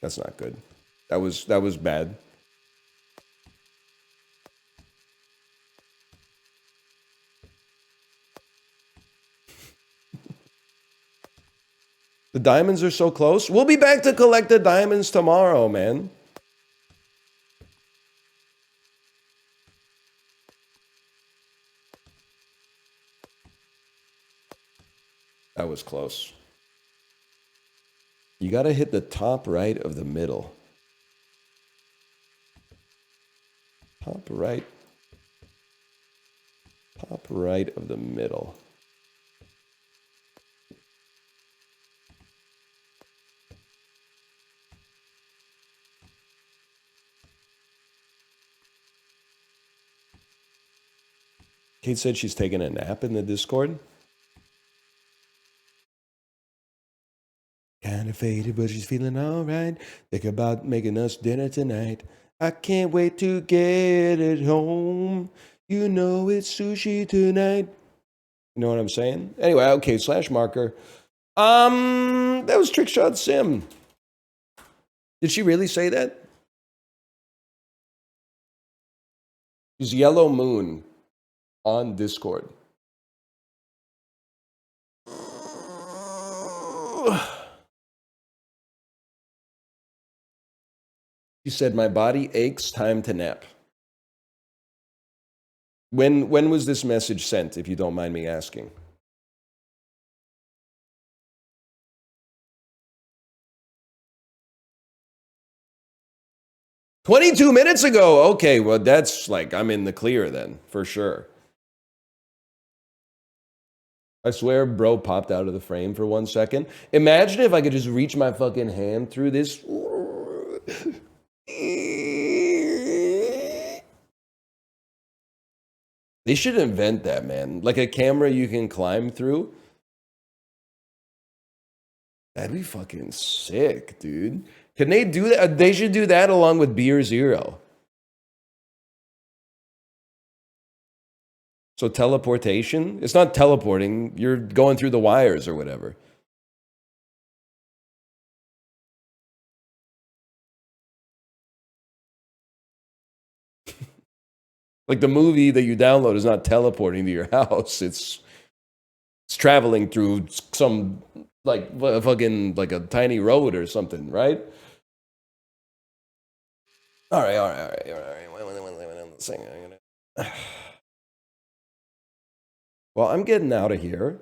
That's not good. That was bad. The diamonds are so close. We'll be back to collect the diamonds tomorrow, man. That was close. You got to hit the top right of the middle. Top right. Top right of the middle. Kate said she's taking a nap in the Discord. Kind of faded, but she's feeling all right. Think about making us dinner tonight. I can't wait to get it home. You know it's sushi tonight. You know what I'm saying? Anyway, okay, slash marker. That was Trickshot Sim. Did she really say that? She's Yellow Moon on Discord. She said, my body aches, time to nap. When was this message sent, if you don't mind me asking? "22 minutes ago." Okay, well, that's like, I'm in the clear then, for sure. I swear, bro popped out of the frame for 1 second. Imagine if I could just reach my fucking hand through this. They should invent that, man. Like a camera you can climb through. That'd be fucking sick, dude. Can they do that? They should do that along with Beer Zero. So teleportation? It's not teleporting. You're going through the wires or whatever. Like the movie that you download is not teleporting to your house. It's traveling through some like fucking like a tiny road or something, right? All right. Well, I'm getting out of here.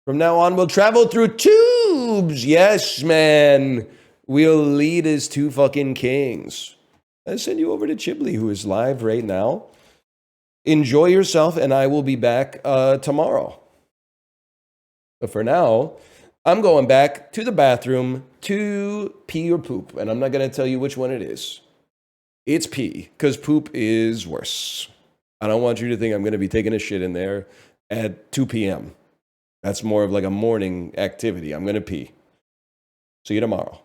From now on, we'll travel through tubes. Yes, man. We'll lead as two fucking kings. I send you over to Chiblee, who is live right now. Enjoy yourself, and I will be back tomorrow. But for now, I'm going back to the bathroom to pee or poop, and I'm not going to tell you which one it is. It's pee, because poop is worse. I don't want you to think I'm going to be taking a shit in there at 2 p.m. That's more of like a morning activity. I'm going to pee. See you tomorrow.